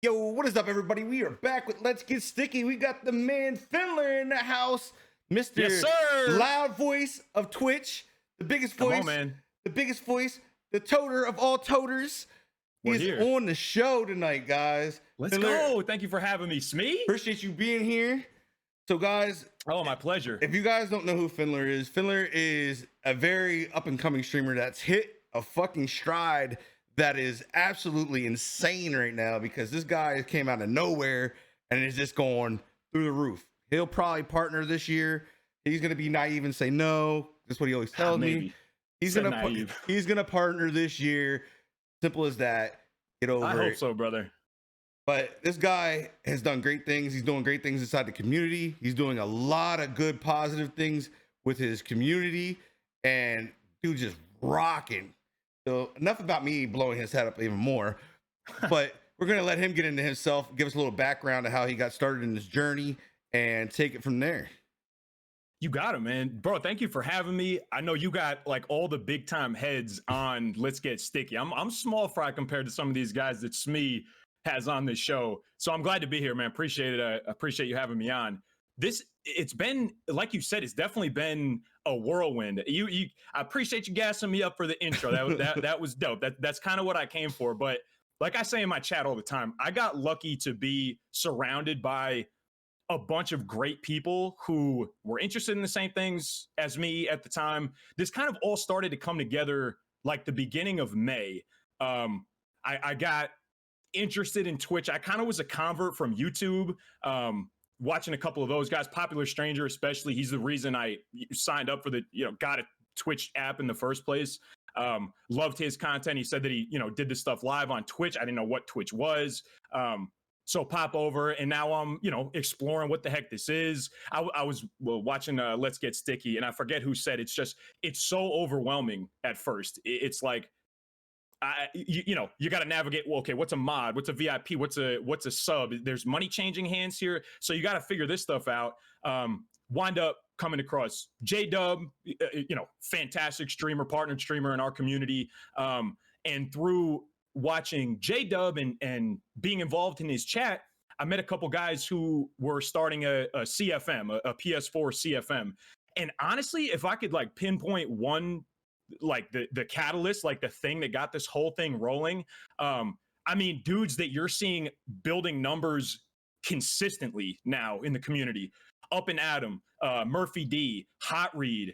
Yo, what is up, everybody? We are back with Let's Get Sticky. We got the man Fendler in the house, Mr. Yes, sir. Loud voice of Twitch, the biggest voice, Come on, man. the biggest voice, the toter of all toters. We're He's here. on the show tonight, guys. Let's Fendler, go. Thank you for having me, Smee. appreciate you being here. So, guys, Oh, my pleasure. if you guys don't know who Fendler is a very up and coming streamer that's hit a fucking stride that is absolutely insane right now, because this guy came out of nowhere and is just going through the roof. He'll probably partner this year. He's gonna be naive and say no. That's what he always tells me. He's gonna partner this year. Simple as that. Get over it. I hope so, brother. But this guy has done great things. He's doing great things inside the community. He's doing a lot of good, positive things with his community, and dude just rocking. So enough about me blowing his head up even more, but we're going to let him get into himself, give us a little background to how he got started in this journey, and take it from there. You got it, man. Bro, thank you for having me. I know you got like all the big time heads on Let's Get Sticky. I'm small fry compared to some of these guys that Smee has on this show. So I'm glad to be here, man. Appreciate it. I appreciate you having me on. It's been, like you said, it's definitely been a whirlwind. I appreciate you gassing me up for the intro. That was dope. That's kind of what I came for. But like I say in my chat all the time, I got lucky to be surrounded by a bunch of great people who were interested in the same things as me at the time. This kind of all started to come together like the beginning of May. I got interested in Twitch. I kind of was a convert from YouTube. Watching a couple of those guys, Popular Stranger especially, he's the reason I signed up for got a Twitch app in the first place. Loved his content. He said that he, did this stuff live on Twitch. I didn't know what Twitch was. So pop over, and now I'm, exploring what the heck this is. I was watching Let's Get Sticky, and I forget who said it's so overwhelming at first. It's like, you got to navigate. Well, okay, what's a mod? What's a VIP? What's a sub? There's money changing hands here, so you got to figure this stuff out. Wind up coming across J-Dub, fantastic streamer, partnered streamer in our community, and through watching J-Dub and being involved in his chat, I met a couple guys who were starting a CFM, a PS4 CFM, and honestly, if I could like pinpoint one, like the catalyst, like the thing that got this whole thing rolling. I mean, dudes that you're seeing building numbers consistently now in the community, Up and Adam, Murphy D, Hot Read,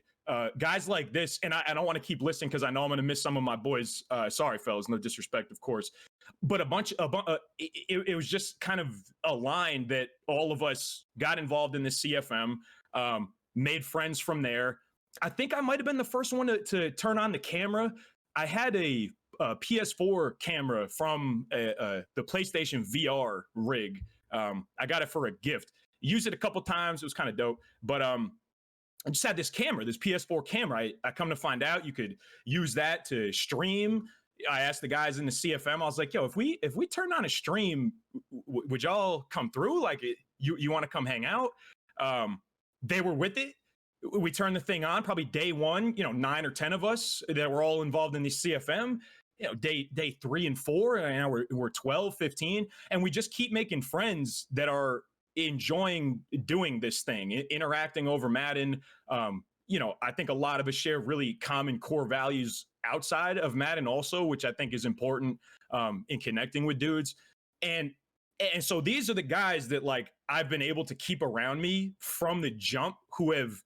guys like this. And I don't want to keep listening because I know I'm going to miss some of my boys. Sorry, fellas, no disrespect, of course. But it was just kind of a line that all of us got involved in the CFM, made friends from there. I think I might have been the first one to turn on the camera. I had a PS4 camera from the PlayStation VR rig. I got it for a gift. Used it a couple times. It was kind of dope. But I just had this camera, this PS4 camera. I come to find out you could use that to stream. I asked the guys in the CFM. I was like, yo, if we turn on a stream, would y'all come through? Like, you want to come hang out? They were with it. We turned the thing on probably day one, 9 or 10 of us that were all involved in the CFM, day 3 and 4, and now we're 12, 15. And we just keep making friends that are enjoying doing this thing, interacting over Madden. I think a lot of us share really common core values outside of Madden also, which I think is important in connecting with dudes. And so these are the guys that like I've been able to keep around me from the jump, who have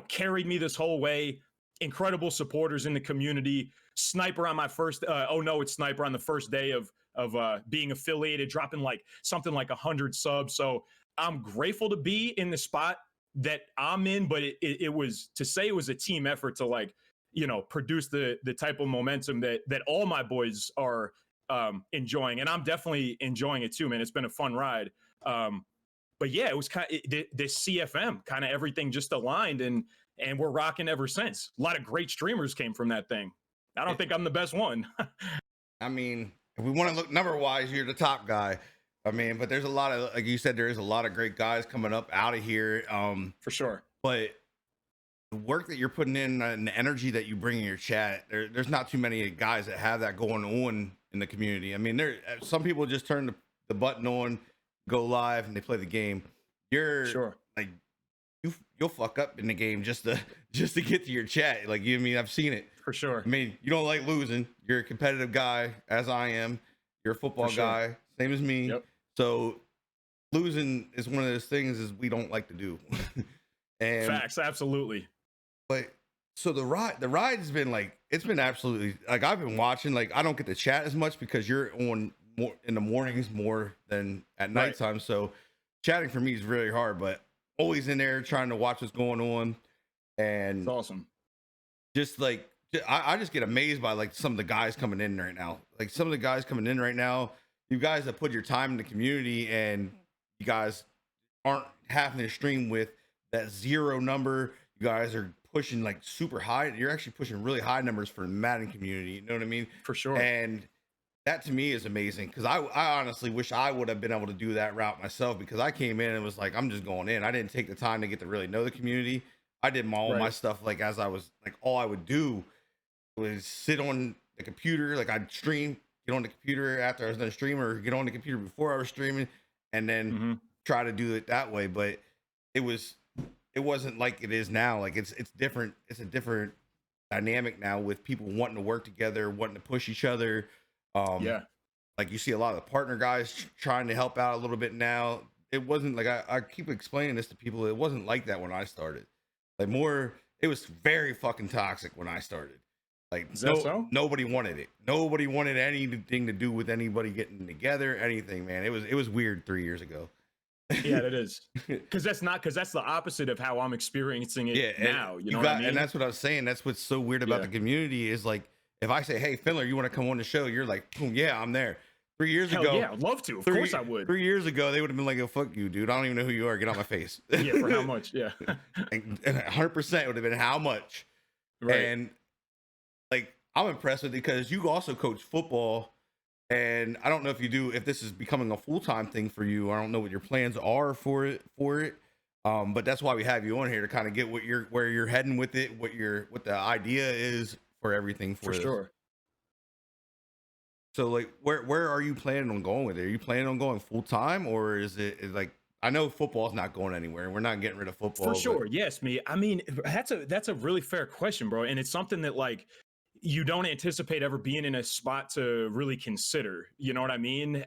carried me this whole way. Incredible supporters in the community. Sniper on my first, it's Sniper on the first day of being affiliated, dropping like something like 100 subs. So I'm grateful to be in the spot that I'm in, but it was, to say it was a team effort to like, produce the type of momentum that all my boys are enjoying. And I'm definitely enjoying it too, man. It's been a fun ride. But yeah, it was kind of this CFM, kind of everything just aligned, and we're rocking ever since. A lot of great streamers came from that thing. I don't think I'm the best one. I mean, if we want to look number wise, you're the top guy. I mean, but there's a lot of, like you said, there is a lot of great guys coming up out of here. For sure. But the work that you're putting in and the energy that you bring in your chat, there's not too many guys that have that going on in the community. I mean, some people just turn the button on, go live, and they play the game. You're Sure. like you'll fuck up in the game just to just to get to your chat. Like you I mean, I've seen it. For sure. I mean, you don't like losing. You're a competitive guy, as I am. You're a For football sure. guy, same as me. Yep. So losing is one of those things is we don't like to do. And Facts. Absolutely. but so the ride's been like it's been absolutely like I've been watching, like I don't get to chat as much because you're on more in the mornings more than at Right. nighttime. So chatting for me is really hard, but always in there trying to watch what's going on. It's And awesome. just like I just get amazed by like some of the guys coming in right now. Like some of the guys coming in right now, you guys have put your time in the community and you guys aren't having to stream with that zero number. You guys are pushing like super high. You're actually pushing really high numbers for the Madden community. You know what I mean? For sure. And that to me is amazing because I honestly wish I would have been able to do that route myself because I came in and was like, I'm just going in. I didn't take the time to get to really know the community. I did all my Right. stuff like as I was like all I would do was sit on the computer, like I'd stream, get on the computer after I was done streaming, or get on the computer before I was streaming, and then hmm try to do it that way. But it wasn't like it is now. Like it's different. It's a different dynamic now with people wanting to work together, wanting to push each other. Yeah. Like you see a lot of the partner guys trying to help out a little bit now. It wasn't like I keep explaining this to people. It wasn't like that when I started. Like more, it was very fucking toxic when I started. Like Is that so? nobody wanted it. Nobody wanted anything to do with anybody getting together, anything, man. It was weird 3 years ago. Yeah, it is. Because that's the opposite of how I'm experiencing it Yeah, now. You know what I mean? and that's what I was saying. That's what's so weird about Yeah. the community is like if I say, "Hey, Fendler, you want to come on the show?" You're like, "Boom, yeah, I'm there." 3 years Hell ago, yeah, I'd love to. Of three, course I would. 3 years ago, they would have been like, "Oh, fuck you, dude. I don't even know who you are. Get out my face." Yeah, for how much? Yeah. And 100% would have been how much. Right. And like I'm impressed with it because you also coach football, and I don't know if this is becoming a full-time thing for you. I don't know what your plans are for it. But that's why we have you on here to kind of get where you're heading with it, what the idea is for everything For this. sure. So like where are you planning on going with it? Are you planning on going full-time, or is like I know football's not going anywhere. We're not getting rid of football. For but- sure. Yes, me. I mean, that's a really fair question, bro. And it's something that like you don't anticipate ever being in a spot to really consider. You know what I mean?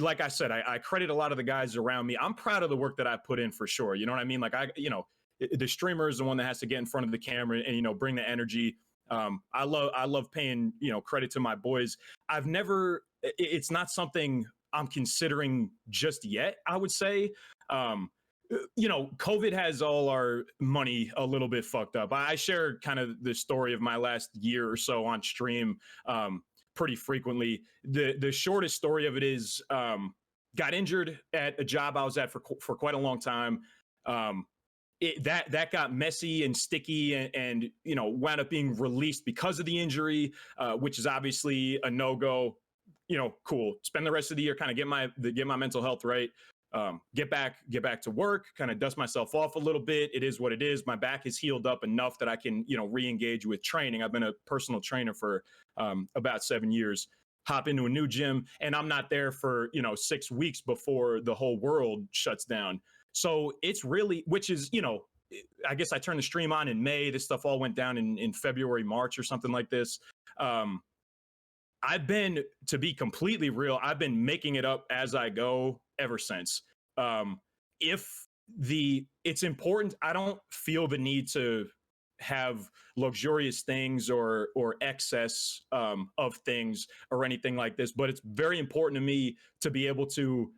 Like I said, I credit a lot of the guys around me. I'm proud of the work that I put in for sure. You know what I mean? Like the streamer is the one that has to get in front of the camera and bring the energy. I love paying credit to my boys. It's not something I'm considering just yet, I would say. COVID has all our money a little bit fucked up. I share kind of the story of my last year or so on stream pretty frequently. The shortest story of it is got injured at a job I was at for quite a long time. That got messy and sticky and wound up being released because of the injury, which is obviously a no-go. Cool. Spend the rest of the year kind of get my mental health right. Get back to work, kind of dust myself off a little bit. It is what it is. My back is healed up enough that I can, re-engage with training. I've been a personal trainer for about 7 years. Hop into a new gym, and I'm not there for 6 weeks before the whole world shuts down. So it's really, which is, I guess I turned the stream on in May. This stuff all went down in February, March, or something like this. To be completely real, I've been making it up as I go ever since. It's important. I don't feel the need to have luxurious things or excess of things or anything like this, but it's very important to me to be able to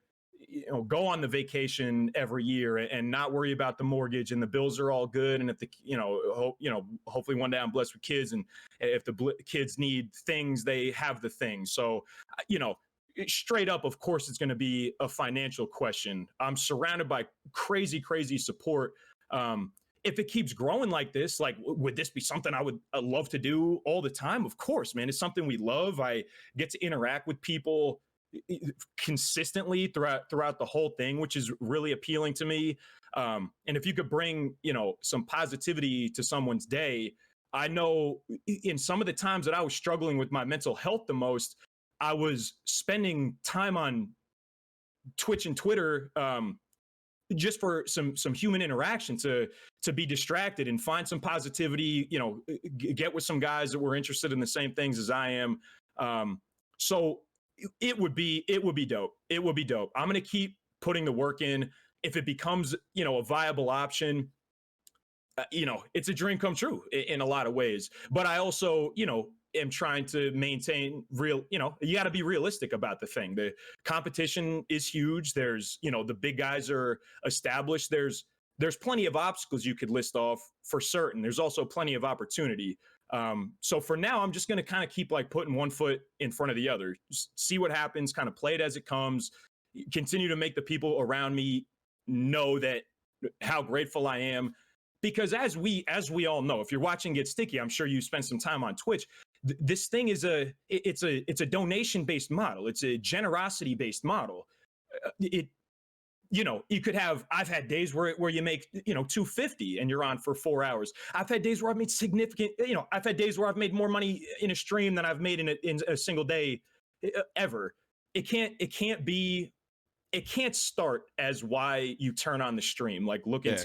go on the vacation every year and not worry about the mortgage and the bills are all good. And if hopefully one day I'm blessed with kids, and if the kids need things, they have the things. So, straight up, of course, it's going to be a financial question. I'm surrounded by crazy, crazy support. If it keeps growing like this, like, would this be something I would love to do all the time? Of course, man. It's something we love. I get to interact with people consistently throughout the whole thing, which is really appealing to me. And if you could bring, some positivity to someone's day, I know in some of the times that I was struggling with my mental health the most, I was spending time on Twitch and Twitter just for some human interaction to be distracted and find some positivity, get with some guys that were interested in the same things as I am. So it would be dope. It would be dope. I'm going to keep putting the work in. If it becomes, a viable option, it's a dream come true in a lot of ways. But I also, am trying to maintain real, you got to be realistic about the thing. The competition is huge. There's, the big guys are established. There's plenty of obstacles you could list off for certain. There's also plenty of opportunity. So for now, I'm just going to kind of keep like putting one foot in front of the other, just see what happens, kind of play it as it comes, continue to make the people around me know that how grateful I am. Because as we all know, if you're watching Get Sticky, I'm sure you spent some time on Twitch. This thing is it's a donation based model. It's a generosity based model. You could have, I've had days where you make, $250 and you're on for 4 hours. I've had days where I've made significant, I've had days where I've made more money in a stream than I've made in a single day ever. It can't start as why you turn on the stream, like looking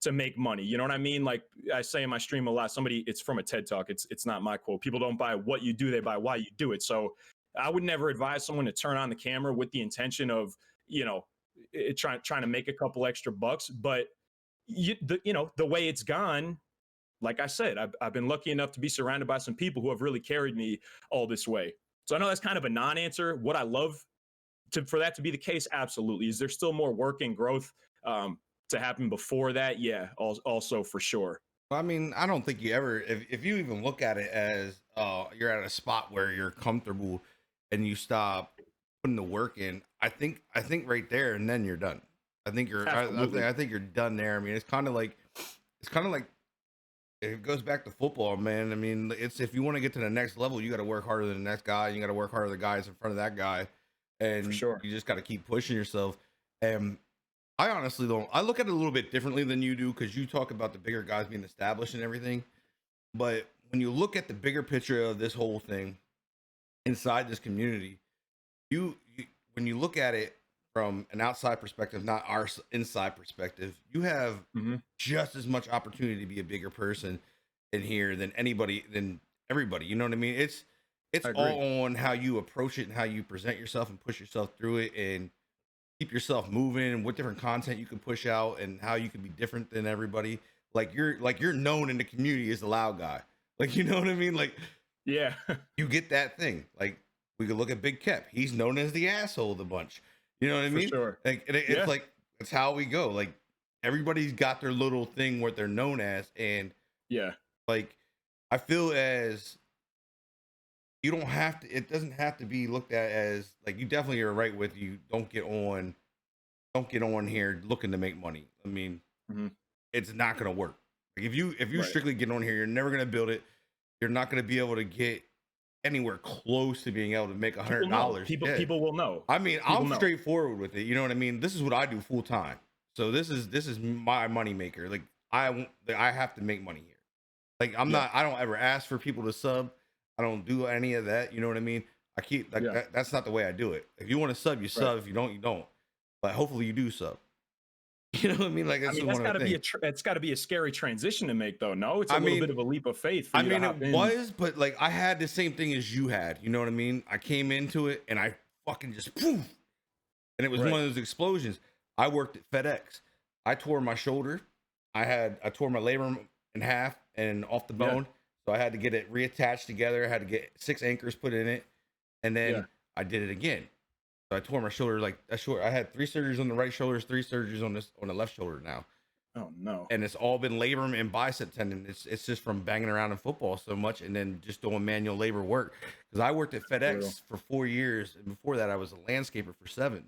to make money. You know what I mean? Like I say in my stream a lot, it's from a TED Talk. It's not my quote. People don't buy what you do, they buy why you do it. So I would never advise someone to turn on the camera with the intention of, trying to make a couple extra bucks. But the way it's gone, like I said, I've been lucky enough to be surrounded by some people who have really carried me all this way. So I know that's kind of a non-answer. Would I love for that to be the case? Absolutely. Is there still more work and growth to happen before that? Yeah, also for sure. I mean, I don't think you ever, if you even look at it as you're at a spot where you're comfortable and you stop putting the work in, I think right there and then you're done. I think I think you're done there. I mean, it's kind of like it goes back to football, man. I mean, it's, if you want to get to the next level, you got to work harder than the next guy. You got to work harder than the guys in front of that guy, and for sure, you just got to keep pushing yourself. And I honestly don't. I look at it a little bit differently than you do, because you talk about the bigger guys being established and everything. But when you look at the bigger picture of this whole thing inside this community, you when you look at it from an outside perspective, not our inside perspective, you have just as much opportunity to be a bigger person in here than everybody. You know what I mean? It's all on how you approach it and how you present yourself and push yourself through it and keep yourself moving, and what different content you can push out and how you can be different than everybody. Like you're known in the community as the loud guy. Like, you know what I mean? Like, yeah, you get that thing. Like, we could look at Big Kep. He's known as the asshole of the bunch. You know what I mean? For sure. Like, it's like, it's how we go. Like, everybody's got their little thing, what they're known as. And yeah, like, I feel as you don't have to, it doesn't have to be looked at as, like, you definitely are right with you. Don't get on here looking to make money. I mean, it's not going to work. Like, if you strictly get on here, you're never going to build it. You're not going to be able to get anywhere close to being able to make $100. People will know. I mean, I'm straightforward with it. You know what I mean? This is what I do full time. So this is my money maker. Like, I have to make money here. Like, I don't ever ask for people to sub. I don't do any of that. You know what I mean? I keep that's not the way I do it. If you want to sub, you sub. If you don't, you don't. But hopefully you do sub. You know what I mean? Like, that's got to be it's got to be a scary transition to make, though. No, it's a little bit of a leap of faith. I mean, it was, but like, I had the same thing as you had. You know what I mean? I came into it and I fucking just poof, and it was one of those explosions. I worked at FedEx. I tore my shoulder. I tore my labrum in half and off the bone, so I had to get it reattached together. I had to get 6 anchors put in it, and then I did it again. So I tore my shoulder I had 3 surgeries on the right shoulder, 3 surgeries on the left shoulder now. Oh no! And it's all been labrum and bicep tendon. It's just from banging around in football so much, and then just doing manual labor work. Because I worked at FedEx for 4 years, and before that I was a landscaper for 7.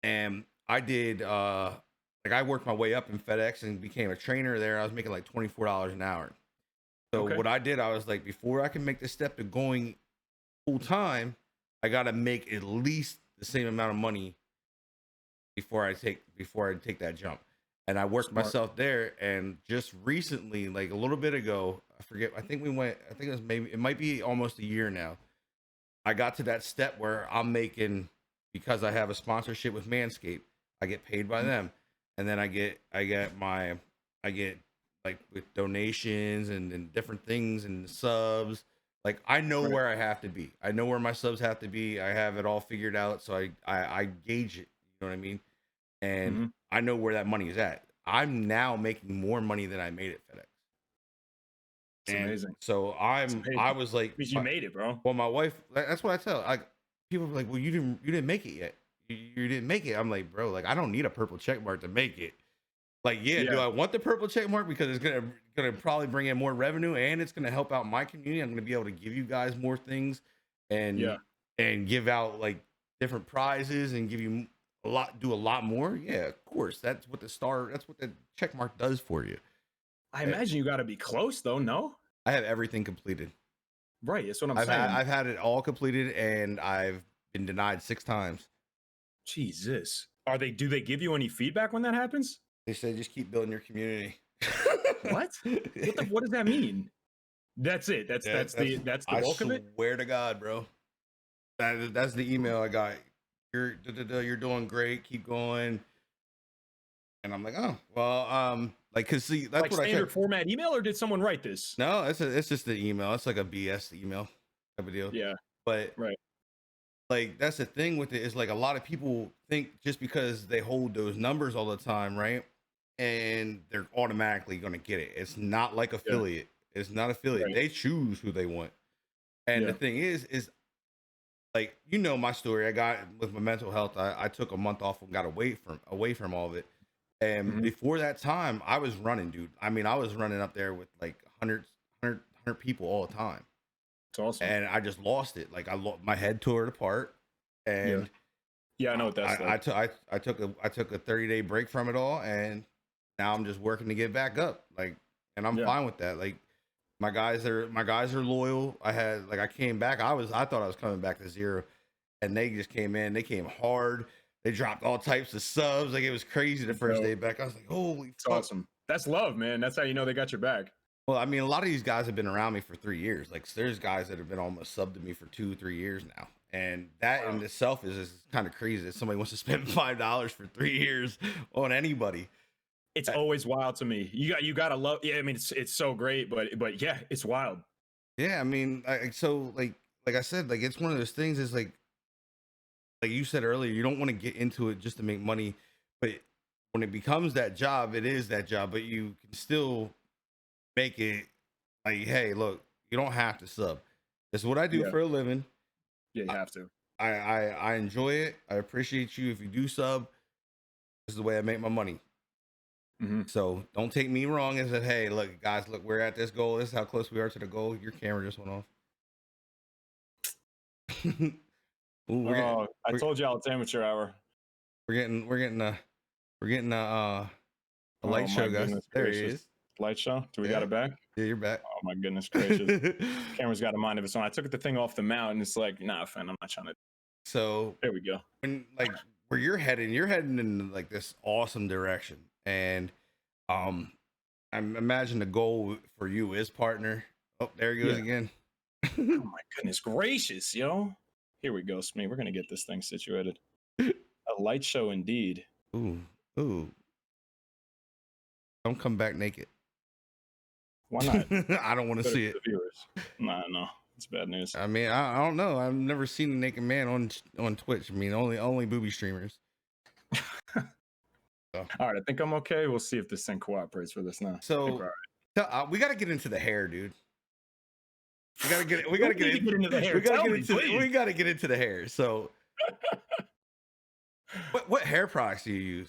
And I did I worked my way up in FedEx and became a trainer there. I was making like $24 an hour. So what I did, I was like, before I can make the step to going full time, I got to make at least the same amount of money before I take that jump. And I worked myself there. And just recently, like a little bit ago, I forget, it might be almost a year now. I got to that step where I'm making, because I have a sponsorship with Manscaped, I get paid by them, and then I get like with donations and different things and subs. Like I know Right. where I have to be. I know where my subs have to be. I have it all figured out. So I gauge it. You know what I mean? And Mhm. I know where that money is at. I'm now making more money than I made at FedEx. It's And amazing. so It's I amazing. was like, Because you made it, bro. well, my wife, that's what I tell. Like people are like, well, you didn't make it yet. You didn't make it. I'm like, bro, like I don't need a purple check mark to make it. Like, yeah, do Yeah. I want the purple check mark because it's gonna probably bring in more revenue and it's gonna help out my community. I'm gonna be able to give you guys more things Yeah. and give out like different prizes and give you do a lot more. Yeah, of course. That's what the check mark does for you. I Eh, imagine you got to be close, though. No. I have everything completed. Right. That's what I'm saying. I've had it all completed and I've been denied 6 times. Jesus. Do they give you any feedback when that happens? They say just keep building your community. What? What does that mean? That's it. Yeah, That's the I bulk of it. swear to God, bro. That's the email I got. You're doing great. Keep going. And I'm like, oh well, like, cause see, that's Like what I standard said. format email, or did someone write this? No, it's just the email. It's like a BS email type of deal. Yeah. But Right. like that's the thing with it is like a lot of people think just because they hold those numbers all the time, right? And they're automatically gonna get it. It's not like Yeah. affiliate. It's not affiliate. Right. They choose who they want. And the Yeah. thing is like my story. I got with my mental health. I took a month off and got away from all of it. And Mhm. before that time, I was running, dude. I mean, I was running up there with like hundred people all the time, It's awesome. and I just lost it. Like my head tore apart, Yeah. and Yeah. I know what that's like. I took a 30-day break from it all, and now I'm just working to get back up. Like, and I'm Yeah. fine with that. Like, my guys are loyal. I came back. I thought I was coming back to zero, and they just came in. They came hard. They dropped all types of subs. Like it was crazy the first day back. I was like, holy It's fuck. awesome. That's love, man. That's how you know they got your back. Well, I mean, a lot of these guys have been around me for 3 years. Like there's guys that have been almost subbed to me for 2-3 years now. And that in itself is kind of crazy that somebody wants to spend $5 for 3 years on anybody. It's always wild to me. You gotta love. Yeah, I mean, it's so great, but yeah, it's wild. Yeah, I mean, like I said, like it's one of those things is like you said earlier, you don't want to get into it just to make money, but when it becomes that job, it is that job, but you can still make it like, hey, look, you don't have to sub. This is what I do Yeah. for a living. Yeah, you have to. I enjoy it. I appreciate you if you do sub. This is the way I make my money. Mhm. So don't take me wrong and say, hey, look, guys, look, we're at this goal. This is how close we are to the goal. Your camera just went off. Ooh, I told y'all it's amateur hour. we're getting a light Oh show, my guys. goodness There he gracious. is. Light show? Do we got Yeah. it back? Yeah, you're back. Oh my goodness gracious. Camera's got a mind of its own. I took the thing off the mount and it's like, nah, fam, I'm not trying to. So There we go. when like where you're heading in like this awesome direction. And I imagine the goal for you is partner. Oh, there he goes Yeah. again. Oh my goodness gracious, yo. Here we go, Smee. We're gonna get this thing situated. A light show indeed. Ooh. Don't come back naked. Why not? I don't want to Better see for it. the viewers. Nah, no. It's bad news. I mean, I don't know. I've never seen a naked man on Twitch. I mean, only booby streamers. All right, I think I'm okay. We'll see if this thing cooperates for this now. I think So we're all right. we got to get into the hair, dude. We got to get We need to get into the hair. We got Tell to me, get into please. we got to get into the hair. So what hair products do you use?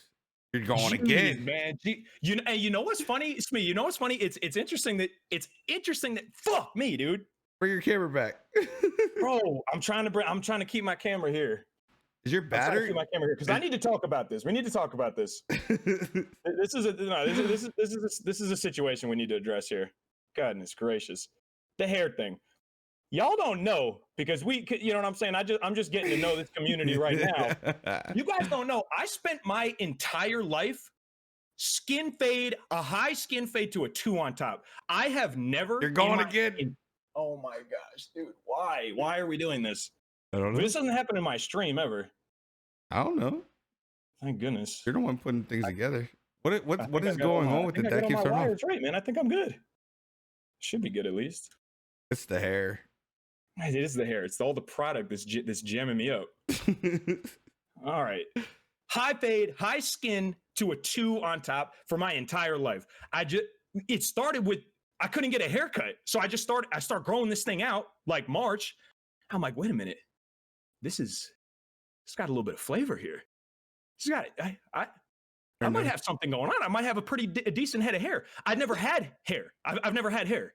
You're going Jeez, again, man. You know what's funny, Smee? You know what's funny? It's interesting that fuck me, dude. Bring your camera back. Bro, I'm trying to keep my camera here. Is your I'm trying to battery? keep my camera here because I need to talk about this. We need to talk about this. This is a situation we need to address here. Goodness gracious, the hair thing. Y'all don't know because you know what I'm saying. I'm just getting to know this community right now. You guys don't know. I spent my entire life skin fade, a high skin fade to a 2 on top. I have never. You're going again. Oh my gosh, dude! Why? Why are we doing this? I don't know. This doesn't happen in my stream ever. I don't know. Thank goodness. You're the one putting things together. What is I got all going my- on I with think it I got that all keeps my turning off? wires right, man. I think I'm good. Should be good at least. It's the hair. It is the hair. It's all the product that's jamming me up. All right. High fade, high skin to a 2 on top for my entire life. It started with I couldn't get a haircut. So I start growing this thing out like March. I'm like, wait a minute. It's got a little bit of flavor here. I might have something going on. I might have a pretty decent head of hair. I've never had hair. I've never had hair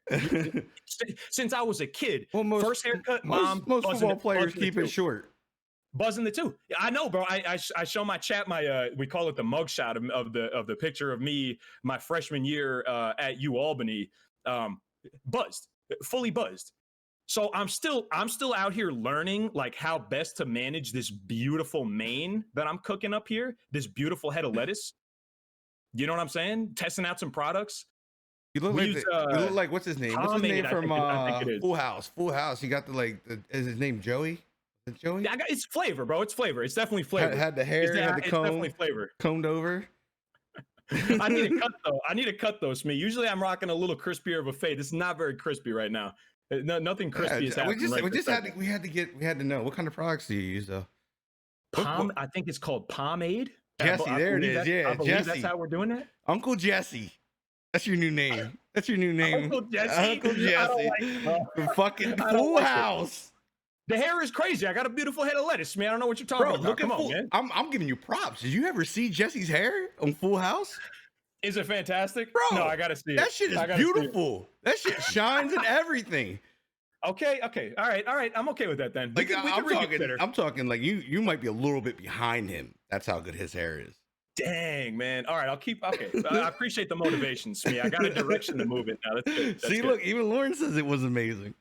since I was a kid. Well, First haircut, most football players keep it short. Buzzing the 2. I know, bro. I show my chat we call it the mugshot of the picture of me my freshman year at UAlbany, buzzed, fully buzzed. So I'm still out here learning like how best to manage this beautiful mane that I'm cooking up here, this beautiful head of lettuce. You know what I'm saying? Testing out some products. You look like what's his name? What's his name from I think it is. Full House? Full House. You got is his name Joey? Is it Joey? It's flavor, bro. It's flavor. It's definitely flavor. Had the hair, had the comb, definitely flavor. Combed over. I need a cut though. I need a cut though, Smee. Usually I'm rocking a little crispier of a fade. This is not very crispy right now. No, nothing crispy is happening. We had to know what kind of products do you use though. I think it's called pomade. Jesse, there it is. Yeah, Jesse. That's how we're doing it. Uncle Jesse. That's your new name. That's your new name. Uncle Jesse. Uncle Jesse. Fucking Full House. The hair is crazy. I got a beautiful head of lettuce, man. I don't know what you're talking about. Come on, man. I'm giving you props. Did you ever see Jesse's hair on Full House? Is it fantastic? Bro, no, I gotta see it. That shit is beautiful. That shit shines and everything. Okay. All right. I'm okay with that then. I'm talking like you might be a little bit behind him. That's how good his hair is. Dang, man. All right, I'll keep. Okay, I appreciate the motivation, Smee. I got a direction to move it now. That's good. That's good. Look, even Lauren says it was amazing.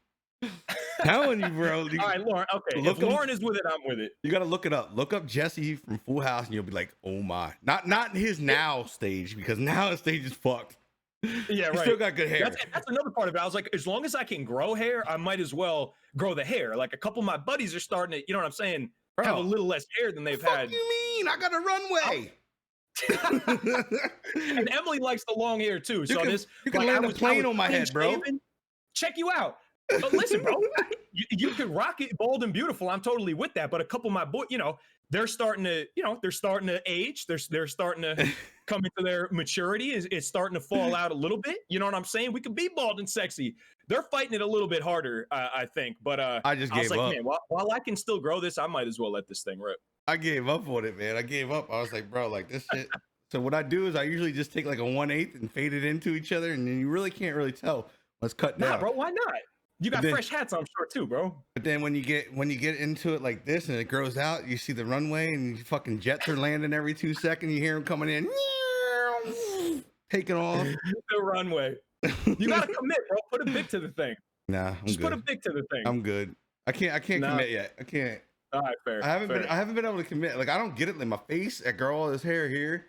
Telling you, bro. All right, Lauren. Okay, if Lauren is with it, I'm with it. You got to look it up. Look up Jesse from Full House, and you'll be like, oh my. Not his now stage, because now his stage is fucked. Yeah, right. He still got good hair. That's another part of it. I was like, as long as I can grow hair, I might as well grow the hair. Like a couple of my buddies are starting to, you know what I'm saying, bro, have a little less hair than they've had. What do you mean? I got a runway. And Emily likes the long hair too. So you can land a plane on my head, bro. Check you out. But listen, bro, you can rock it bold and beautiful. I'm totally with that. But a couple of my boys, they're starting to age. They're starting to come into their maturity. It's starting to fall out a little bit. You know what I'm saying? We could be bald and sexy. They're fighting it a little bit harder, I think. But I just gave up. Man, while I can still grow this, I might as well let this thing rip. I gave up on it, man. I gave up. I was like, bro, like this shit. So what I do is I usually just take like a 1/8 and fade it into each other, and then you really can't really tell what's cut down. Nah, bro, why not? You got fresh hats, I'm sure too, bro. But then when you get into it like this and it grows out, you see the runway and fucking jets are landing every 2 seconds. You hear them coming in, taking off. The runway. You gotta commit, bro. Put a bit to the thing. Nah, I'm just good. Put a bit to the thing. I'm good. I can't commit yet. I can't. All right, fair. I haven't been able to commit. Like I don't get it. Like my face, I grow all this hair here.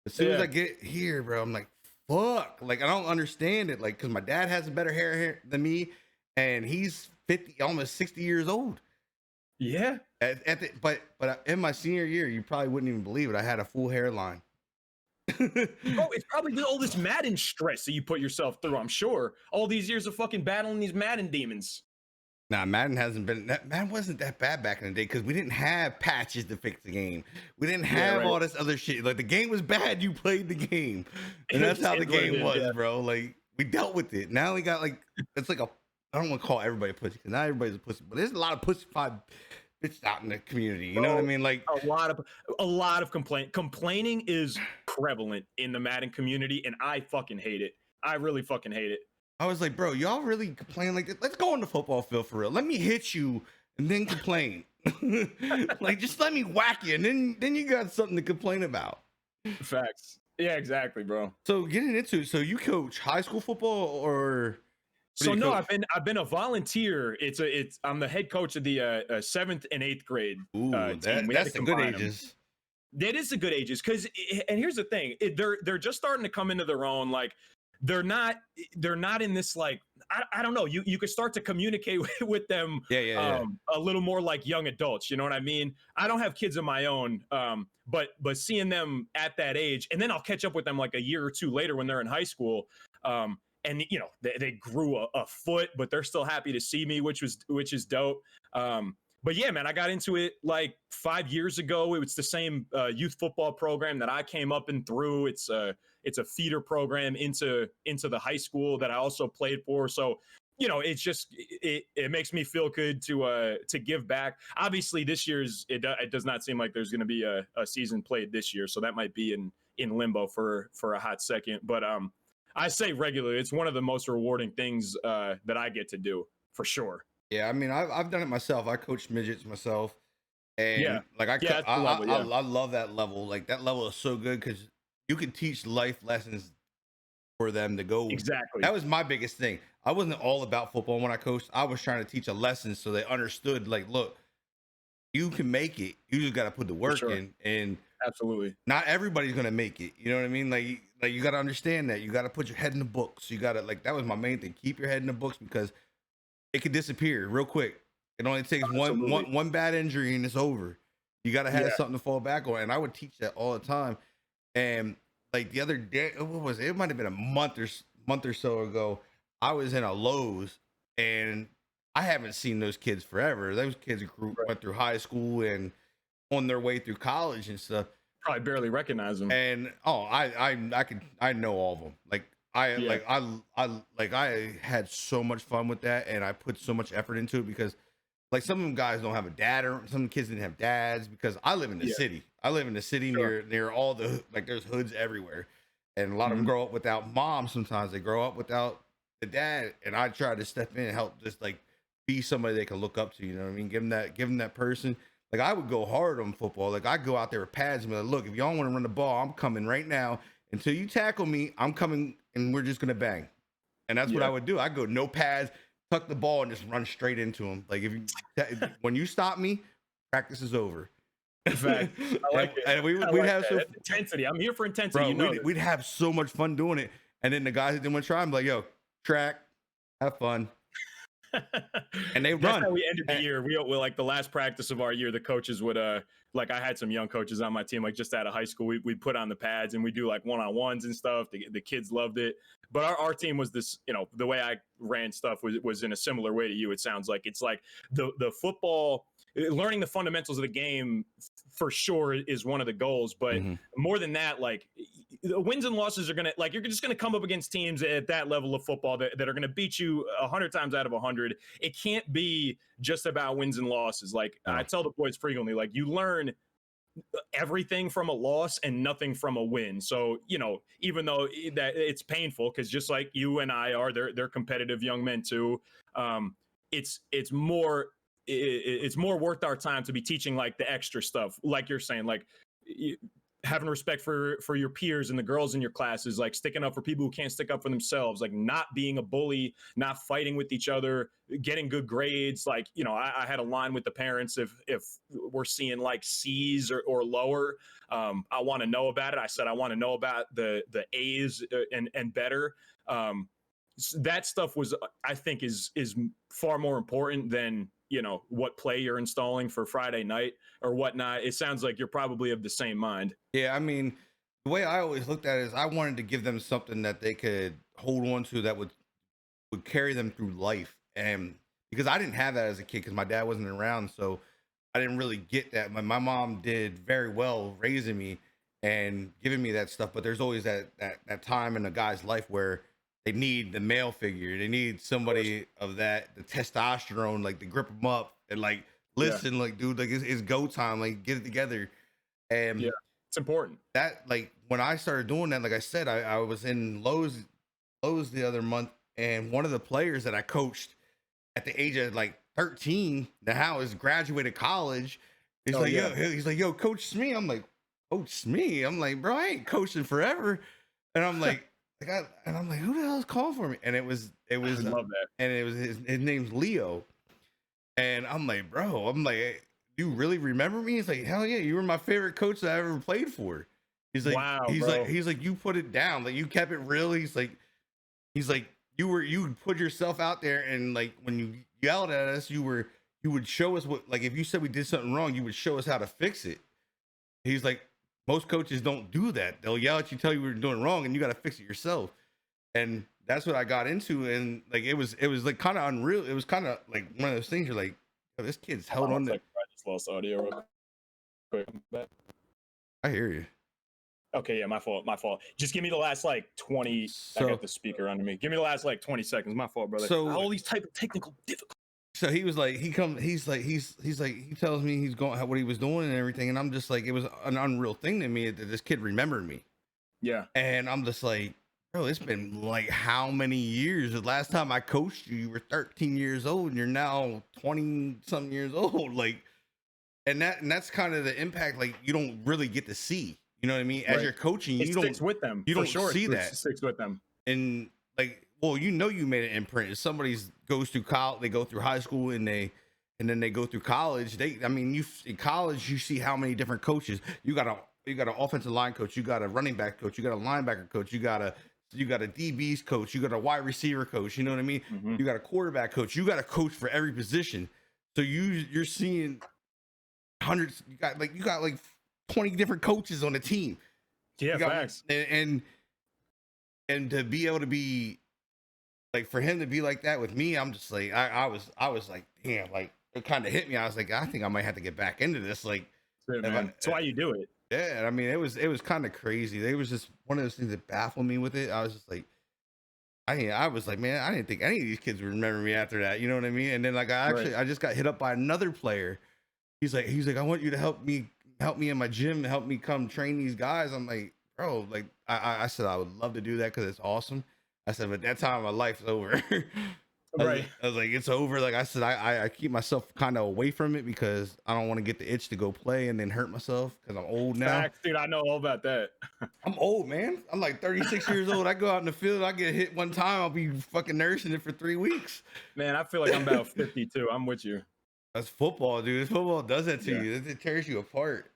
As soon as I get here, bro, I'm like, fuck. Like I don't understand it. Like because my dad has a better hair than me. And he's 50, almost 60 years old. Yeah. But in my senior year, you probably wouldn't even believe it. I had a full hairline. Bro, it's probably all this Madden stress that you put yourself through, I'm sure. All these years of fucking battling these Madden demons. Nah, Madden wasn't that bad back in the day because we didn't have patches to fix the game. We didn't have all this other shit. Like the game was bad, you played the game. And that's how the game was, bro. Like we dealt with it. Now we got like, it's like I don't want to call everybody a pussy because not everybody's a pussy, but there's a lot of pussified bitches out in the community. You know what I mean? Like a lot of complaining is prevalent in the Madden community, and I fucking hate it. I really fucking hate it. I was like, bro, y'all really complain like this? Let's go on the football field for real. Let me hit you and then complain. Like just let me whack you, and then you got something to complain about. Facts. Yeah, exactly, bro. So getting into it, so you coach high school football or? So no, I've been a volunteer. I'm the head coach of the 7th and 8th grade. Ooh, team. That's the good ages. That is the good ages, and here's the thing: they're just starting to come into their own. Like they're not in this like I don't know. You could start to communicate with them Yeah. a little more like young adults. You know what I mean? I don't have kids of my own, but seeing them at that age, and then I'll catch up with them like a year or two later when they're in high school. And you know they grew a foot, but they're still happy to see me, which is dope. But yeah, man, I got into it like 5 years ago. It was the same youth football program that I came up and through. It's a feeder program into the high school that I also played for. So you know, it's just it makes me feel good to give back. Obviously, this year's it does not seem like there's going to be a season played this year, so that might be in limbo for a hot second. But I say regularly, it's one of the most rewarding things that I get to do for sure. Yeah, I mean, I've done it myself. I coach midgets myself, Yeah, and like yeah, that's the level. Yeah, I love that level. Like that level is so good because you can teach life lessons for them to go. exactly. That was my biggest thing. I wasn't all about football when I coached. I was trying to teach a lesson so they understood. Like, look, you can make it. You just got to put the For work sure. in, and Absolutely. not everybody's gonna make it. You know what I mean? Like you got to understand that. You got to put your head in the books. You got to like that was my main thing. Keep your head in the books because it could disappear real quick. It only takes Absolutely. one bad injury and it's over. You got to have Yeah. something to fall back on. And I would teach that all the time. And like the other day, what was it? It might have been a month or so ago. I was in a Lowe's and I haven't seen those kids forever. Those kids Right. went through high school and on their way through college and stuff. Probably barely recognize them. And I know all of them. Like Yeah. I had so much fun with that, and I put so much effort into it because like some of them guys don't have a dad, or some kids didn't have dads because I live in the Yeah. city. I live in the city Sure. near all the like there's hoods everywhere, and a lot of them Mhm. grow up without mom. Sometimes they grow up without the dad, and I try to step in and help just like be somebody they can look up to. You know what I mean? Give them that person. Like I would go hard on football. Like I go out there with pads and be like, look, if y'all want to run the ball, I'm coming right now. Until you tackle me, I'm coming and we're just gonna bang. And that's what I Yeah. would do. I go no pads, tuck the ball, and just run straight into him. Like when you stop me, practice is over. Fact. I like it. And I we'd like have that. so That's intensity. I'm here for intensity. bro, You know this. we'd have so much fun doing it. And then the guys that didn't want to try, I'm like, yo, track, have fun. And they That's run. how we ended the And- year. We like the last practice of our year. The coaches would like I had some young coaches on my team, like just out of high school. We put on the pads and we do like one-on-ones and stuff. The kids loved it. But our team was this, you know, the way I ran stuff was in a similar way to you. It sounds like it's like the football, learning the fundamentals of the game for sure is one of the goals. But Mhm. more than that, like the wins and losses are gonna like you're just gonna come up against teams at that level of football that are gonna beat you 100 times out of 100. It can't be just about wins and losses. Like I No. tell the boys frequently, like you learn everything from a loss and nothing from a win. So, you know, even though that it's painful, because just like you and I are, they're competitive young men too. It's more it's more worth our time to be teaching like the extra stuff, like you're saying, like having respect for your peers and the girls in your classes, like sticking up for people who can't stick up for themselves, like not being a bully, not fighting with each other, getting good grades. Like, you know, I had a line with the parents, if we're seeing like C's or lower, I want to know about it. I said I want to know about the A's and better. That stuff was, I think, is far more important than, you know, what play you're installing for Friday night or whatnot. It sounds like you're probably of the same mind. Yeah, I mean, the way I always looked at it is I wanted to give them something that they could hold on to that would carry them through life. And because I didn't have that as a kid because my dad wasn't around, so I didn't really get that. My mom did very well raising me and giving me that stuff, but there's always that time in a guy's life where they need the male figure. They need somebody of that, the testosterone, like to grip them up and like Yeah. listen, like dude, like it's go time, like get it together. And Yeah. It's important. that like when I started doing that, like I said, I was in Lowe's the other month, and one of the players that I coached at the age of like 13 now is graduated college. He's Oh, like, yeah. he's like, yo, Coach Smee. I'm like, Coach Smee. I'm like, bro, I ain't coaching forever. And I'm like, I'm like, who the hell is calling for me? And it was I love that. and it was his name's Leo. And I'm like, bro, I'm like, you really remember me? He's like, hell yeah, you were my favorite coach that I ever played for. He's like, Wow, bro. he's like, you put it down, like you kept it real. He's like, He's like, you would put yourself out there, and like when you yelled at us, you would show us what, like if you said we did something wrong, you would show us how to fix it. He's like, most coaches don't do that. They'll yell at you, tell you what you're doing wrong, and you got to fix it yourself. And that's what I got into. And like it was like kind of unreal. It was kind of like one of those things you're like, oh, this kid's held on to. I just lost audio real quick. I hear you. Okay, yeah, my fault. Just give me the last like 20. I got the speaker under me. Give me the last like 20 seconds. My fault, brother. So all these type of technical difficulties. So he was like, he tells me he's going what he was doing and everything, and I'm just like, it was an unreal thing to me that this kid remembered me. Yeah. And I'm just like, bro, it's been like how many years? The last time I coached you, you were 13 years old, and you're now 20 something years old. Like, and that's kind of the impact. Like, you don't really get to see. You know what I mean? As you're coaching, you don't sticks with them. You don't see It that. sticks with them. And like, well, you know, you made an imprint. If somebody goes through college, they go through high school, and then they go through college. You in college, you see how many different coaches. You got an offensive line coach, you got a running back coach, you got a linebacker coach, you got a DBs coach, you got a wide receiver coach. You know what I mean? Mm-hmm. You got a quarterback coach. You got a coach for every position. So you're seeing hundreds. You got like 20 different coaches on the team. Yeah, facts. And to be able to be like, for him to be like that with me, I'm just like, I was like, damn, like it kind of hit me. I was like, I think I might have to get back into this. Like, that's why you do it. Yeah, I mean, it was kind of crazy. It was just one of those things that baffled me with it. I was just like, I was like, man, I didn't think any of these kids would remember me after that. You know what I mean? And then like I just got hit up by another player. He's like, I want you to help me in my gym, help me come train these guys. I'm like, bro, like I said I would love to do that because it's awesome. I said, but that time my life's over. Right. I was like, it's over. Like I said, I keep myself kind of away from it because I don't want to get the itch to go play and then hurt myself because I'm old now. Facts, dude, I know all about that. I'm old, man. I'm like 36 years old. I go out in the field, I get hit one time, I'll be fucking nursing it for 3 weeks. Man, I feel like I'm about 52. I'm with you. That's football, dude. Football does that to you. It tears you apart.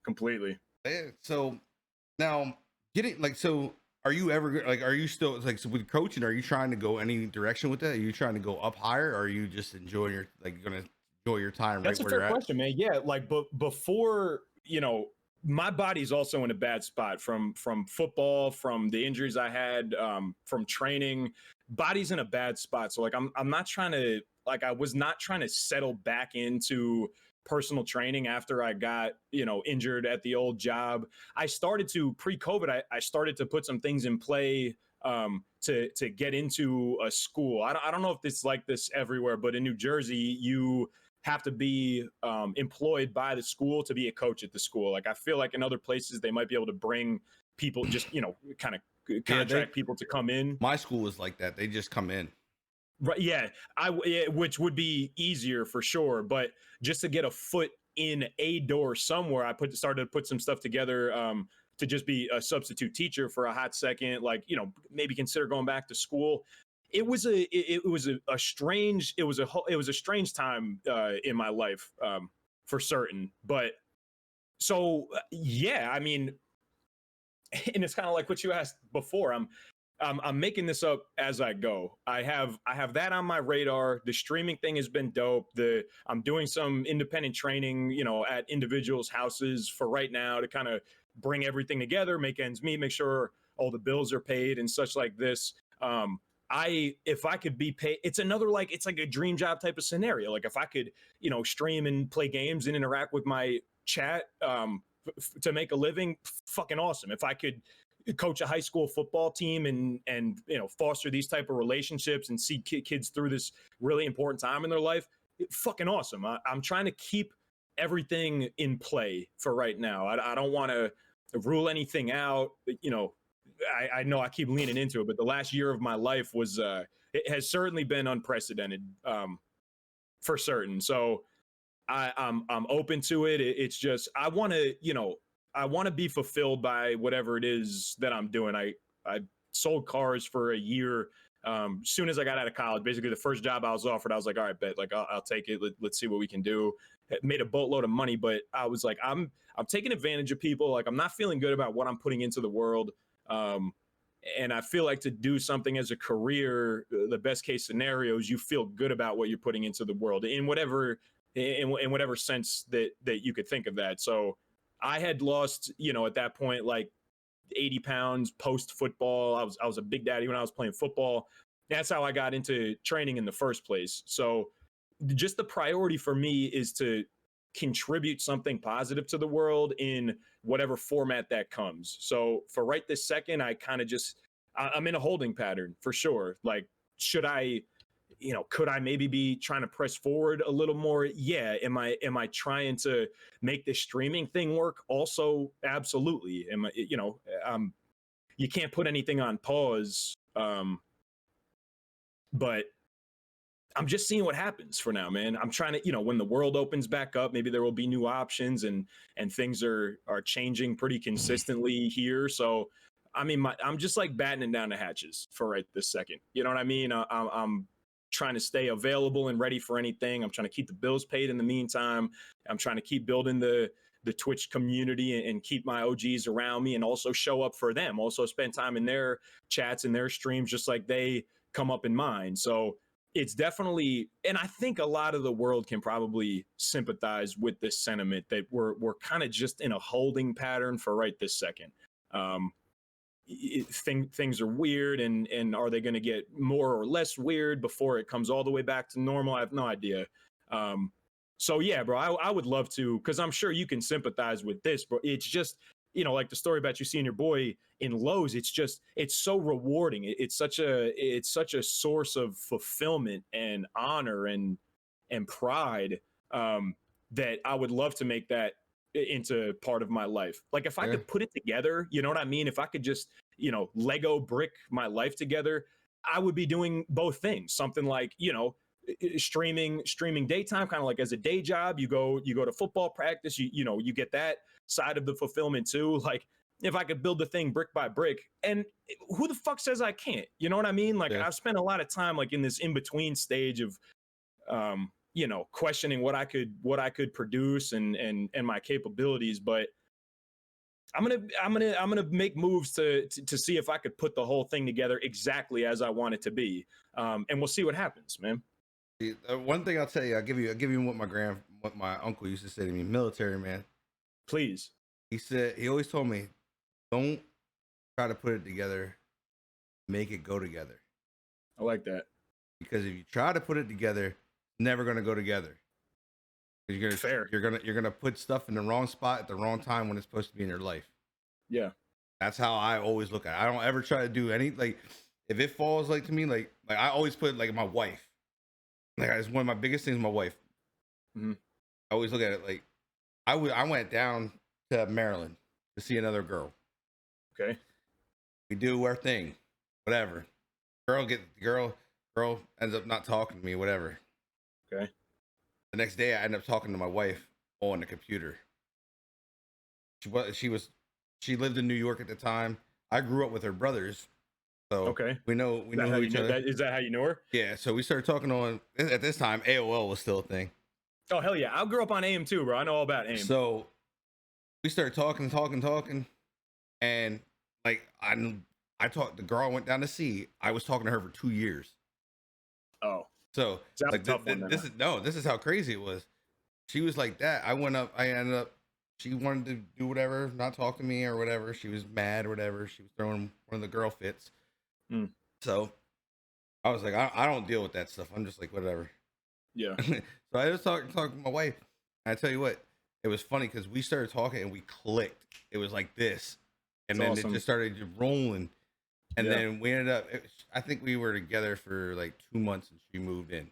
Completely. Yeah. So now are you ever like, are you still like, so with coaching, are you trying to go any direction with that? Are you trying to go up higher, or are you just enjoying your, like, you're gonna enjoy your time? That's right a where fair question, man. Yeah, like, but before, my body's also in a bad spot from football, from the injuries I had, from training. Body's in a bad spot. So like, I'm not trying to, like, I was not trying to settle back into personal training after I got, injured at the old job. I started to pre-COVID. I started to put some things in play to get into a school. I don't know if it's like this everywhere, but in New Jersey, you have to be employed by the school to be a coach at the school. Like, I feel like in other places they might be able to bring people, just kind of contract people to come in. My school was like that. They just come in. Right. Yeah. Which would be easier for sure. But just to get a foot in a door somewhere, I started to put some stuff together to just be a substitute teacher for a hot second, like, maybe consider going back to school. It was a strange time in my life for certain. But so, yeah, I mean, and it's kind of like what you asked before. I'm making this up as I go. I have that on my radar. The streaming thing has been dope. I'm doing some independent training, at individuals' houses for right now to kind of bring everything together, make ends meet, make sure all the bills are paid and such like this. If I could be paid, it's like a dream job type of scenario. Like, if I could, stream and play games and interact with my chat to make a living, fucking awesome. If I could coach a high school football team and foster these type of relationships and see kids through this really important time in their life, fucking awesome. I'm trying to keep everything in play for right now. I don't want to rule anything out. I know I keep leaning into it, but the last year of my life it has certainly been unprecedented for certain. So I'm open to it. It's just, I want to be fulfilled by whatever it is that I'm doing. I sold cars for a year. Soon as I got out of college, basically the first job I was offered, I was like, all right, bet, like, I'll take it. Let's see what we can do. Made a boatload of money, but I was like, I'm taking advantage of people. Like, I'm not feeling good about what I'm putting into the world. And I feel like to do something as a career, the best case scenario is you feel good about what you're putting into the world in whatever sense that you could think of that. So I had lost, at that point, like 80 pounds post football. I was a big daddy when I was playing football. That's how I got into training in the first place. So just the priority for me is to contribute something positive to the world in whatever format that comes. So for right this second, I kind of I'm in a holding pattern for sure. Like, should I, could I maybe be trying to press forward a little more? Yeah. Am I trying to make this streaming thing work? Also, absolutely. You can't put anything on pause. But I'm just seeing what happens for now, man. I'm trying to, when the world opens back up, maybe there will be new options and things are changing pretty consistently here. So, I mean, I'm just like battening down the hatches for right this second. You know what I mean? I'm trying to stay available and ready for anything. I'm trying to keep the bills paid in the meantime. I'm trying to keep building the Twitch community and keep my OGs around me and also show up for them. Also spend time in their chats and their streams just like they come up in mine. So it's definitely, and I think a lot of the world can probably sympathize with this sentiment that we're kind of just in a holding pattern for right this second. Things are weird, and are they going to get more or less weird before it comes all the way back to normal? I have no idea. So yeah, bro, I would love to, because I'm sure you can sympathize with this, bro. It's just, like the story about you seeing your boy in Lowe's. It's so rewarding. It's such a source of fulfillment and honor and pride, that I would love to make that into part of my life. Like if I could put it together, you know what I mean? If I could just, Lego brick my life together, I would be doing both things. Something like, streaming daytime, kind of like as a day job. You go to football practice, you get that side of the fulfillment too. Like if I could build the thing brick by brick, and who the fuck says I can't? You know what I mean? Like I've spent a lot of time like in this in between stage of questioning what I could produce and my capabilities. But I'm gonna make moves to see if I could put the whole thing together exactly as I want it to be, and we'll see what happens, man. One thing I'll tell you, I'll give you what my uncle used to say to me, military man. Please. He always told me, don't try to put it together, make it go together. I like that. Because if you try to put it together, it's never gonna go together. You're gonna put stuff in the wrong spot at the wrong time when it's supposed to be in your life. Yeah. That's how I always look at it. I don't ever try to do any, like, if it falls like to me, like I always put like my wife. Like it's one of my biggest things, my wife. Mm-hmm. I always look at it like I went down to Maryland to see another girl. Okay. We do our thing, whatever. Girl ends up not talking to me, whatever. Okay. The next day, I end up talking to my wife on the computer. She lived in New York at the time. I grew up with her brothers, so okay. we know each other. Is that how you know her? Yeah. So we started talking on, at this time, AOL was still a thing. Oh hell yeah! I grew up on AIM too, bro. I know all about AIM. So we started talking, and like I talked. The girl I went down to see, I was talking to her for 2 years. Oh. So like this is how crazy it was. She was like that. I ended up, she wanted to do whatever, not talk to me or whatever. She was mad or whatever. She was throwing one of the girl fits. So I was like, I don't deal with that stuff. I'm just like, whatever. Yeah. So I was talking to my wife. And I tell you what, it was funny because we started talking and we clicked. It was like this. And then awesome. It just started rolling. And then we ended up, I think we were together for like 2 months and she moved in.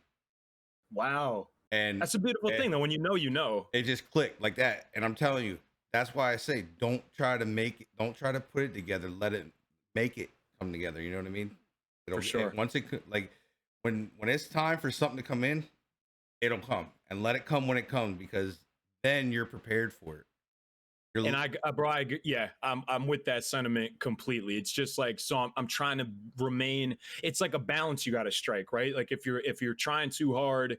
Wow. And that's a beautiful thing though. When you know. It just clicked like that. And I'm telling you, that's why I say, don't try to put it together. Let it make it come together. You know what I mean? For sure. Once it, like when it's time for something to come in, it'll come, and let it come when it comes, because then you're prepared for it. I'm with that sentiment completely. It's just like, so I'm trying to remain, it's like a balance you got to strike, right? Like if you're trying too hard,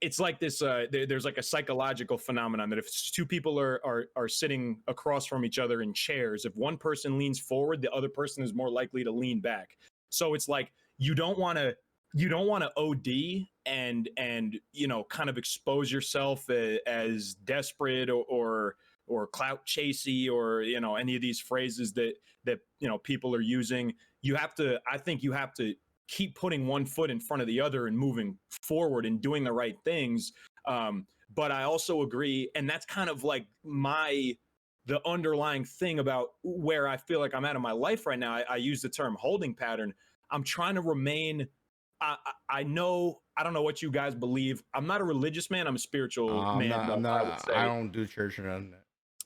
it's like this there's like a psychological phenomenon that if two people are sitting across from each other in chairs, if one person leans forward, the other person is more likely to lean back. So it's like you don't want to OD and kind of expose yourself as desperate or clout chasey or any of these phrases that people are using. I think you have to keep putting one foot in front of the other and moving forward and doing the right things. But I also agree, and that's kind of like the underlying thing about where I feel like I'm at in my life right now. I use the term holding pattern. I'm trying to remain. I know I don't know what you guys believe. I'm not a religious man. I'm a spiritual man, though, I would I say. don't do church or nothing.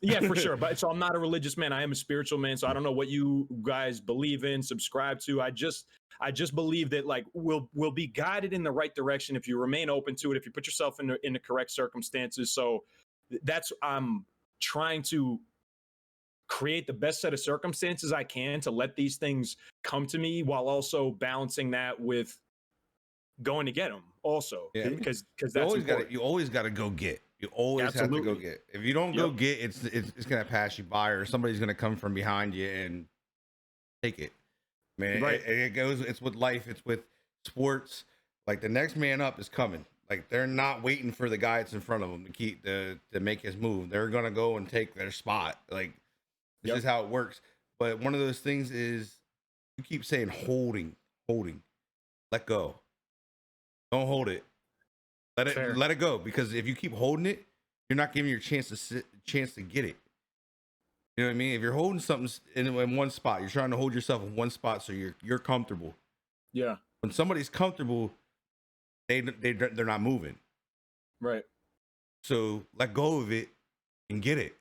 Yeah, for sure. But so I'm not a religious man. I am a spiritual man. So I don't know what you guys believe in, subscribe to. I just believe that like we'll be guided in the right direction if you remain open to it, if you put yourself in the correct circumstances. So that's I'm trying to create the best set of circumstances I can to let these things come to me while also balancing that with going to get them also Yeah, I mean, because you that's always got to important. you always got to go get. You always have to go Absolutely. get. If you don't go Yep. get, it's gonna pass you by, or somebody's gonna come from behind you and take it. Man, Right. it goes. It's with life. It's with sports. Like the next man up is coming. Like they're not waiting for the guy that's in front of them to make his move. They're gonna go and take their spot. Like this Yep. is how it works. But one of those things is you keep saying holding, let go. Don't hold it. Fair. Let it go. Because if you keep holding it, you're not giving your chance to get it. You know what I mean? If you're holding something in one spot, you're trying to hold yourself in one spot so you're comfortable. Yeah. When somebody's comfortable, they're not moving. Right. So let go of it and get it.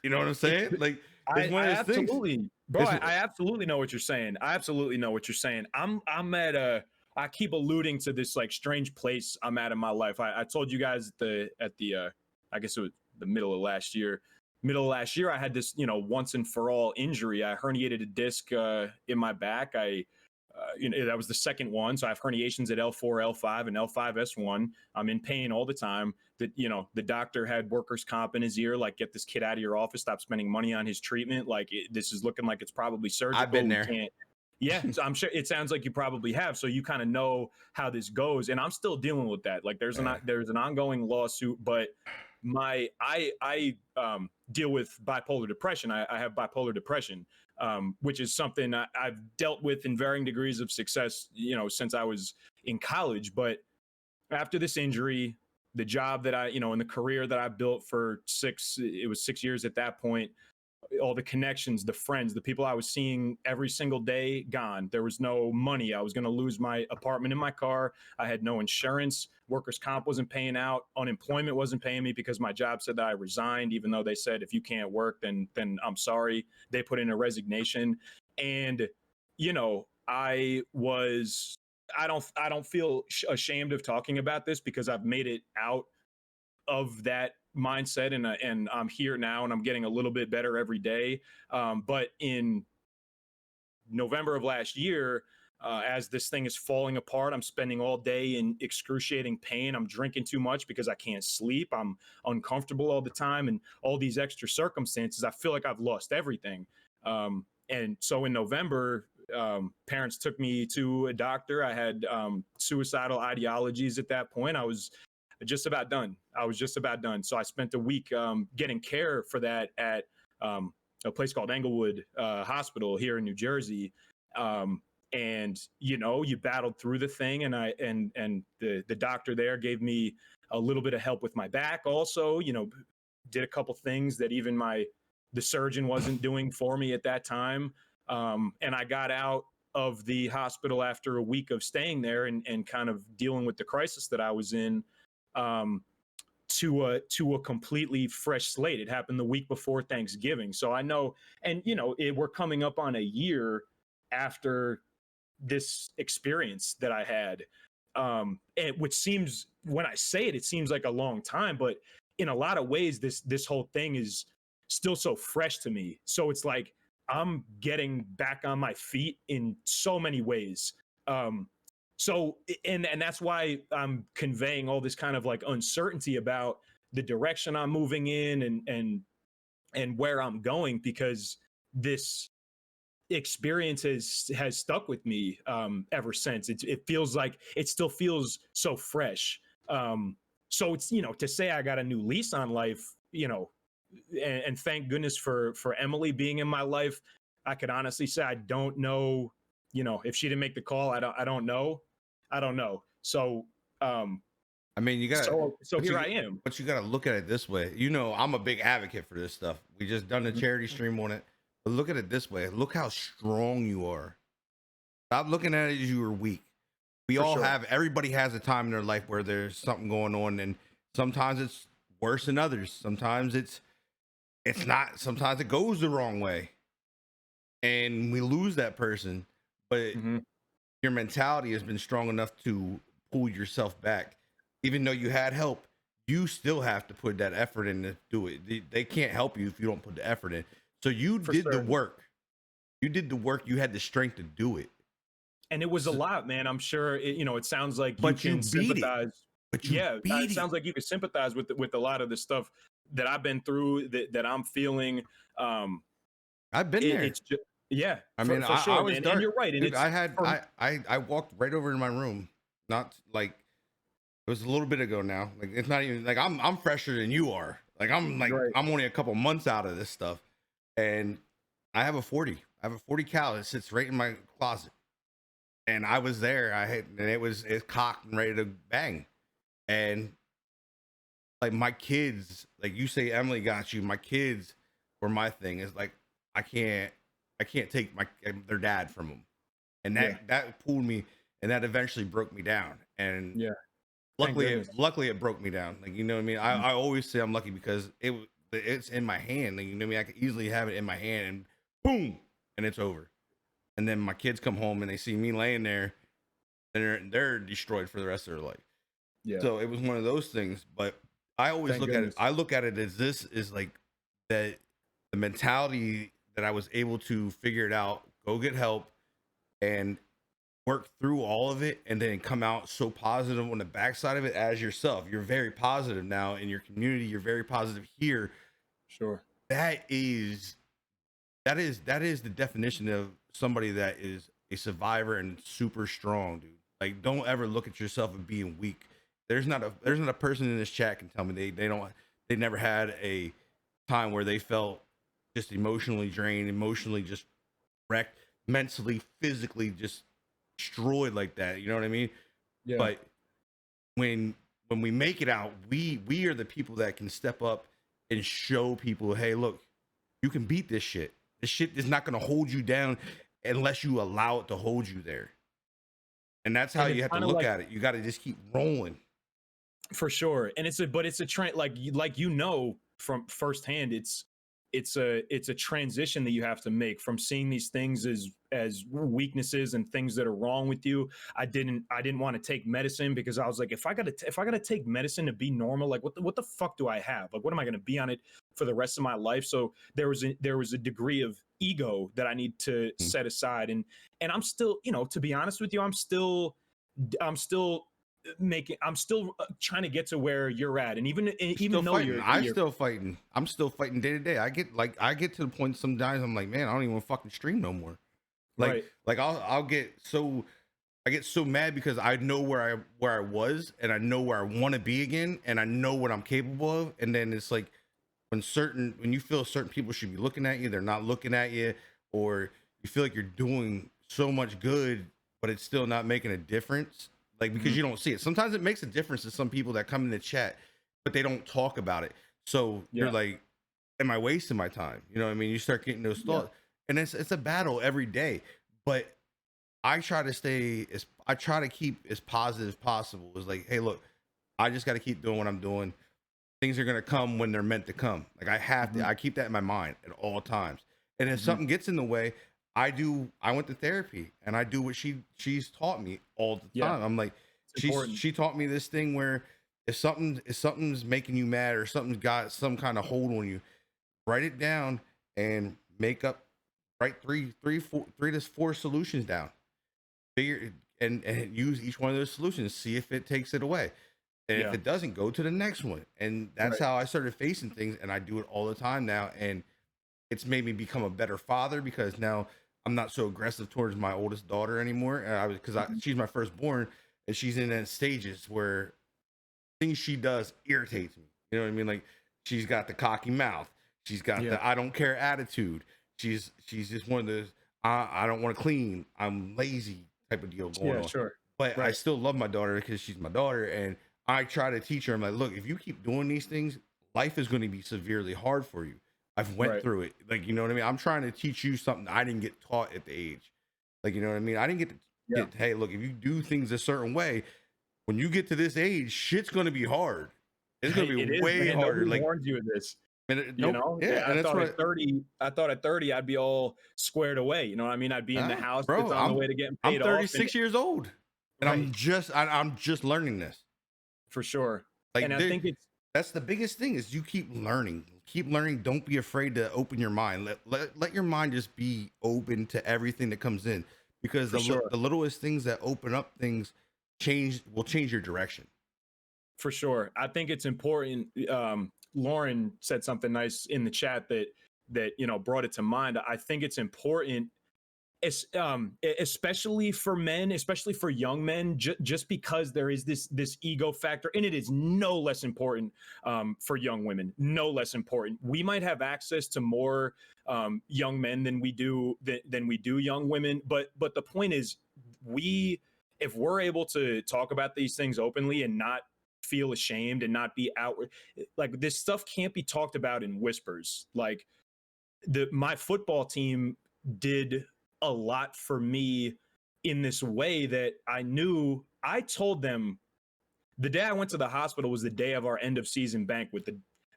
You know what I'm saying? Like it's one I of those things. absolutely, bro. It's, I absolutely know what you're saying. I absolutely know what you're saying. I'm at a. I keep alluding to this like strange place I'm at in my life. I told you guys at the I guess it was the middle of last year. Middle of last year, I had this once and for all injury. I herniated a disc in my back. That was the second one. So I have herniations at L4, L5, and L5S1. I'm in pain all the time. The doctor had workers' comp in his ear, like, get this kid out of your office, stop spending money on his treatment. Like, this is looking like it's probably surgical. I've been there. We can't. Yeah, so I'm sure it sounds like you probably have. So you kind of know how this goes, and I'm still dealing with that. Like, there's an ongoing lawsuit, but I deal with bipolar depression. I have bipolar depression, which is something I've dealt with in varying degrees of success, since I was in college. But after this injury, the job that and the career that I built for 6 years at that point, all the connections, the friends, the people I was seeing every single day, gone. There was no money. I was going to lose my apartment and my car. I had no insurance. Workers' comp wasn't paying out. Unemployment wasn't paying me because my job said that I resigned, even though they said if you can't work, then I'm sorry. They put in a resignation, and I don't feel ashamed of talking about this because I've made it out of that mindset, and I'm here now and I'm getting a little bit better every day. But in November of last year, as this thing is falling apart, I'm spending all day in excruciating pain. I'm drinking too much because I can't sleep. I'm uncomfortable all the time, and all these extra circumstances. I feel like I've lost everything. And so in November, parents took me to a doctor. I had suicidal ideologies at that point. I was just about done. So I spent a week getting care for that at a place called Englewood Hospital here in New Jersey. And you battled through the thing, and the doctor there gave me a little bit of help with my back. Also, did a couple things that even the surgeon wasn't doing for me at that time. And I got out of the hospital after a week of staying there and kind of dealing with the crisis that I was in, to a completely fresh slate. It happened the week before Thanksgiving. So I know, and we're coming up on a year after this experience that I had. Which seems, when I say it, it seems like a long time, but in a lot of ways, this whole thing is still so fresh to me. So it's like I'm getting back on my feet in so many ways. So and that's why I'm conveying all this kind of like uncertainty about the direction I'm moving in and where I'm going, because this experience has stuck with me ever since. It feels like it still feels so fresh. So it's, to say I got a new lease on life, and thank goodness for Emily being in my life. I could honestly say I don't know, if she didn't make the call, I don't know. So I mean, you gotta, so but here you, I am. but you gotta look at it this way. I'm a big advocate for this stuff. We just done a charity stream on it, but look at it this way. Look how strong you are. Stop looking at it as you are weak. We For all sure. have. Everybody has a time in their life where there's something going on, and sometimes it's worse than others. Sometimes it's not. Sometimes it goes the wrong way, and we lose that person. But Mm-hmm. your mentality has been strong enough to pull yourself back. Even though you had help, you still have to put that effort in to do it. They can't help you if you don't put the effort in. So you For did the certain. work. You did the work. You had the strength to do it. And it was a So, lot, man. I'm sure it sounds like you but you can beat it. sympathize. But you Yeah, beat it it. sounds like you can sympathize with a lot of the stuff that I've been through, that I'm feeling. Um, I've been there. it's just, yeah, I for, mean, for I sure, was man. And dark, you're right. And dude. it's for I walked right over in my room. Not like it was a little bit ago now. Like it's not even like I'm fresher than you are. Like right. I'm only a couple months out of this stuff, and I have a 40. I have a 40 cal that sits right in my closet, and I was there. And it's cocked and ready to bang, and like my kids, like you say, Emily got you. My kids were my thing. It's like I can't take their dad from them, and Yeah. that pulled me, and that eventually broke me down. And Yeah. Thank luckily, goodness. it broke me down. Like what I mean. I always say I'm lucky because it's in my hand. Like what I mean. I could easily have it in my hand, and boom, and it's over. And then my kids come home and they see me laying there, and they're destroyed for the rest of their life. Yeah. So it was one of those things. But I always Thank look at it. goodness. I look at it as this is like that the mentality that I was able to figure it out, go get help, and work through all of it, and then come out so positive on the backside of it as yourself. You're very positive now in your community. You're very positive here. Sure. That is the definition of somebody that is a survivor and super strong, dude. Like, don't ever look at yourself as being weak. There's not a person in this chat can tell me they never had a time where they felt just emotionally drained, emotionally just wrecked, mentally, physically just destroyed like that. You know what I mean? Yeah. But when we make it out, we are the people that can step up and show people, hey, look, you can beat this shit. This shit is not going to hold you down unless you allow it to hold you there. And that's how And you it's have to kind of look like, at it. You got to just keep rolling. for sure. And it's a trend, like from firsthand. It's a transition that you have to make from seeing these things as weaknesses and things that are wrong with you. I didn't want to take medicine because I was like, if I gotta take medicine to be normal, like what the fuck do I have? Like, what am I gonna be on it for the rest of my life? So there was a degree of ego that I need to set aside, and I'm still, to be honest with you, I'm still I'm still trying to get to where you're at, and even though I'm you're still fighting. I'm still fighting day to day. I get to the point sometimes I'm like, man, I don't even want to fucking stream no more. Like right. like I'll get so I get so mad because I know where I was, and I know where I want to be again, and I know what I'm capable of. And then it's like when you feel certain people should be looking at you, they're not looking at you, or you feel like you're doing so much good, but it's still not making a difference. Like because you don't see it. Sometimes it makes a difference to some people that come in the chat, but they don't talk about it. So you're Yeah. like, am I wasting my time? You know what I mean? You start getting those thoughts, and it's a battle every day. But I try to keep as positive as possible. It's like, hey, look, I just got to keep doing what I'm doing. Things are gonna come when they're meant to come. Like I have to. I keep that in my mind at all times. And if something gets in the way, I went to therapy and I do what she's taught me all the time. I'm like, Important. she taught me this thing where if something's making you mad or something's got some kind of hold on you, write it down and write three to four solutions down. and use each one of those solutions, see if it takes it away. And if Yeah. it doesn't, go to the next one. And that's Right. how I started facing things. And I do it all the time now. And it's made me become a better father because now I'm not so aggressive towards my oldest daughter anymore. And I was because Mhm. she's my firstborn, and she's in that stages where things she does irritates me. You know what I mean? Like she's got the cocky mouth, she's got Yeah. the I don't care attitude. She's just one of those I don't want to clean, I'm lazy type of deal going Yeah. on. Sure. But I Right. still love my daughter because she's my daughter, and I try to teach her. I'm like, look, if you keep doing these things, life is going to be severely hard for you. I've went Right. through it. Like, you know what I mean? I'm trying to teach you something I didn't get taught at the age. Like, you know what I mean? I didn't get to Yeah. get, hey, look, if you do things a certain way, when you get to this age, shit's gonna be hard. It's gonna Hey, be it is, way man. harder. Nobody like warned you of this. and it, You nope, know, yeah, and that's what I thought at 30 I'd be all squared away. You know what I mean? I'd be in the house that's bro. on the way to getting I'm paid off, and 36 years old, and right, I'm just learning this. for sure. And Like I think it's that's the biggest thing is you keep learning. Keep learning. Don't be afraid to open your mind. Let your mind just be open to everything that comes in, because for sure. the littlest things that open up things will change your direction. For sure. I think it's important. Lauren said something nice in the chat that brought it to mind. I think it's important, especially for men, especially for young men, just because there is this ego factor, and it is no less important for young women. No less important. We might have access to more young men than we do young women, but the point is, we if we're able to talk about these things openly and not feel ashamed and not be outward, like this stuff can't be talked about in whispers. Like my football team did a lot for me in this way that I told them the day I went to the hospital was the day of our end of season banquet.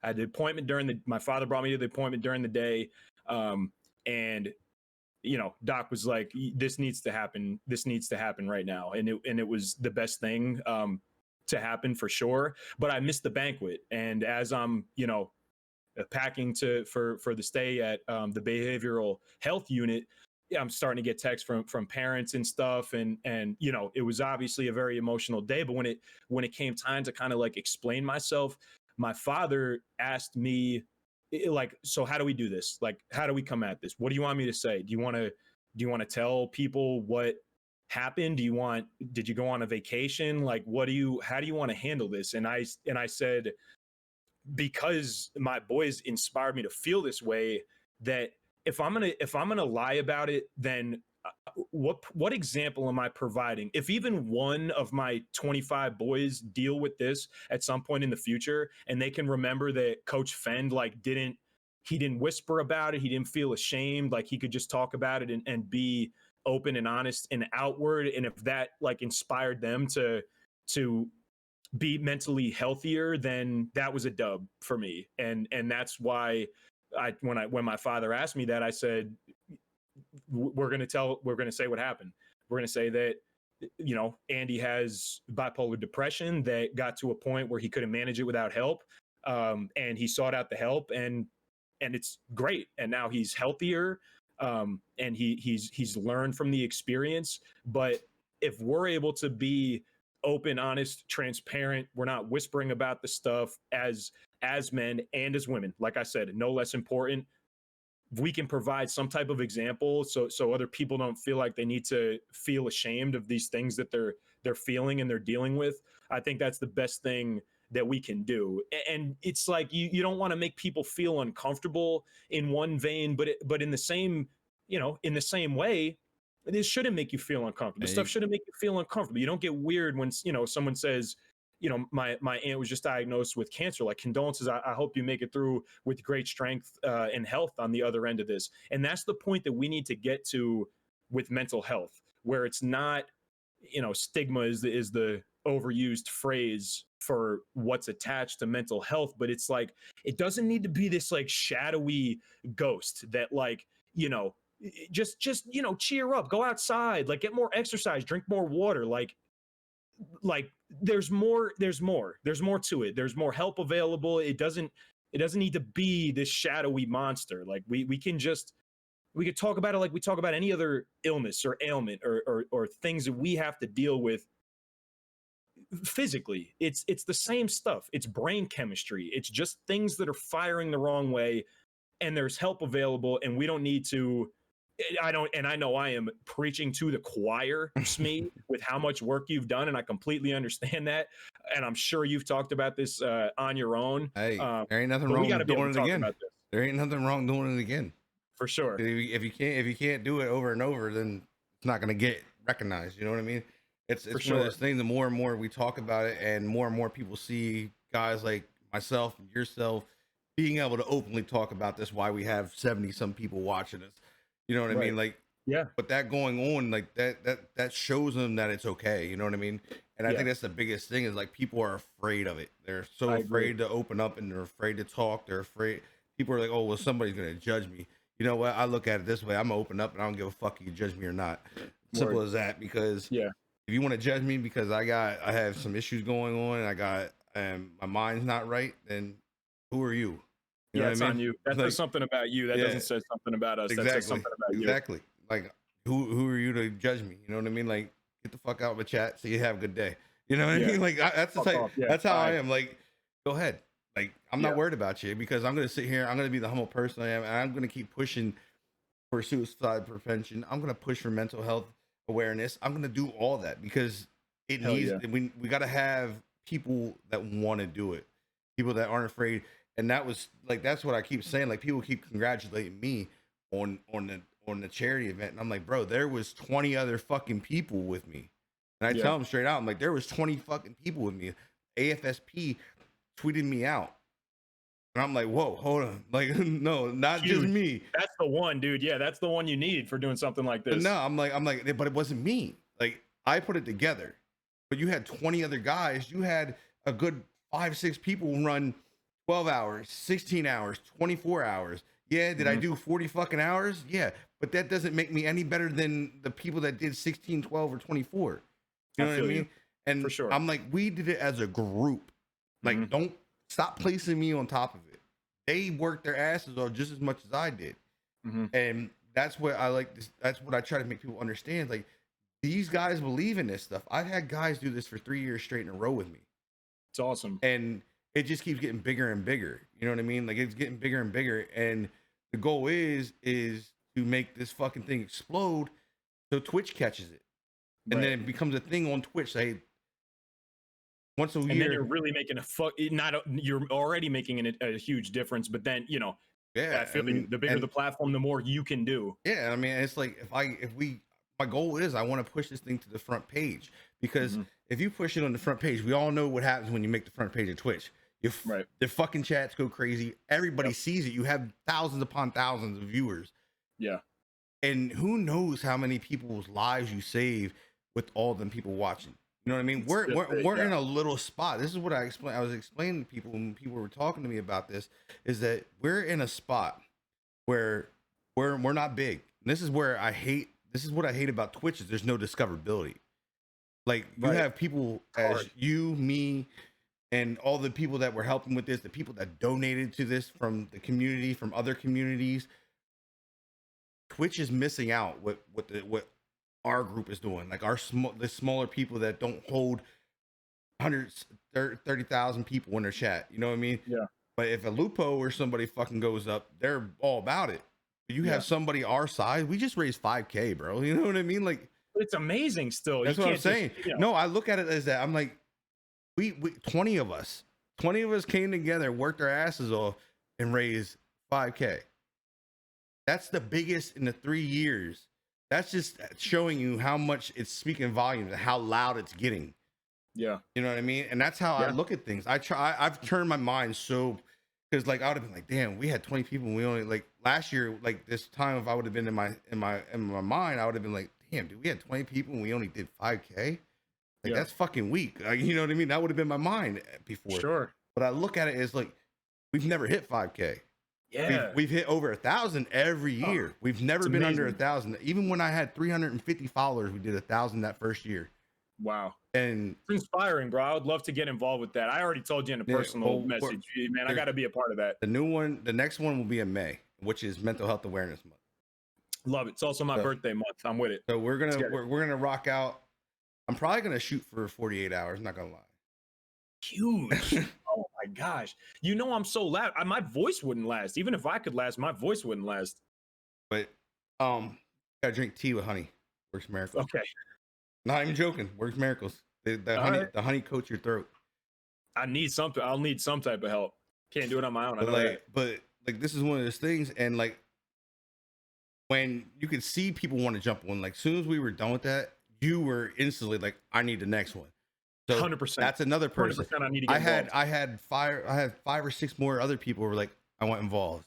I had the appointment my father brought me to the appointment during the day. And Doc was like, this needs to happen. This needs to happen right now. And it was the best thing to happen for sure. But I missed the banquet. And as I'm, packing for the stay at the behavioral health unit, yeah, I'm starting to get texts from parents and stuff, and it was obviously a very emotional day. But when it came time to kind of like explain myself, my father asked me, like, so how do we do this? Like, how do we come at this? What do you want me to say? Do you want to tell people what happened? Did you go on a vacation? Like, how do you want to handle this? And I said, because my boys inspired me to feel this way, that if I'm gonna lie about it, then what example am I providing? If even one of my 25 boys deal with this at some point in the future, and they can remember that Coach Fend he didn't whisper about it, he didn't feel ashamed, like he could just talk about it and be open and honest and outward, and if that like inspired them to be mentally healthier, then that was a dub for me. And that's why when my father asked me that, I said, we're going to say what happened. We're going to say that Andy has bipolar depression that got to a point where he couldn't manage it without help, and he sought out the help, and it's great, and now he's healthier, and he's learned from the experience. But if we're able to be open, honest, transparent, we're not whispering about the stuff as men and as women, like I said, no less important, we can provide some type of example so other people don't feel like they need to feel ashamed of these things that they're feeling and they're dealing with. I think that's the best thing that we can do. And it's like you don't want to make people feel uncomfortable in one vein, but in the same, in the same way, this shouldn't make you feel uncomfortable. This stuff And shouldn't make you feel uncomfortable. You don't get weird when someone says, my aunt was just diagnosed with cancer. Like, condolences. I hope you make it through with great strength and health on the other end of this. And that's the point that we need to get to with mental health, where it's not, stigma is the overused phrase for what's attached to mental health, but it's like, it doesn't need to be this like shadowy ghost that like, just cheer up, go outside, like get more exercise, drink more water, like there's more to it, there's more help available. It doesn't need to be this shadowy monster. Like we can just We could talk about it like we talk about any other illness or ailment or things that we have to deal with physically. It's the same stuff. It's brain chemistry. It's just things that are firing the wrong way, and there's help available, and we don't need to. I don't, and I know I am preaching to the choir, Smee, with how much work you've done, and I completely understand that. And I'm sure you've talked about this on your own. Hey, there ain't nothing but we wrong got to with be able doing to it talk again. about this There ain't nothing wrong doing it again. for sure. If you can't do it over and over, then it's not gonna get recognized. You know what I mean? It's For one of sure. those things. The more and more we talk about it, and more people see guys like myself and yourself being able to openly talk about this, why we have 70 some people watching us. You know what I Right. mean? Like, Yeah. but that going on, like that shows them that it's okay. You know what I mean? And I Yeah. think that's the biggest thing is like people are afraid of it. They're so I agree. afraid to open up, and they're afraid to talk. They're afraid. People are like, oh, well, somebody's gonna judge me. You know what? I look at it this way. I'm gonna open up, and I don't give a fuck if you judge me or not. Simple Word. as that. Because Yeah. if you want to judge me because I have some issues going on, and I got my mind's not right, then who are you? You know Yeah, what it's I mean? on you. That Like, says something about you. That yeah. doesn't say something about us. That says Exactly. something about you. Exactly. Like who are you to judge me? You know what I mean? Like get the fuck out of the chat so you have a good day. You know what I Yeah. mean? Like that's the Fuck type, off. Yeah, that's how I bye. am. Like go ahead. Like I'm Yeah. not worried about you because I'm gonna sit here. I'm gonna be the humble person I am, and I'm gonna keep pushing for suicide prevention. I'm gonna push for mental health awareness. I'm gonna do all that because it Hell needs. yeah. We got to have people that want to do it, people that aren't afraid. And that was like that's what I keep saying. Like people keep congratulating me on the charity event, and I'm like, bro, there was 20 other fucking people with me, and I Yeah. tell them straight out, I'm like, there was 20 fucking people with me. AFSP tweeted me out, and I'm like, whoa, hold on, like no, not just Huge. me. That's the one, dude. Yeah, that's the one you need for doing something like this. But no, I'm like, but it wasn't me. Like I put it together, but you had 20 other guys. You had a good 5-6 people run 12 hours, 16 hours, 24 hours. Yeah, did I do 40 fucking hours? Yeah, but that doesn't make me any better than the people that did 16, 12, or 24. You know what I feel you. mean? And For sure. I'm like, we did it as a group. Like, don't stop placing me on top of it. They worked their asses off just as much as I did. And that's what I like. That's what I try to make people understand. Like, these guys believe in this stuff. I've had guys do this for 3 years straight in a row with me. It's awesome. And it just keeps getting bigger and bigger. You know what I mean? Like it's getting bigger and bigger. And the goal is to make this fucking thing explode so Twitch catches it. And then it becomes a thing on Twitch. Say once a year. And then you're really making you're already making a huge difference, but then, you know, yeah, I feel the bigger the platform, the more you can do. Yeah, I mean, it's like my goal is I want to push this thing to the front page because if you push it on the front page, we all know what happens when you make the front page of Twitch. The fucking chats go crazy. Everybody sees it. You have thousands upon thousands of viewers. Yeah. And who knows how many people's lives you save with all them people watching. You know what I mean? We're in a little spot. This is what I was explaining to people when people were talking to me about this, is that we're in a spot where we're not big. And this is what I hate about Twitch is there's no discoverability. Like you have people as you, me, and all the people that were helping with this, the people that donated to this from the community, from other communities. Twitch is missing out what our group is doing. Like the smaller people that don't hold 130,000 people in their chat. You know what I mean? Yeah. But if a Lupo or somebody fucking goes up, they're all about it. You have somebody our size. We just raised 5K, bro. You know what I mean? Like it's amazing still. That's what I'm saying. No, I look at it as that. I'm like, we 20 of us came together, worked our asses off, and raised 5K. That's the biggest in the 3 years. That's just showing you how much it's speaking volumes and how loud it's getting. Yeah. You know what I mean? And that's how I look at things. I've turned my mind so, because like I would have been like, damn, we had 20 people and we only, like last year, like this time, if I would have been in my mind, I would have been like, damn, dude, we had 20 people and we only did 5K. Like that's fucking weak. Like, you know what I mean? That would have been my mind before. Sure. But I look at it as like, we've never hit 5K. Yeah. We've hit over 1,000 every year. We've never been under 1,000. Even when I had 350 followers, we did 1,000 that first year. Wow. And it's inspiring, bro. I would love to get involved with that. I already told you in a personal message, man. I got to be a part of that. The next one will be in May, which is Mental Health Awareness Month. Love it. It's also my So, birthday month. I'm with it. so we're Let's gonna get it. we're gonna rock out. I'm probably gonna shoot for 48 hours. Not gonna Huge. lie. Oh my gosh. You know I'm so loud. My voice wouldn't last. Even if I could last, my voice wouldn't last. But gotta drink tea with honey. Works miracles. Okay. Not even joking. Works miracles. The All honey right. the honey coats your throat. I need something. I'll need some type of help. Can't do it on my own. I But know that. this is one of those things, and like when you could see people want to jump on, like soon as we were done with that, you were instantly like, I need the next one. So 100%. that's another person. 100% I need to get involved. I had five or six more other people who were like, I want involved.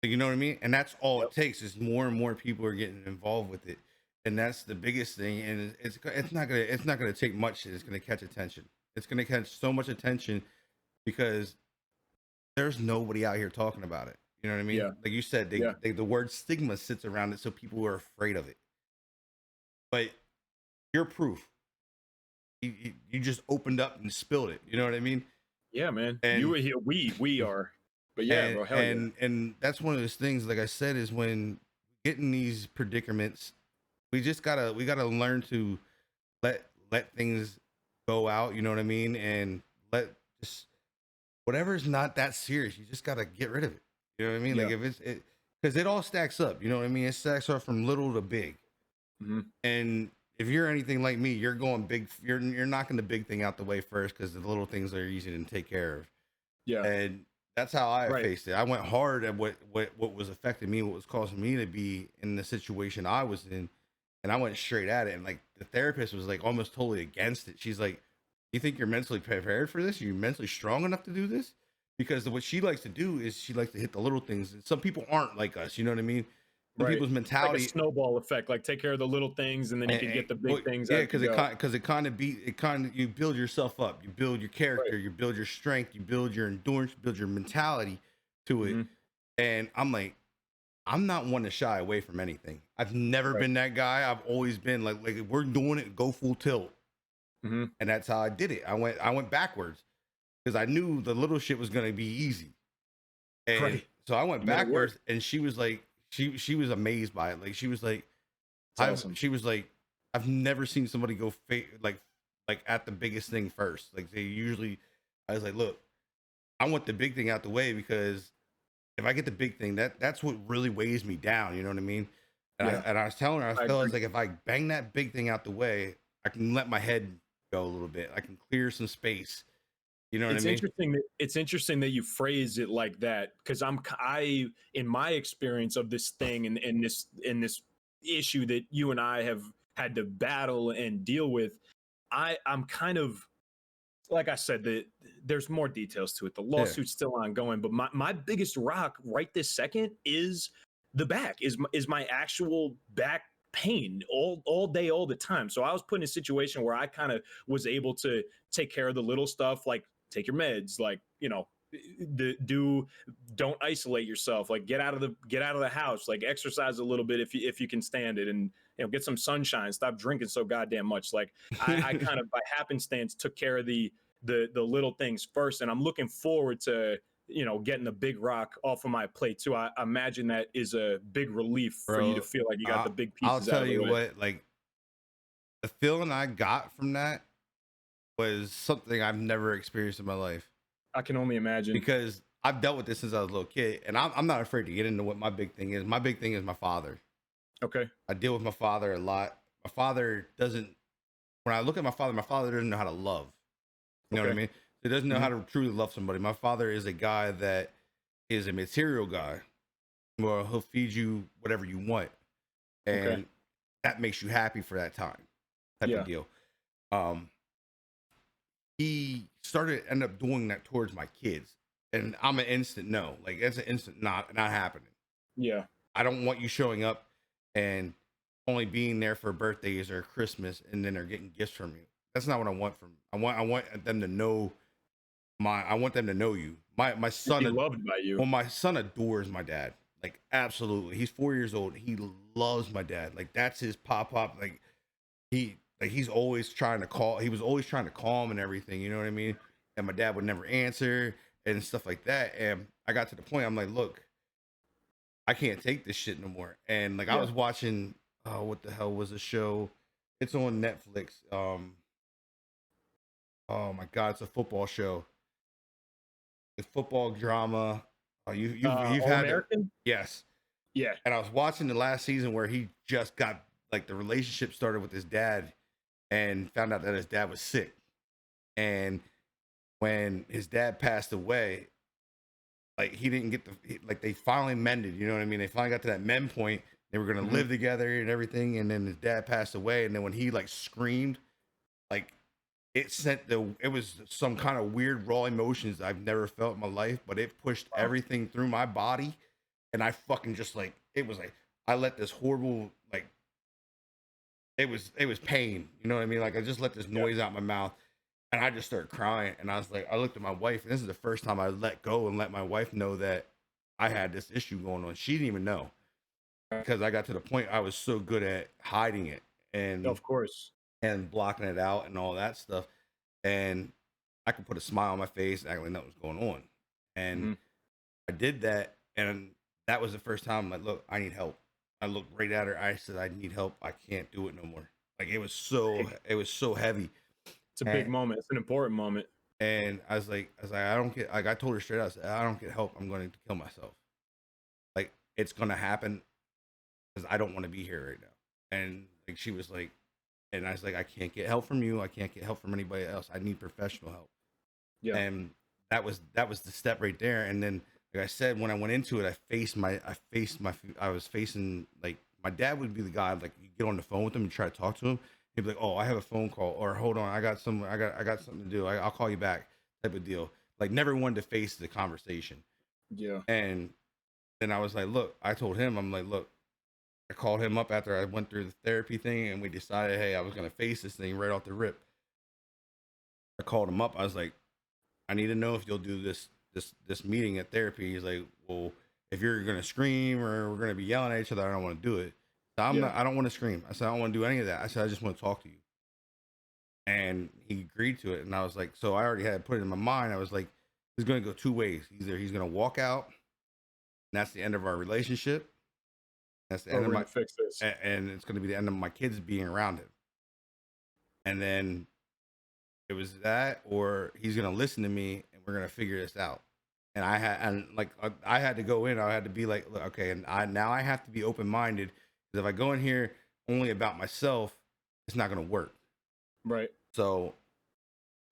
Like, you know what I mean? And that's all Yep. it takes is more and more people are getting involved with it. And that's the biggest thing. And it's not gonna take much. It's gonna catch attention. It's gonna catch so much attention because there's nobody out here talking about it. You know what I mean? Yeah. Like you said, Yeah. the word stigma sits around it, so people are afraid of it. But you're proof. You just opened up and spilled it. You know what I mean? Yeah, man. And- You were here. We are. But yeah, and, bro. Hell yeah. and that's one of those things. Like I said, is when getting these predicaments, we gotta learn to let things go out. You know what I mean? And let just whatever's not that serious, you just gotta get rid of it. You know what I mean? Like Yeah. if it's because it all stacks up. You know what I mean? It stacks up from little to big. Mhm. And if you're anything like me, you're going big. You're knocking the big thing out the way first because the little things are easy to take care of. Yeah. And that's how I Right. faced it. I went hard at what was affecting me, what was causing me to be in the situation I was in, and I went straight at it. And like the therapist was like almost totally against it. She's like, "You think you're mentally prepared for this? Are you mentally strong enough to do this?" Because what she likes to do is she likes to hit the little things. And some people aren't like us. You know what I mean? Some Right. people's Like mentality. a snowball effect. Like take care of the little things, and then you can get the big things. Yeah, as you go. because it kind of you build yourself up, you build your character, you build your strength, you build your endurance, you build your mentality to it. Mhm. And I'm like, I'm not one to shy away from anything. I've never Right. been that guy. I've always been like if we're doing it, go full tilt. Mhm. And that's how I did it. I went backwards because I knew the little shit was gonna be easy. And Right. so I went You made it work. backwards, and she was like, she was amazed by it. Like she was like, It's awesome. she was like, I've never seen somebody go like at the biggest thing first. Like they usually, I was like, look, I want the big thing out the way because if I get the big thing, that's what really weighs me down. You know what I mean? And Yeah. I was telling her, I I felt agree. like if I bang that big thing out the way, I can let my head go a little bit. I can clear some space. You know what It's I mean? interesting that you phrase it like that, because I in my experience of this thing and this issue that you and I have had to battle and deal with, I'm kind of, like I said, that there's more details to it. The lawsuit's still ongoing, but my biggest rock right this second is the back, is my actual back pain all day, all the time. So I was put in a situation where I kind of was able to take care of the little stuff, like take your meds, like, don't isolate yourself, like get out of the house, like exercise a little bit if you can stand it, and get some sunshine, stop drinking so goddamn much. Like I kind of by happenstance took care of the little things first, and I'm looking forward to getting the big rock off of my plate too. I imagine that is a big relief for you to Bro, feel like you got the big I'll pieces out tell of the you way. what, like the feeling I got from that was something I've never experienced in my life I can only imagine. because I've dealt with this since I was a little kid, and I'm not afraid to get into what my big thing is. My big thing is my father. Okay. I deal with my father a lot. My father doesn't. When I look at my father doesn't know how to love. You know what I Okay. mean? He doesn't know how to truly love somebody. My father is a guy that is a material guy. Well, he'll feed you whatever you want, and Okay. that makes you happy for that time. Type Yeah. of deal. He end up doing that towards my kids, and I'm an instant no. Like that's an instant not happening. Yeah. I don't want you showing up and only being there for birthdays or Christmas, and then they're getting gifts from you. That's not what I want from. I want them to know I want them to know you. My Be son. loved by you. Well, my son adores my dad. Like absolutely. He's 4 years old. He loves my dad. Like that's his pop. Like he's always trying to call. He was always trying to call him and everything. You know what I mean? And my dad would never answer and stuff like that. And I got to the point. I'm like, look, I can't take this shit no more. And like I Yeah. was watching, what the hell was the show? It's on Netflix. Oh my god, it's a football show. It's football drama. You've All had the American. yes. Yeah. And I was watching the last season where he just got like the relationship started with his dad, and found out that his dad was sick. And when his dad passed away, like he didn't get like they finally mended. You know what I mean? They finally got to that mend point. They were gonna live together and everything. And then his dad passed away. And then when he like screamed, like it was some kind of weird raw emotions I've never felt in my life, but it pushed everything through my body. And I fucking just like, it was like, I let this horrible, like, it was pain. You know what I mean? Like I just let this noise out my mouth, and I just started crying. And I was like, I looked at my wife, and this is the first time I let go and let my wife know that I had this issue going on. She didn't even know, because I got to the point I was so good at hiding it and Of course. and blocking it out and all that stuff. And I could put a smile on my face, act like nothing was going on. And I did that, and that was the first time I'm like, look, I need help. I looked right at her. I said, I need help. I can't do it no more. Like it was so heavy. It's a big moment. It's an important moment. And I was like, I don't get, like I told her straight out, I said, I don't get help. I'm going to kill myself. Like it's going to happen because I don't want to be here right now. And like she was like, and I was like, I can't get help from you. I can't get help from anybody else. I need professional help. Yeah. And that was the step right there. And then, like I said, when I went into it, I was facing, like, my dad would be the guy, like, you get on the phone with him and try to talk to him. He'd be like, oh, I have a phone call, or hold on, I got something to do. I'll call you back, type of deal. Like, never wanted to face the conversation. Yeah. And then I was like, look, I told him, I'm like, look, I called him up after I went through the therapy thing, and we decided, hey, I was going to face this thing right off the rip. I called him up. I was like, I need to know if you'll do this meeting at therapy. He's like, well, if you're going to scream or we're going to be yelling at each other, I don't want to do it. So I don't want to scream. I said, I don't want to do any of that. I said, I just want to talk to you. And he agreed to it. And I was like, so I already had put it in my mind. I was like, it's going to go two ways. Either he's going to walk out, and that's the end of our relationship. That's the end of my fix this. And it's going to be the end of my kids being around him. And then it was that, or he's going to listen to me and we're going to figure this out. And I had to go in. I had to be like, okay, and I have to be open-minded, because if I go in here only about myself, it's not going to work. Right. So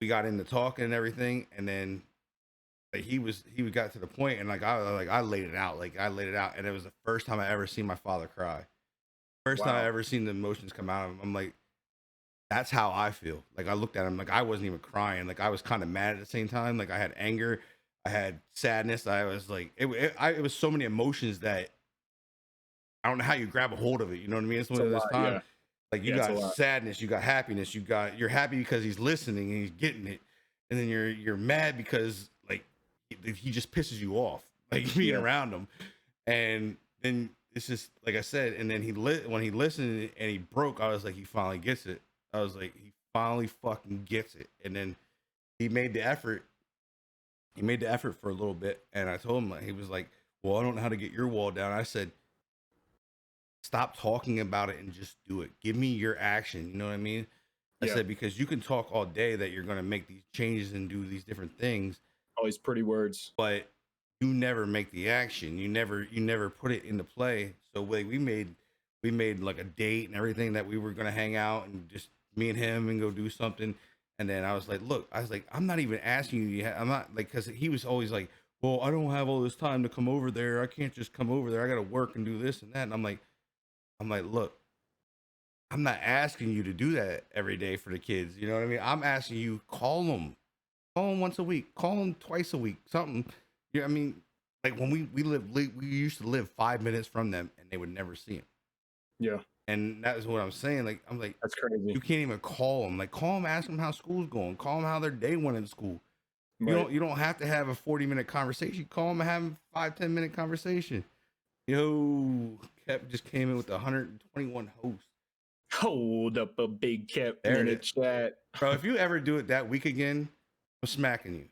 we got into talking and everything, and then like he got to the point, and I laid it out, and it was the first time I ever seen my father cry. First time I ever seen the emotions come out of him. I'm like, that's how I feel. Like I looked at him, like I wasn't even crying. Like I was kind of mad at the same time. Like I had anger, I had sadness. I was like, it was so many emotions that I don't know how you grab a hold of it. You know what I mean? It's one of those times. Yeah. Like you got sadness, you got happiness, you're happy because he's listening and he's getting it, and then you're mad because like he just pisses you off, like being around him. And then it's just like I said. And then when he listened and he broke, I was like, he finally gets it. I was like, he finally fucking gets it. And then he made the effort. He made the effort for a little bit. And I told him, he was like, well, I don't know how to get your wall down. I said, stop talking about it and just do it. Give me your action. You know what I mean? I said, because you can talk all day that you're going to make these changes and do these different things. All these pretty words. But you never make the action. You never put it into play. So like we made like a date and everything, that we were going to hang out and just me and him and go do something. And then I was like, look, I'm not even asking you. I'm not like, because he was always like, well, I don't have all this time to come over there. I can't just come over there. I got to work and do this and that. And I'm like, look, I'm not asking you to do that every day for the kids. You know what I mean? I'm asking you, call them once a week, call them twice a week, something. Yeah. I mean, like when we used to live 5 minutes from them, and they would never see him. Yeah. And that is what I'm saying. Like, I'm like, that's crazy. You can't even call them. Like, call them, ask them how school's going. Call them how their day went in school. Right. You don't have to have a 40-minute conversation. Call them and have a 5-10 minute conversation. Cap just came in with 121 hosts. Hold up a big Cap in the chat. Bro, if you ever do it that week again, I'm smacking you.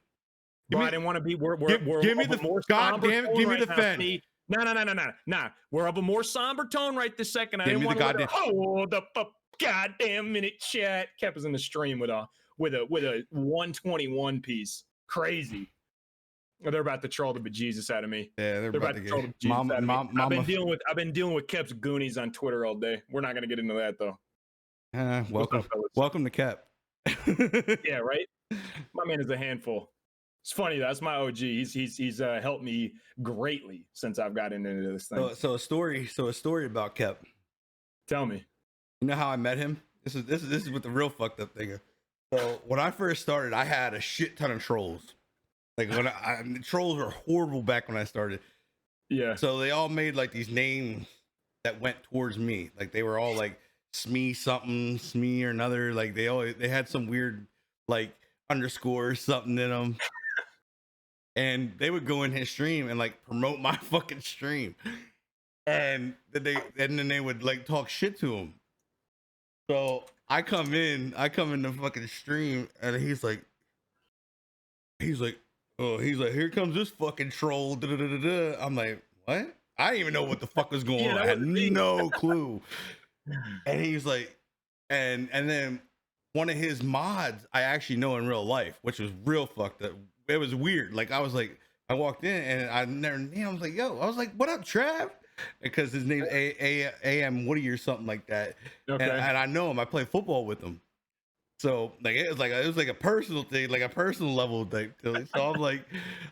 Bro, I didn't want to be. We're give me the more goddamn. Give me the Fen. Nah. We're of a more somber tone right this second. I Give didn't me want the to goddamn. hold up a goddamn minute chat. Kep is in the stream with a 121 piece. Crazy. They're about to troll the bejesus out of me. Yeah, they're about to troll the get bejesus out of me. mama. I've been dealing with Kep's Goonies on Twitter all day. We're not gonna get into that though. Welcome to Cap. Yeah, right. My man is a handful. It's funny, that's my OG. He's helped me greatly since I've gotten into this thing. So a story about Cap. Tell me. You know how I met him? This is what the real fucked up thing is. So when I first started, I had a shit ton of trolls. Like when the trolls were horrible back when I started. Yeah. So they all made like these names that went towards me. Like they were all like Smee something, Smee or another. Like they had some weird like underscore something in them. And they would go in his stream and like promote my fucking stream. And then they would like talk shit to him. So I come in the fucking stream and he's like, here comes this fucking troll. Da, da, da, da, da. I'm like, what? I didn't even know what the fuck was going on. I had no clue. And he's like, and then one of his mods I actually know in real life, which was real fucked up. It was weird. Like I walked in and I was like, yo, I was like, what up, Trav? Because his name's AM Woody or something like that. Okay. And I know him. I play football with him. So like it was like a personal thing, like a personal level thing. So I'm like,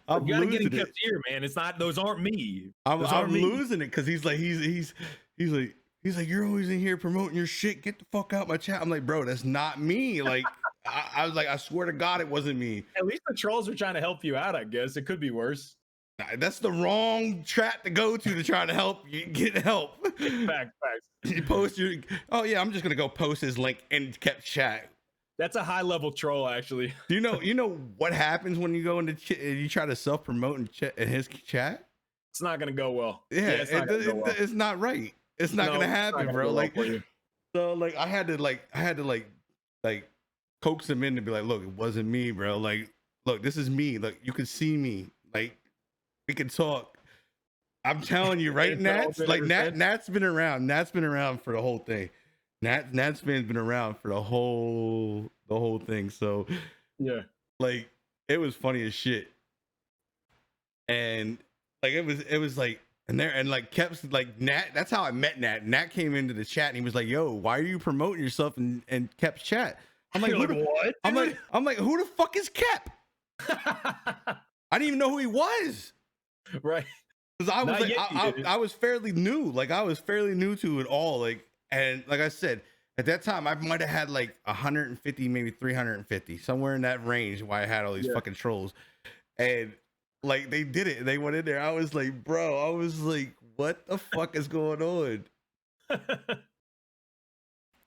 I'm losing it. Here, man. It's not. Those aren't me. I'm losing it because he's like you're always in here promoting your shit. Get the fuck out my chat. I'm like, bro, that's not me. Like I was like, I swear to God, it wasn't me. At least the trolls are trying to help you out. I guess it could be worse. That's the wrong track to go to try to help you get help. Facts. You post your. Oh yeah, I'm just gonna go post his link and kept chat. That's a high level troll, actually. Do you know what happens when you go into you try to self promote in his chat? It's not gonna go well. Yeah, it's not right. It's not gonna happen, bro. Like, so like I had to coax him in to be like, look, it wasn't me, bro. Like, look, this is me. Look, you can see me. Like, we can talk. I'm telling you, right, Nats. Like Nat's been around. Nat's been around for the whole thing. Nat's been around for the whole thing. So yeah, like it was funny as shit. And like it was like and like kept like Nat. That's how I met Nat. Nat came into the chat and he was like, "Yo, why are you promoting yourself?" And kept chat. I'm like, what? I'm like, who the fuck is Kep? I didn't even know who he was. Right. Because I was I was fairly new. Like I was fairly new to it all. Like. And like I said, at that time, I might have had like 150, maybe 350, somewhere in that range why I had all these fucking trolls. And like they did it. They went in there. I was like, bro, I was like, what the fuck is going on?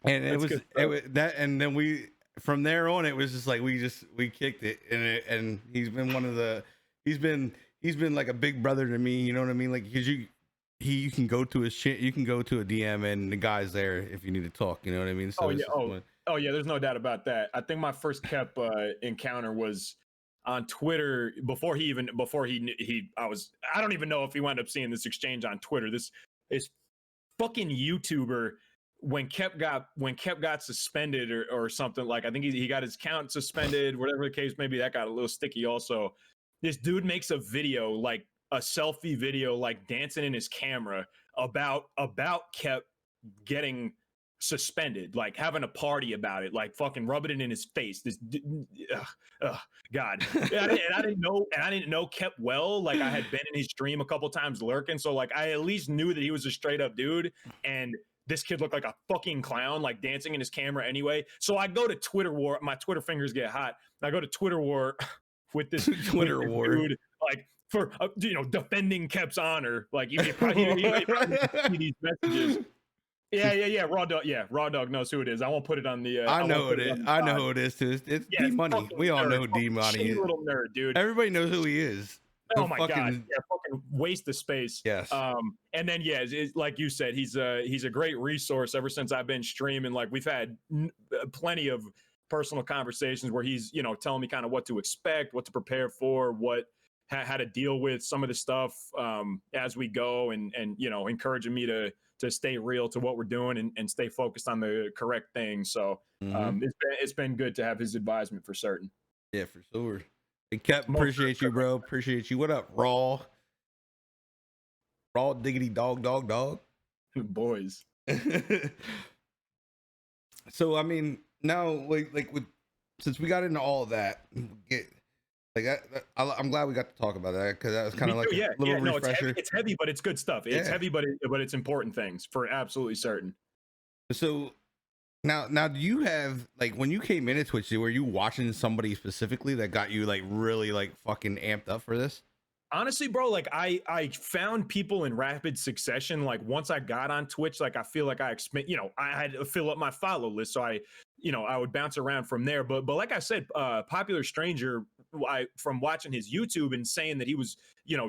And it was that. And then from there on, it was just like, we kicked it. And he's been he's been like a big brother to me. You know what I mean? Like, cause you can go to his shit. You can go to a DM and the guy's there if you need to talk. You know what I mean? So yeah. There's no doubt about that. I think my first Kep encounter was on Twitter before he I don't even know if he wound up seeing this exchange on Twitter. This is fucking YouTuber when Kep got suspended or something, like I think he got his account suspended, whatever the case may be. That got a little sticky also. This dude makes a video, like a selfie video, like dancing in his camera about Kep getting suspended, like having a party about it, like fucking rubbing it in his face. This God. And I didn't know Kep well. Like I had been in his stream a couple times lurking. So like I at least knew that he was a straight up dude. And this kid looked like a fucking clown, like dancing in his camera anyway. So I go to Twitter war. My Twitter fingers get hot. I go to Twitter war with this Twitter war dude, like, for defending Kep's honor. Like you probably see these messages. Yeah. Raw dog knows who it is. I won't put it on the. I know it is. I know who it is too. It's D Money. We all know who D Money is. Little nerd, dude. Everybody knows who he is. Oh my god! Yeah, fucking waste of space. Yes. And then it's like you said, he's a great resource. Ever since I've been streaming, like we've had plenty of personal conversations where he's telling me kind of what to expect, what to prepare for, what how to deal with some of the stuff as we go, and encouraging me to stay real to what we're doing and stay focused on the correct thing. So it's been good to have his advisement for certain. Yeah, for sure. Hey, Cap, appreciate you, bro. Appreciate you. What up, Raw? Raw diggity dog. Boys. So I mean, now like with since we got into all of that, I'm glad we got to talk about that, because that was kind of like a little refresher. It's heavy, but it's good stuff. It's heavy, but it's important things for absolutely certain. So now do you have, like, when you came into Twitch, were you watching somebody specifically that got you like really like fucking amped up for this? Honestly, bro, like I found people in rapid succession. Like once I got on Twitch, like I feel like I had to fill up my follow list, so I would bounce around from there. But like I said, Popular Stranger, from watching his YouTube and saying that he was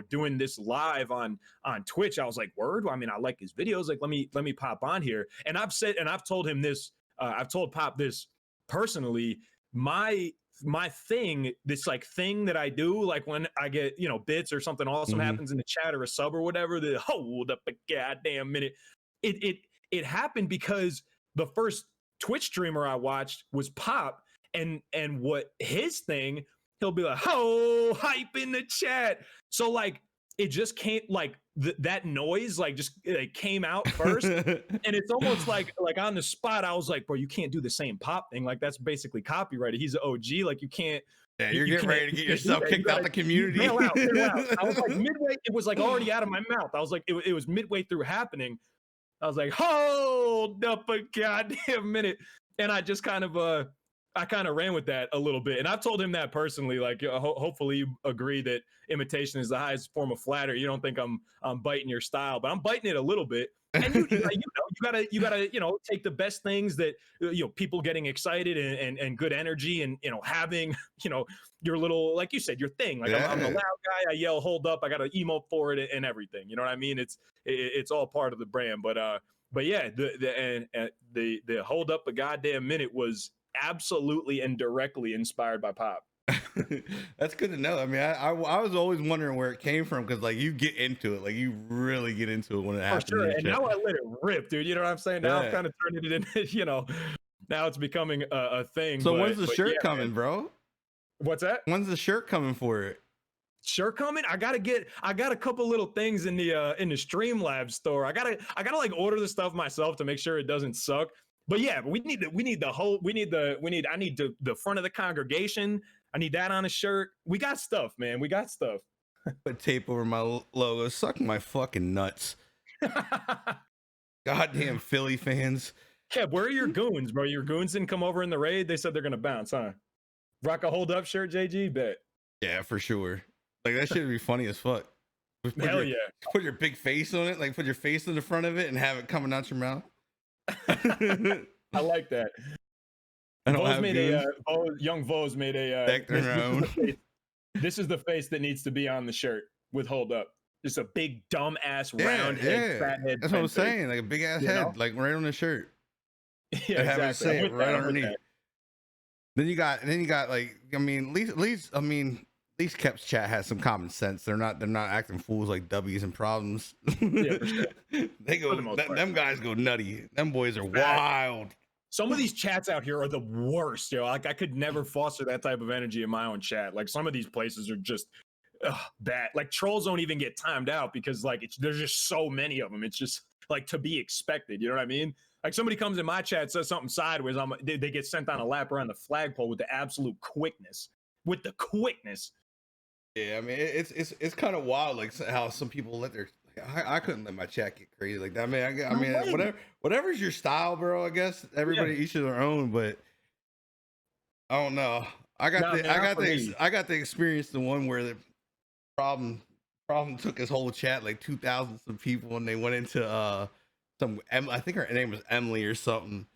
doing this live on Twitch, I was like, word. I mean, I like his videos. Like, let me pop on here. And I've told him this. I've told Pop this personally. My thing, this like thing that I do, like when I get bits or something awesome happens in the chat or a sub or whatever, the hold up a goddamn minute, it happened because the first Twitch streamer I watched was Pop, and what his thing, he'll be like, oh, hype in the chat. So like it just came, like that noise like just came out first. And it's almost like on the spot I was like, bro, you can't do the same Pop thing, like that's basically copyrighted. He's an OG, like you can't. Yeah, you're getting ready to get yourself kicked out the community. Bail out. I was like midway, it was like already out of my mouth. I was like, it was midway through happening. I was like, hold up a goddamn minute. And I just kind of ran with that a little bit. And I've told him that personally, like, hopefully you agree that imitation is the highest form of flattery. You don't think I'm biting your style, but I'm biting it a little bit. And you gotta take the best things that people getting excited and good energy, and having your little, like you said, your thing. Like I'm the loud guy. I yell hold up. I got an emote for it and everything. You know what I mean? It's all part of the brand. But yeah, the hold up a goddamn minute was absolutely and directly inspired by Pop. That's good to know. I mean, I was always wondering where it came from, because like you get into it, like you really get into it when it happens. Sure. And now I let it rip, dude. You know what I'm saying? Now I'm kind of turning it into, now it's becoming a thing. So when's the shirt coming, man, bro? What's that? When's the shirt coming for it? Shirt coming? I got a couple little things in the Streamlabs store. I gotta like order the stuff myself to make sure it doesn't suck. But yeah, I need the front of the congregation. I need that on a shirt. We got stuff, man. We got stuff. Put tape over my logo. Suck my fucking nuts. Goddamn Philly fans. Kev, where are your goons, bro? Your goons didn't come over in the raid. They said they're gonna bounce, huh? Rock a hold up shirt, JG. Bet. Yeah, for sure. Like that shit would be funny as fuck. Hell yeah. Put your big face on it. Like put your face in the front of it and have it coming out your mouth. I like that. Young Vos made a this is the face that needs to be on the shirt with hold up. Just a big dumb ass round head, fat head. That's what I'm saying. Like a big ass head, like right on the shirt. Yeah, and have it say it right underneath. Then you got like, I mean, at least Kep's chat has some common sense. They're not acting fools like W's and problems. Yeah, for sure. They go, them guys go nutty. Them boys are wild. Some of these chats out here are the worst, yo. Like I could never foster that type of energy in my own chat. Like some of these places are just bad. Like trolls don't even get timed out because like there's just so many of them. It's just like to be expected. You know what I mean? Like somebody comes in my chat, says something sideways, they get sent on a lap around the flagpole with the absolute quickness. Yeah, I mean it's kind of wild, like how some people let their. I couldn't let my chat get crazy like that. I mean, whatever's your style, bro. I guess everybody each of their own, but I don't know. I got the experience, the one where the problem took his whole chat, like 2,000 some people, and they went into I think her name was Emily or something.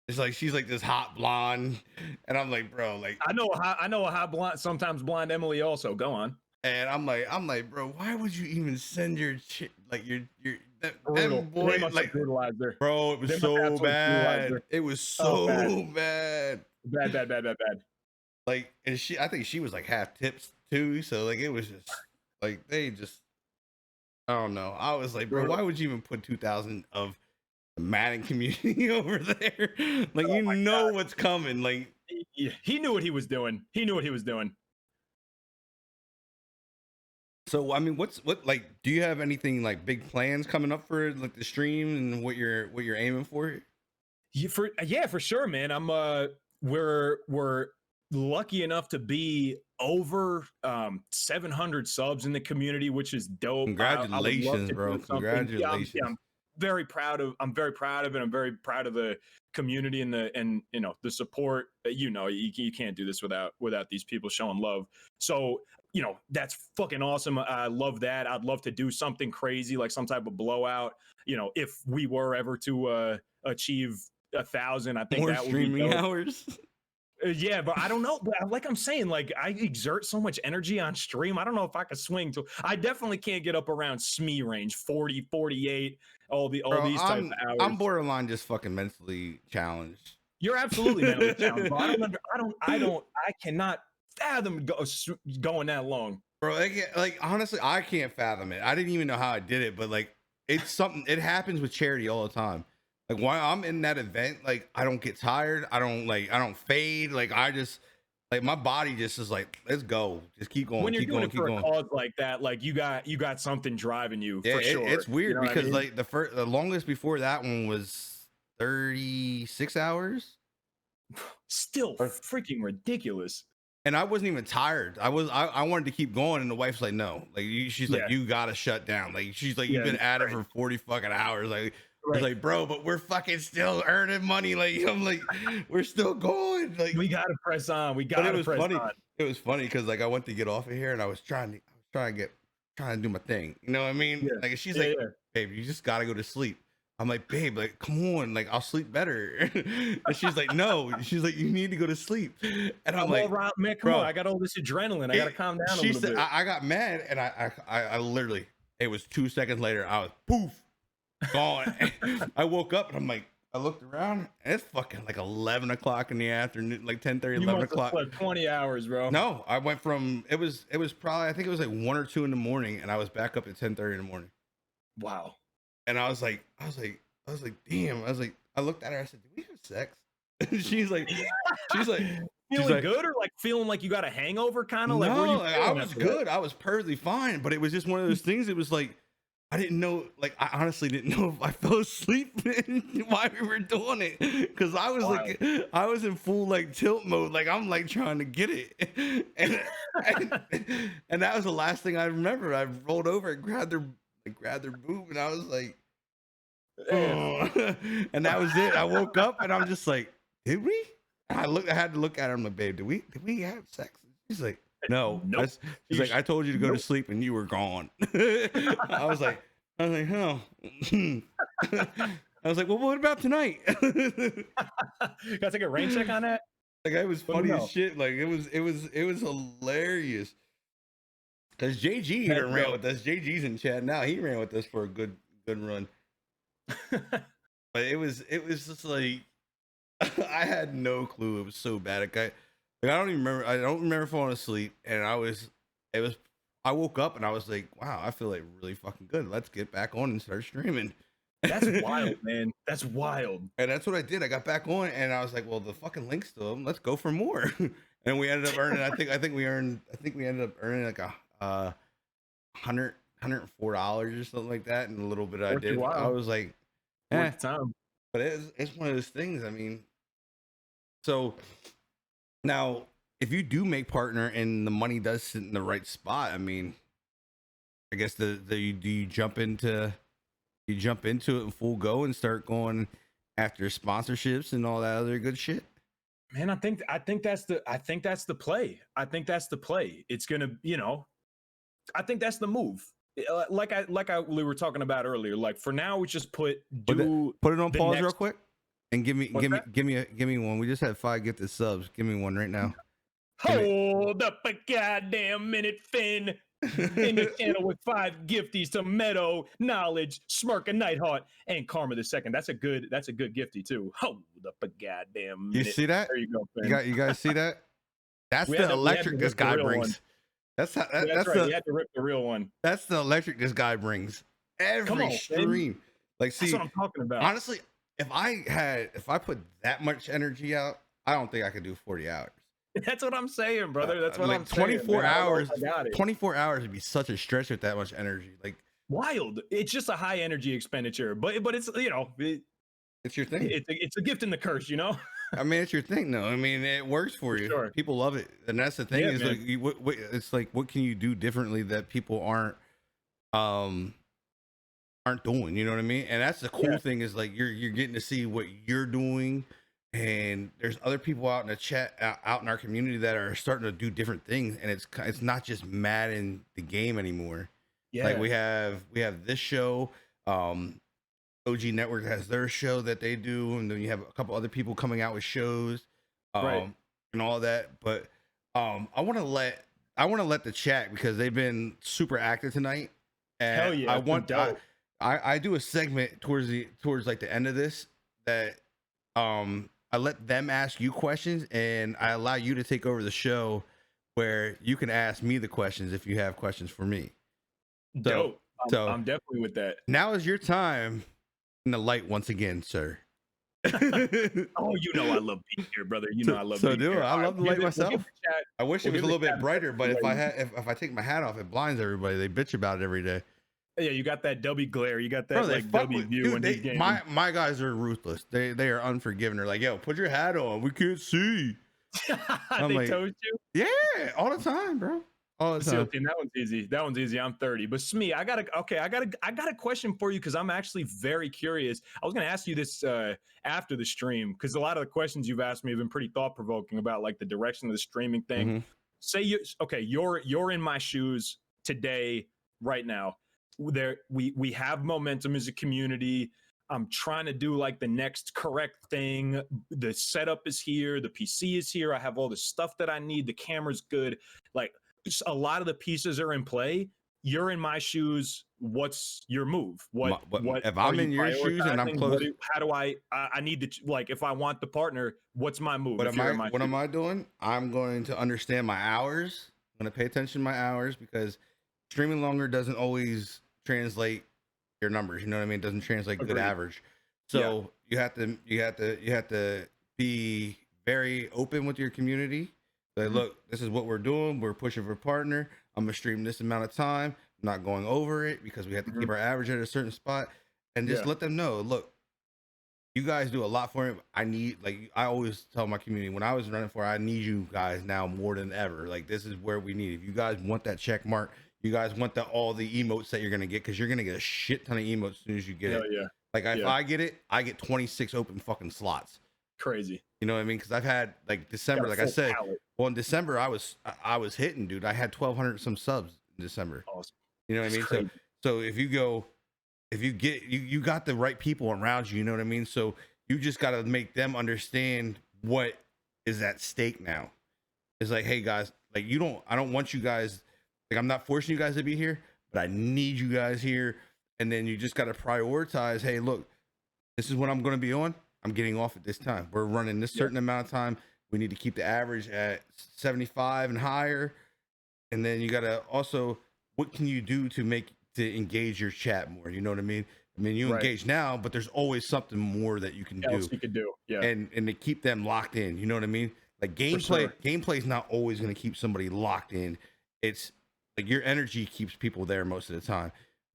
It's like she's like this hot blonde, and I'm like, bro, like I know a hot blonde, sometimes blonde Emily also. Go on. And I'm like, bro, why would you even send your them boy, like, bro, it was so bad. It was so bad. Bad. Like, and I think she was like half tips too. So like, it was just Like they just, I don't know. I was like, bro, why would you even put 2,000 of the Madden community over there? Like, Oh you my know what's coming. Like, he knew what he was doing. He knew what he was doing. so I mean, what like? Do you have anything like big plans coming up for like the stream and what you're aiming for? Yeah, for sure, man. I'm we're lucky enough to be over 700 subs in the community, which is dope. I would love Congratulations, to bro. do something. Congratulations. I'm very proud of. I'm very proud of it. I'm very proud of the community and you know the support. You know, you can't do this without these people showing love. So you know that's fucking awesome. I love that. I'd love to do something crazy like some type of blowout. You know, if we were ever to achieve 1,000, I think More that would be streaming dope. hours. Yeah, but I don't know. Like I'm saying, like I exert so much energy on stream. I don't know if I could swing to. I definitely can't get up around SME range, 40, 48, all Bro, these type of I'm hours. borderline just fucking mentally challenged. You're absolutely mentally challenged, bro. I cannot fathom going that long. Bro, like honestly, I can't fathom it. I didn't even know how I did it, but like it's something. It happens with charity all the time. Like while I'm in that event, like I don't get tired. I don't fade. Like I just like my body just is like, let's go, just keep going, When you're keep doing going, it keep for a going. cause like that, like you got something driving you Yeah, for sure. it's weird You know what I because mean? like the longest before that one was 36 hours. Still freaking ridiculous. And I wasn't even tired. I wanted to keep going, and the wife's like, no, like she's like, you gotta shut down. Like she's like, you've been at it for 40 fucking hours. Like I was like, bro, but we're fucking still earning money. Like I'm like, we're still going. Like we gotta press on. We gotta press on. It was funny because like I went to get off of here and I was trying to do my thing. You know what I mean? Yeah. Like she's like, babe, you just gotta go to sleep. I'm like, babe, like, come on, like, I'll sleep better. And she's like, no. She's like, you need to go to sleep. And I'm like, right, man, come on, I got all this adrenaline. I gotta calm down a little bit. I got mad, and I literally, it was 2 seconds later, I was poof, gone. I woke up, and I'm like, I looked around, and it's fucking like 11 o'clock in the afternoon, like 10:30, 11 o'clock. You must have slept 20 hours, bro. No, I went from, it was probably, I think it was like 1 or 2 in the morning, and I was back up at 10:30 in the morning. Wow. And I was like, damn. I was like, I looked at her. I said, "Did we have sex?" she's like, feeling good or like feeling like you got a hangover, kind of? No, like I was good. That? I was perfectly fine. But it was just one of those things. It was like, I didn't know. Like, I honestly didn't know if I fell asleep while we were doing it, because I was like, I was in full like tilt mode. Like I'm like trying to get it, and that was the last thing I remember. I rolled over and grabbed her boob, and I was like, oh. And that was it. I woke up and I'm just like, did we? I had to look at her. I'm like, babe, did we have sex? She's like, no. Nope. She's like, I told you to go to sleep and you were gone. I was like, oh. I was like, well, what about tonight? Gotta take a rain check on that. Like, it was funny as shit. Like, it was hilarious. Because JG ran with us. JG's in chat now. He ran with us for a good run. But it was just like, I had no clue. It was so bad. I don't remember falling asleep, and I woke up and I was like, wow, I feel like really fucking good. Let's get back on and start streaming. That's wild, man. That's wild. And that's what I did. I got back on and I was like, well, the fucking link's still up. Let's go for more. And we ended up earning, I think we ended up earning like $104 or something like that. And a little bit I did. I was like, time. But it's one of those things. I mean, so now if you do make partner and the money does sit in the right spot, I mean, I guess do you jump into it in full go and start going after sponsorships and all that other good shit? Man, I think that's the play. I think that's the play. It's gonna, I think that's the move. Like we were talking about earlier. Like for now, we just put it on pause real quick and give me one. We just had 5 gifted subs. Give me one right now. Hold up a goddamn minute, Finn. In the channel with 5 gifties to Meadow, Knowledge, Smirk, and Nightheart, and Karma the Second. That's a good gifty too. Hold up a goddamn minute. You see that? There you go, Finn. You guys see that? That's the electric this guy brings. That's how, Yeah, that's that's right. the We had to rip the real one. that's the electric this guy brings Come every on, man. stream. Like, That's see, what I'm talking about. honestly, if I put that much energy out, I don't think I could do 40 hours. That's what I'm saying, brother. That's what I'm Like saying, 24 man. I don't know hours, if I got it. 24 hours would be such a stretch with that much energy. Like, Wild. It's just a high energy expenditure, but it's it's your thing. it's a gift and the curse, you know. I mean, it's your thing, though. I mean, it works for For you. sure. People love it, and that's the thing Yeah, is man. like, it's like, what can you do differently that people um, aren't doing? You know what I mean? And that's the cool Yeah. thing is like you're getting to see what you're doing, and there's other people out in the chat, out in our community that are starting to do different things, and it's not just Madden the game anymore. Yeah. Like we have this show. OG Network has their show that they do, and then you have a couple other people coming out with shows, Right. and all that. But I want to let the chat, because they've been super active tonight, and Hell yeah. I it's been want dope. I do a segment towards like the end of this that I let them ask you questions, and I allow you to take over the show, where you can ask me the questions if you have questions for me. Dope. So I'm definitely with that. now is your time in the light once again, sir. Oh, you know I love being here, brother. You know I love being here. I All right, love the we'll light give myself. the chat- I wish we'll it was give a little the bit chat brighter, but if light. if I take my hat off, it blinds everybody. They bitch about it every day. Yeah, you got that W glare. You got that Bro, they like fuck W with, view dude. in these games. My guys are ruthless. They are unforgiving. They're like, yo, put your hat on. We can't see. I'm They like, told you. yeah, all the time, bro. All the SEAL time. team, that one's easy. That one's easy. I'm 30. But Smee, I got a question for you because I'm actually very curious. I was gonna ask you this after the stream, because a lot of the questions you've asked me have been pretty thought-provoking about like the direction of the streaming thing. Mhm. Say you're in my shoes today, right now. We have momentum as a community. I'm trying to do like the next correct thing. The setup is here, the PC is here. I have all the stuff that I need. The camera's good. Like, a lot of the pieces are in play. You're in my shoes. What's your move? What if are I'm you in your shoes and I'm prioritizing? close, How do I need to, like, if I want the partner, what's my move? If you're in my what am shoes? I doing? I'm going to understand my hours. I'm going to pay attention to my hours, because streaming longer doesn't always translate your numbers. You know what I mean? It doesn't translate good Agreed. average. So you have to be very open with your community. Like, look, this is what we're doing. We're pushing for a partner. I'm gonna stream this amount of time. I'm not going over it, because we have to keep our average at a certain spot. And just let them know, look, you guys do a lot for me. I always tell my community, when I was running for it, I need you guys now more than ever. Like, this is where we need. If you guys want that check mark, you guys want all the emotes that you're gonna get, because you're gonna get a shit ton of emotes as soon as you get it. Yeah. Like, if I get it, I get 26 open fucking slots. Crazy. You know what I mean? Because I've had like December, like I said, well, in December I was hitting, dude. I had 1,200 some subs in December. Awesome. You know what I mean? Crazy. So if you get you got the right people around you. You know what I mean? So you just got to make them understand what is at stake now. It's like, hey guys, like, I don't want you guys, like, I'm not forcing you guys to be here, but I need you guys here. And then you just got to prioritize. Hey, look, this is what I'm going to be on. I'm getting off at this time. We're running this certain amount of time. We need to keep the average at 75 and higher. And then you got to also, what can you do to engage your chat more? You know what I mean? I mean, you engage now, but there's always something more that you can do. You could do. Yeah. And to keep them locked in. You know what I mean? Like, gameplay is not always going to keep somebody locked in. It's like your energy keeps people there most of the time.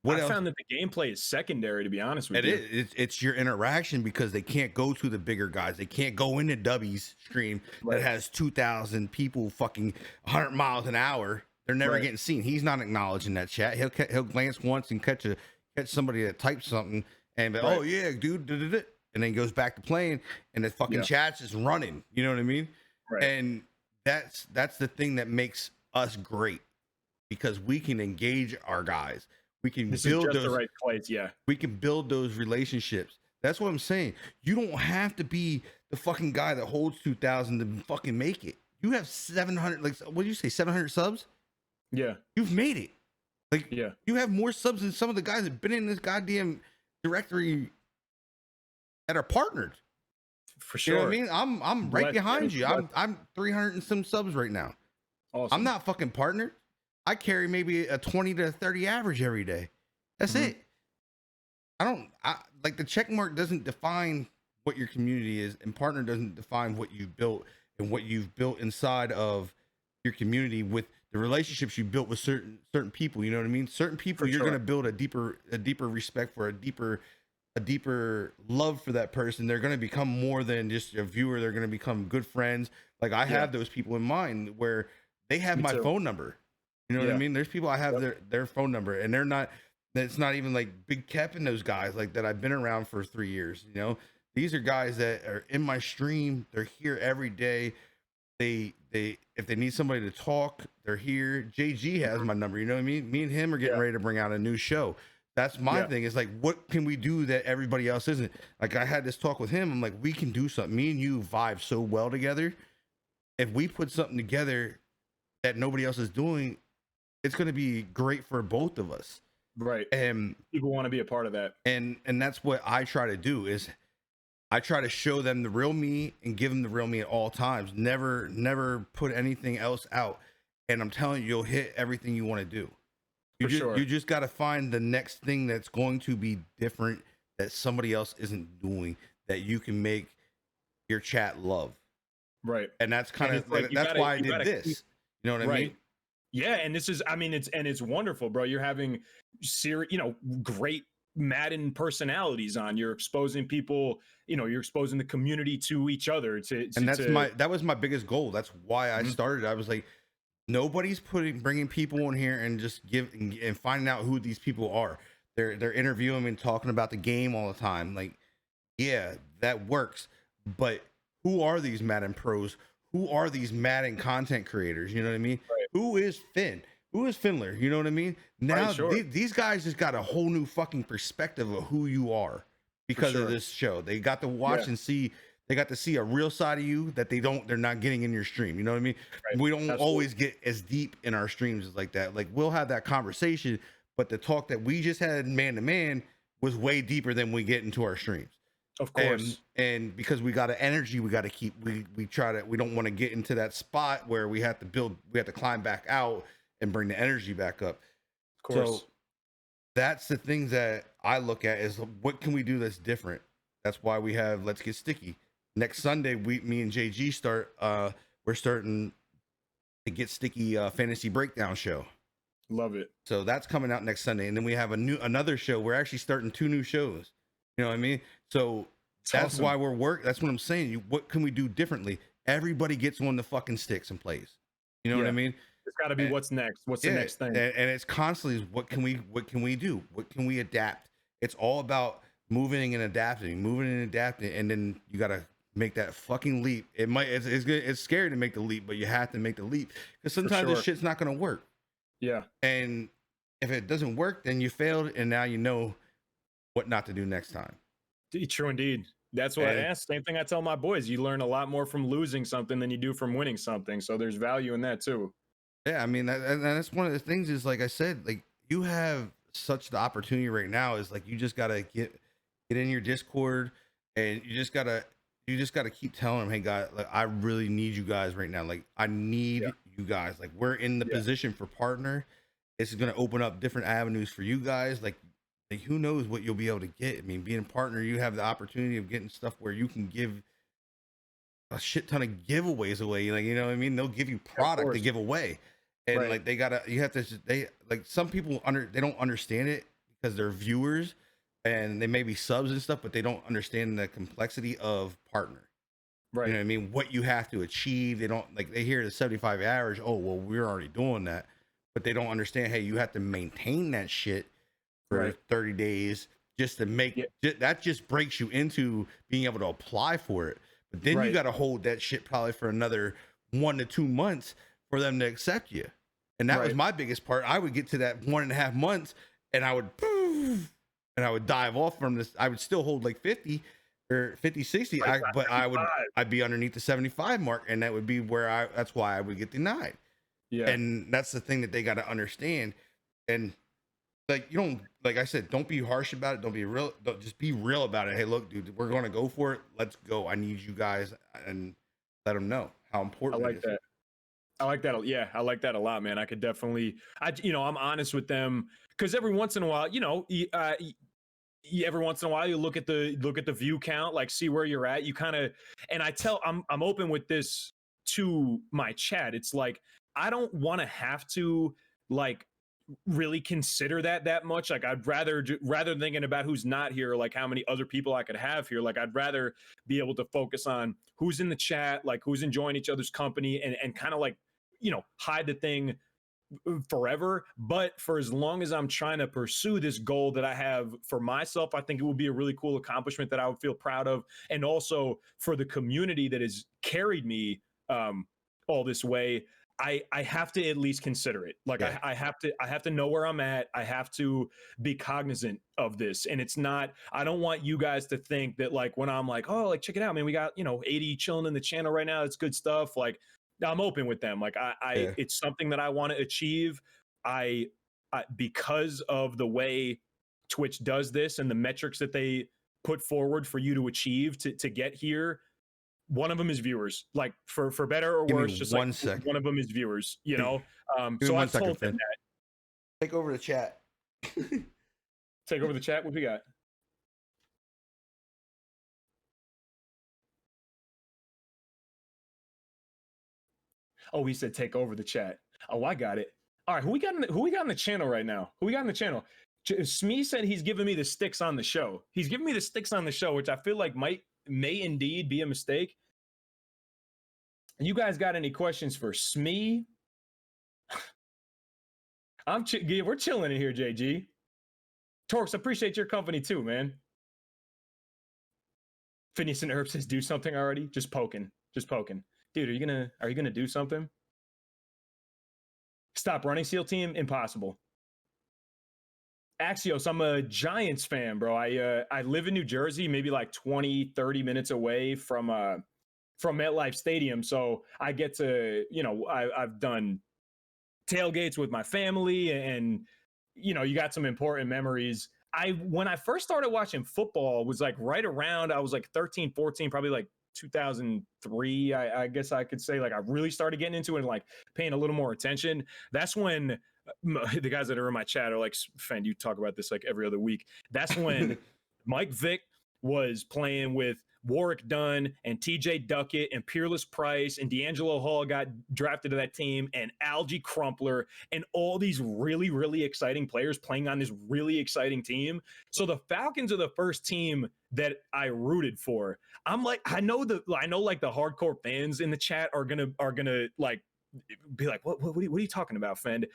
I found that the gameplay is secondary, to be honest with you. It's your interaction, because they can't go to the bigger guys. They can't go into Dubby's stream that has 2,000 people fucking 100 miles an hour. They're never getting seen. He's not acknowledging that chat. He'll glance once and catch somebody that types something and be, oh yeah, dude, and then goes back to playing, and the fucking chat's just running. You know what I mean? Right. And that's the thing that makes us great, because we can engage our guys. We can build those, the right place. Yeah. We can build those relationships. That's what I'm saying. You don't have to be the fucking guy that holds 2,000 to fucking make it. You have 700, like, what did you say, 700 subs? Yeah. You've made it. Like, yeah. You have more subs than some of the guys that have been in this goddamn directory that are partnered. For sure. You know what I mean? I'm right behind you. I'm 300 and some subs right now. Awesome. I'm not fucking partnered. I carry maybe a 20 to 30 average every day. That's Mhm. it. I like the check mark doesn't define what your community is, and partner doesn't define what you've built and what you've built inside of your community with the relationships you built with certain people. You know what I mean? Certain people For you're sure. gonna build a deeper respect for, a deeper love for that person. They're gonna become more than just a viewer. They're gonna become good friends. Like I Yeah. have those people in mind where they have Me my too. phone number. You know what I Yeah. mean? There's people I have Yep. their phone number, and they're not. It's not even like Big Kep and those guys like that. I've been around for 3 years. You know, these are guys that are in my stream. They're here every day. They if they need somebody to talk, they're here. JG has Mhm. my number. You know what I mean? Me and him are getting Yeah. ready to bring out a new show. That's my Yeah. thing. Is like, what can we do that everybody else isn't? Like, I had this talk with him. I'm like, we can do something. Me and you vibe so well together. If we put something together that nobody else is doing, it's going to be great for both of us. Right. And People want to be a part of that. and that's what I try to do is I try to show them the real me and give them the real me at all times. Never put anything else out. And I'm telling you, you'll hit everything you want to do. For sure. You just got to find the next thing that's going to be different that somebody else isn't doing that you can make your chat love. Right. And that's kind And of it's like that's why I you did gotta keep this. You know what I right. mean? Yeah, and this is, I mean, it's wonderful, bro. You're having great Madden personalities on. You're exposing people, you're exposing the community to each other And to that was my biggest goal. That's why I Mhm. started. I was like, nobody's bringing people in here and just and finding out who these people are. They're interviewing and talking about the game all the time. Like, yeah, that works. But who are these Madden pros? Who are these Madden content creators? You know what I mean? Right. Who is Finn? Who is Fendler? You know what I mean? Right, Now sure. these guys just got a whole new fucking perspective of who you are because of Sure. this show. They got to Yeah. watch and see. They got to see a real side of you that they're not getting in your stream. You know what I mean? Right. We don't Absolutely. always get as deep in our streams as like that. Like, we'll have that conversation, but the talk that we just had man to man was way deeper than we get into our streams. Of course. And because we got an energy, we got to keep, we try to, we don't want to get into that spot where we have to climb back out and bring the energy back up. Of course. So that's the things that I look at is what can we do that's different. That's why we have Let's Get Sticky. Next Sunday, me and JG we're starting to Get Sticky fantasy breakdown show. Love it. So that's coming out next Sunday, and then we have another show. We're actually starting 2 new shows. You know what I mean? So that's awesome. why that's what I'm saying. What can we do differently? Everybody gets on the fucking sticks and plays. You know what I mean? It's got to be And- what's next. What's the next thing? and it's constantly what can we do? What can we adapt? It's all about moving and adapting, and then you gotta make that fucking leap. It's good. It's scary to make the leap, but you have to make the leap because sometimes this sure. shit's not gonna work. Yeah. And if it doesn't work, then you failed, and now you know what not to do next time. True indeed. That's what I And- ask. Same thing I tell my boys. You learn a lot more from losing something than you do from winning something. So there's value in that too. Yeah, I mean, that's one of the things is like I said, like you have such the opportunity right now is like you just gotta get in your Discord, and you just gotta keep telling them, hey guys, like I really need you guys right now. Like I need you guys. Like we're in the position for partner. It's gonna open up different avenues for you guys. Like who knows what you'll be able to get. I mean, being a partner, you have the opportunity of getting stuff where you can give a shit ton of giveaways away. Like, you know what I mean? They'll give you product to give away. And Right. like they like some people they don't understand it because they're viewers and they may be subs and stuff, but they don't understand the complexity of partner. Right. You know what I mean? What you have to achieve. They don't like they hear the 75 average. Oh, well, we're already doing that. But they don't understand, hey, you have to maintain that shit for Right. 30 days just to make that just breaks you into being able to apply for it. But then you Right. got to hold that shit probably for another 1 to 2 months for them to accept you. And that was Right. my biggest part. I would get to that 1.5 months and I would dive off from this. I would still hold like 50 or 50, 60, but I'd be underneath the 75 mark, and that would be where that's why I would get denied. Yeah. And that's the thing that they got to understand. And like, you don't, like I said, don't be harsh about it. Don't be real. Don't just be real about it. Hey, look, dude, we're going to go for it. Let's go. I need you guys, and let them know how I important like it is. that. I like that. Yeah, I like that a lot, man. I could definitely, I'm honest with them because every once in a while, every once in a while you look at the view count, like see where you're at. You kind of, and I'm open with this to my chat. It's like I don't want to have to like really consider that much. Like I'd rather than thinking about who's not here, like how many other people I could have here, like I'd rather be able to focus on who's in the chat, like who's enjoying each other's company, and kind of like hide the thing forever. But for as long as I'm trying to pursue this goal that I have for myself, I think it would be a really cool accomplishment that I would feel proud of, and also for the community that has carried me all this way. I have to at least consider it. Like Yeah. I have to know where I'm at. I have to be cognizant of this. And it's not, I don't want you guys to think that like when I'm like, oh, like check it out, man, we got 80 chilling in the channel right now. It's good stuff. Like I'm open with them. Like Yeah. it's something that I want to achieve. I because of the way Twitch does this and the metrics that they put forward for you to achieve to get here. One of them is viewers, like for better or Give worse, me just one like second. one of them is viewers, Give me so one I've second, told them Finn. that. Take over the chat. Take over the chat. What we got? Oh, he said take over the chat. Oh, I got it. All right, who we got in the channel right now? Who we got in the channel? Smee said he's giving me the sticks on the show. He's giving me the sticks on the show, which I feel like may indeed be a mistake. You guys got any questions for Smee? We're chilling in here, JG. Torx, appreciate your company too, man. Phineas and Herb says do something already. Just poking. Dude, are you gonna do something? Stop running SEAL team? Impossible. Axios, I'm a Giants fan, bro. I live in New Jersey, maybe like 20, 30 minutes away from MetLife Stadium. So I get to, I've done tailgates with my family, and you got some important memories. When I first started watching football was like right around, I was like 13, 14, probably like 2003, I guess I could say. Like I really started getting into it and like paying a little more attention. That's when the guys that are in my chat are like, Fen, you talk about this like every other week. That's when Mike Vick was playing with Warwick Dunn and TJ Duckett and Peerless Price, and D'Angelo Hall got drafted to that team, and Algie Crumpler, and all these really, really exciting players playing on this really exciting team. So the Falcons are the first team that I rooted for. I'm like, I know like the hardcore fans in the chat are gonna like be like, what are you talking about, Fend?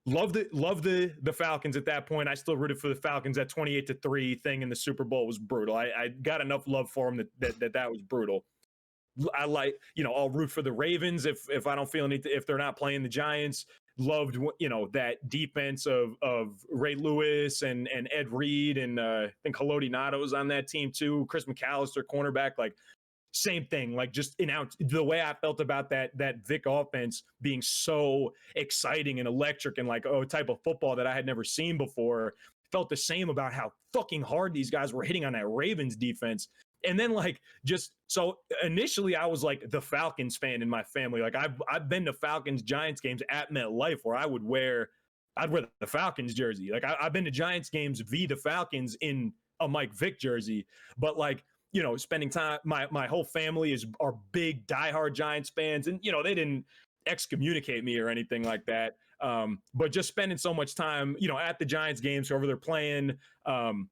Love the Falcons at that point. I still rooted for the Falcons. That 28-3 thing in the Super Bowl was brutal. I got enough love for them that was brutal. I like, I'll root for the Ravens if I don't feel if they're not playing the Giants. Loved, that defense of Ray Lewis and Ed Reed, and I think Haloti Nato was on that team too. Chris McAllister, cornerback, like same thing. Like just the way I felt about that Vic offense being so exciting and electric and like type of football that I had never seen before. Felt the same about how fucking hard these guys were hitting on that Ravens defense. And then like just so initially I was like the Falcons fan in my family. Like I've been to Falcons Giants games at MetLife where I'd wear the Falcons jersey. Like I've been to Giants games via the Falcons in a Mike Vick jersey, but like spending time. My whole family are big diehard Giants fans, and they didn't excommunicate me or anything like that. But just spending so much time, at the Giants games, whoever they're playing. And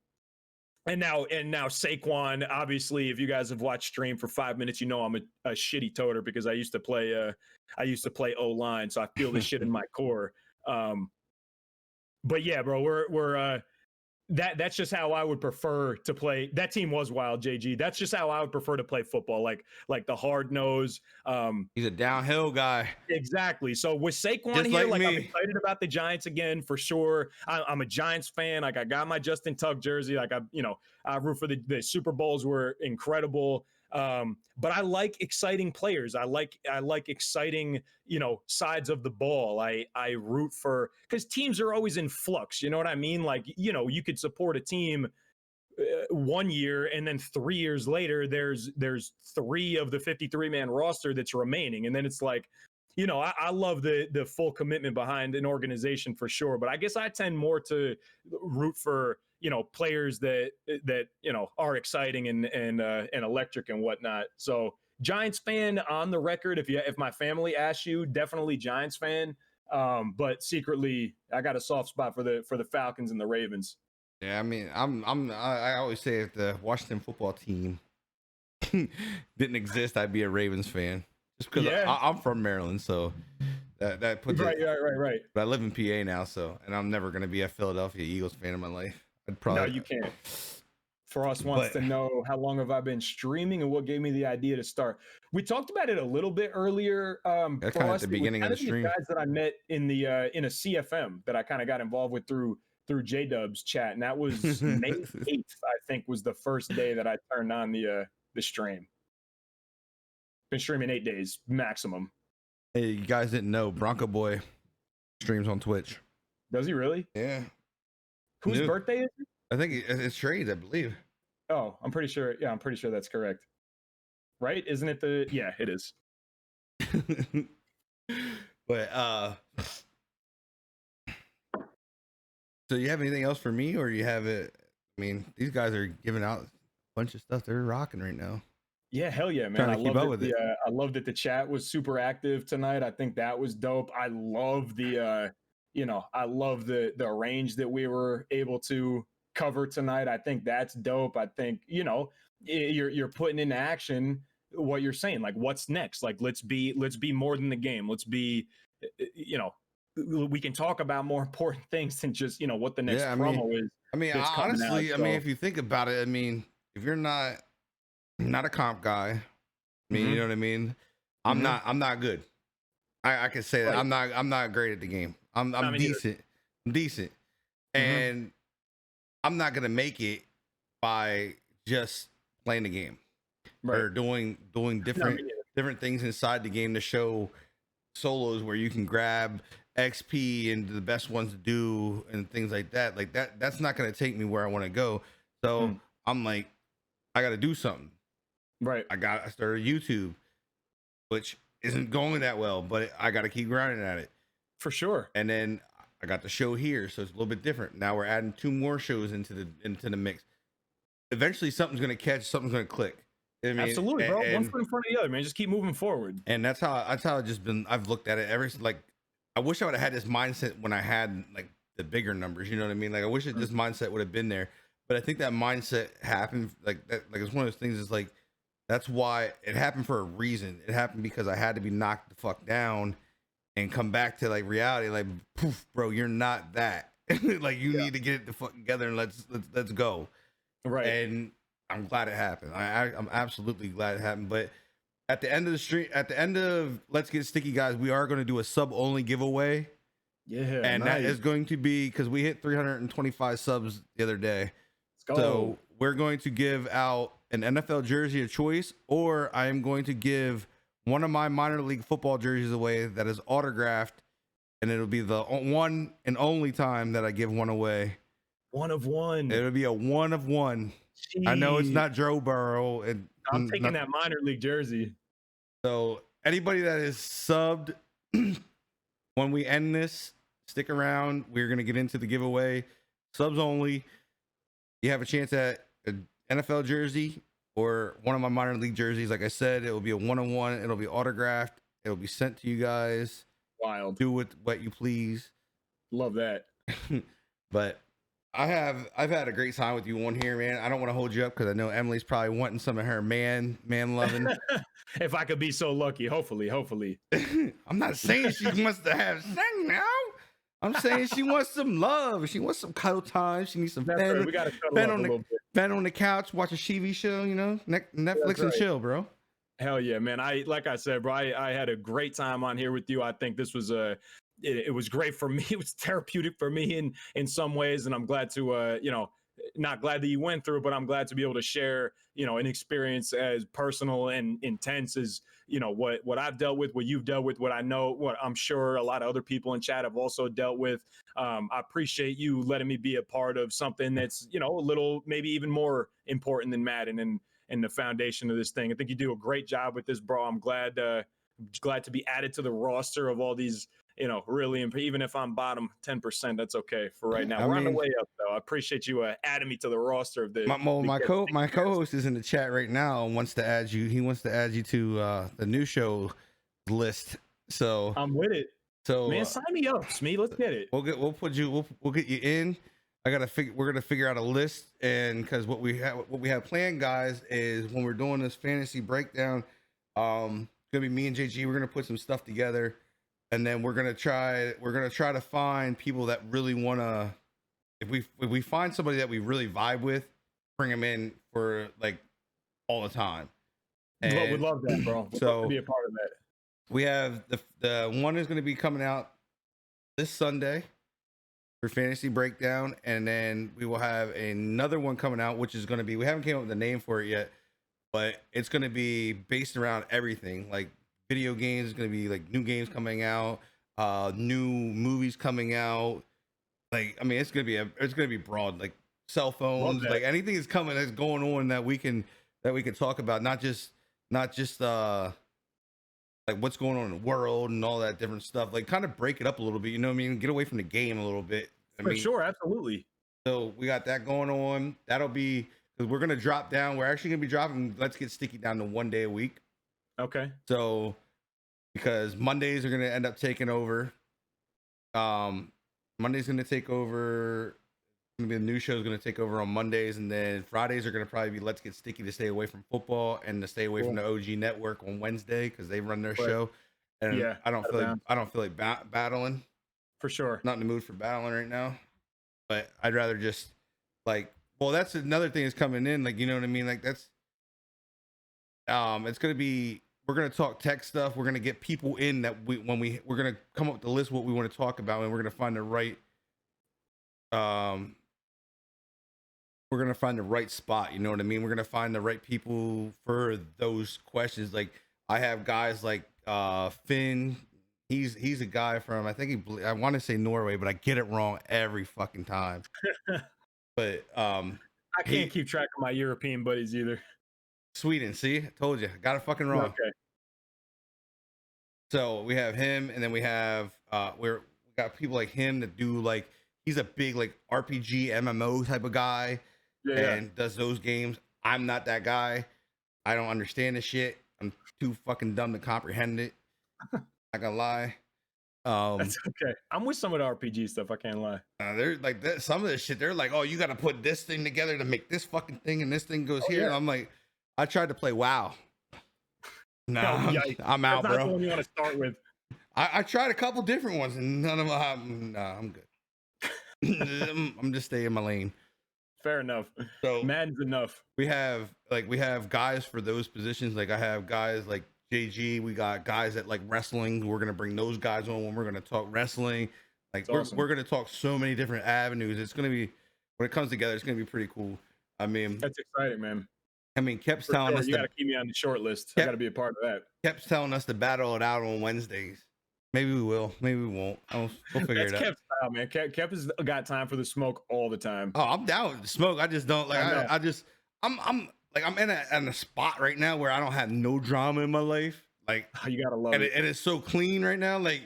now Saquon. Obviously, if you guys have watched stream for 5 minutes, I'm a shitty toter because I used to play O-line, so I feel this shit in my core. But yeah, bro, we're that's just how I would prefer to play. That team was wild, JG. That's just how I would prefer to play football, like the hard nose. He's a downhill guy. Exactly. So with Saquon Just here, like I'm me. excited about the Giants again for sure. I'm a Giants fan. Like I got my Justin Tuck jersey. Like I root for the Super Bowls were incredible. But I like exciting players. I like exciting, sides of the ball. I root for, because teams are always in flux. You know what I mean? Like, you could support a team 1 year, and then 3 years later, there's 3 of the 53-man roster that's remaining. And then it's like, I love the full commitment behind an organization for sure, but I guess I tend more to root for players that are exciting and electric and whatnot. So Giants fan on the record. If my family asks you, definitely Giants fan. But secretly, I got a soft spot for the Falcons and the Ravens. Yeah, I mean, I always say if the Washington football team didn't exist, I'd be a Ravens fan. Just because Yeah, I'm from Maryland, so that puts right, it. right. But I live in PA now, so and I'm never gonna be a Philadelphia Eagles fan in my life. I'd No, probably. you can't. Frost wants But to know how long have I been streaming and what gave me the idea to start. We talked about it a little bit earlier. that's kind of at the Frost, it was beginning of kind the of these stream. guys that I met in a CFM that I kind of got involved with through J Dub's chat, and that was May 8th, I think, was the first day that I turned on the stream. Been streaming 8 days maximum. Hey, you guys didn't know Bronco Boy streams on Twitch. Does he really? Yeah. Whose New. birthday is it? I think it's trades, I believe. Oh, I'm pretty sure. Yeah, I'm pretty sure that's correct. Right? Isn't it the? Yeah, it is. But so you have anything else for me, or you have it? I mean, these guys are giving out a bunch of stuff. They're rocking right now. Yeah, hell yeah, man. Trying to keep up with it. I love that the chat was super active tonight. I think that was dope. I love I love the range that we were able to cover tonight. I think that's dope. I think, you're putting into action what you're saying. Like, what's next? Like, let's be more than the game. Let's be, we can talk about more important things than just, what the next promo is. I mean, that's coming honestly, out, I mean, if you think about it, I mean, if you're not a comp guy, I mean, you know what I mean? I'm not good. I can say that. Right. I'm not great at the game. I'm decent. I'm decent. Mhm. And I'm not gonna make it by just playing the game. Right. Or doing different things inside the game to show solos where you can grab XP and the best ones to do and things like that. Like that's not gonna take me where I want to go. So I'm like, I gotta do something. Right. I started YouTube, which isn't going that well, but I gotta keep grinding at it. For sure. And then I got the show here, so it's a little bit different. Now we're adding 2 more shows into the mix. Eventually something's gonna catch, something's gonna click. You know what I mean? Absolutely, bro. One foot in front of the other, man. Just keep moving forward. And that's how I've just been. I've looked at it I wish I would have had this mindset when I had like the bigger numbers. You know what I mean? Like I wish that this mindset would have been there. But I think that mindset happened like that. Like it's one of those things. Is like that's why it happened for a reason. It happened because I had to be knocked the fuck down and come back to like reality. Like poof, bro, you're not that. Like you need to get it the fuck together and let's go. Right. And I'm glad it happened. I'm absolutely glad it happened. But at the end of the stream, at the end of Let's Get Sticky, guys, we are going to do a sub only giveaway. Yeah. And that is going to be because we hit 325 subs the other day. Let's go. So we're going to give out an NFL jersey of choice, or I am going to give one of my minor league football jerseys away that is autographed. And it'll be the one and only time that I give one away. One of one. It'll be a one of one. Jeez. I know it's not Joe Burrow. I'm taking that minor league jersey. So anybody that is subbed, when we end this, stick around. We're going to get into the giveaway. Subs only. You have a chance at an NFL jersey or one of my minor league jerseys. Like I said, it will be a one-on-one. It'll be autographed. It'll be sent to you guys. Wild. Do with what you please. Love that. But I've had a great time with you on here, man. I don't want to hold you up because I know Emily's probably wanting some of her man loving. If I could be so lucky, hopefully. I'm not saying she wants to have sex now. I'm saying she wants some love. She wants some cuddle time. She needs some right. We gotta bed on the couch, watch a TV show, Netflix and chill, bro. Hell yeah, man. Like I said, bro, I had a great time on here with you. I think this was it was great for me. It was therapeutic for me in some ways, and I'm glad to not glad that you went through, but I'm glad to be able to share an experience as personal and intense as what I've dealt with, what you've dealt with, what I know, what I'm sure a lot of other people in chat have also dealt with. I appreciate you letting me be a part of something that's a little maybe even more important than Madden and the foundation of this thing. I think you do a great job with this, bro. I'm glad glad to be added to the roster of all these, really, even if I'm bottom 10%, that's okay for right now. We're on the way up, though. I appreciate you adding me to the roster of the. My co-host is in the chat right now and wants to add you. He wants to add you to the new show list. So I'm with it. So man, sign me up, Smee. Let's get it. We'll get you in. We're gonna figure out a list, and because what we have planned, guys, is when we're doing this fantasy breakdown, gonna be me and JG. We're gonna put some stuff together, and then we're gonna try to find people that really wanna. If we find somebody that we really vibe with, bring them in for like all the time. And would love that, bro. We'd love to be a part of that. We have the one is going to be coming out this Sunday for fantasy breakdown, and then we will have another one coming out, which is going to be, we haven't came up with a name for it yet, but it's going to be based around everything, like video games. It's going to be like new games coming out, new movies coming out. Like, I mean, it's going to be broad, like cell phones, like anything is coming that's going on that we can talk about, not just like what's going on in the world and all that different stuff. Like, kind of break it up a little bit, you know what I mean? Get away from the game a little bit. For sure, absolutely. So we got that going on. That'll be, because we're gonna drop down. We're actually gonna be dropping Let's Get Sticky down to 1 day a week. Okay. So because Mondays are gonna end up taking over. Monday's gonna take over. The new show is going to take over on Mondays, and then Fridays are going to probably be Let's Get Sticky to stay away from football and to stay away from the OG network on Wednesday because they run their show. And yeah, I don't feel like battling. For sure. Not in the mood for battling right now. But I'd rather just like, well, that's another thing that's coming in. Like, you know what I mean? Like that's it's going to be, we're going to talk tech stuff. We're going to get people in that we're going to come up with the list of what we want to talk about, and we're going to find the right we're going to find the right spot. You know what I mean? We're going to find the right people for those questions. Like I have guys like Finn. He's a guy from, I want to say Norway, but I get it wrong every fucking time. But I can't keep track of my European buddies either. Sweden. See, I told you, got it fucking wrong. Okay. So we have him, and then we have we got people like him that do like, he's a big like RPG MMO type of guy. And does those games. I'm not that guy. I don't understand the shit. I'm too fucking dumb to comprehend it. Not gonna lie. That's okay. I'm with some of the RPG stuff. I can't lie. They're like that. Some of this shit. They're like, oh, you got to put this thing together to make this fucking thing, and this thing goes here. Yeah. And I'm like, I tried to play WoW. Nah, I'm out, That's bro. Not the one you want to start with. I tried a couple different ones, and none of them. Nah, I'm good. I'm just staying in my lane. Fair enough. So Madden's enough. We have guys for those positions. Like I have guys like JG. We got guys that like wrestling. We're gonna bring those guys on when we're gonna talk wrestling. Like we're gonna talk so many different avenues. It's gonna be, when it comes together, it's gonna be pretty cool. I mean, that's exciting, man. I mean, Kep's telling us you gotta keep me on the short list. I gotta be a part of that. Kep's telling us to battle it out on Wednesdays. Maybe we will. Maybe we won't. We'll figure it out. That's Kep's style, man. Kep has got time for the smoke all the time. Oh, I'm down with the smoke. I just don't like. I'm in a spot right now where I don't have no drama in my life. Like you gotta love it. And it's so clean right now. Like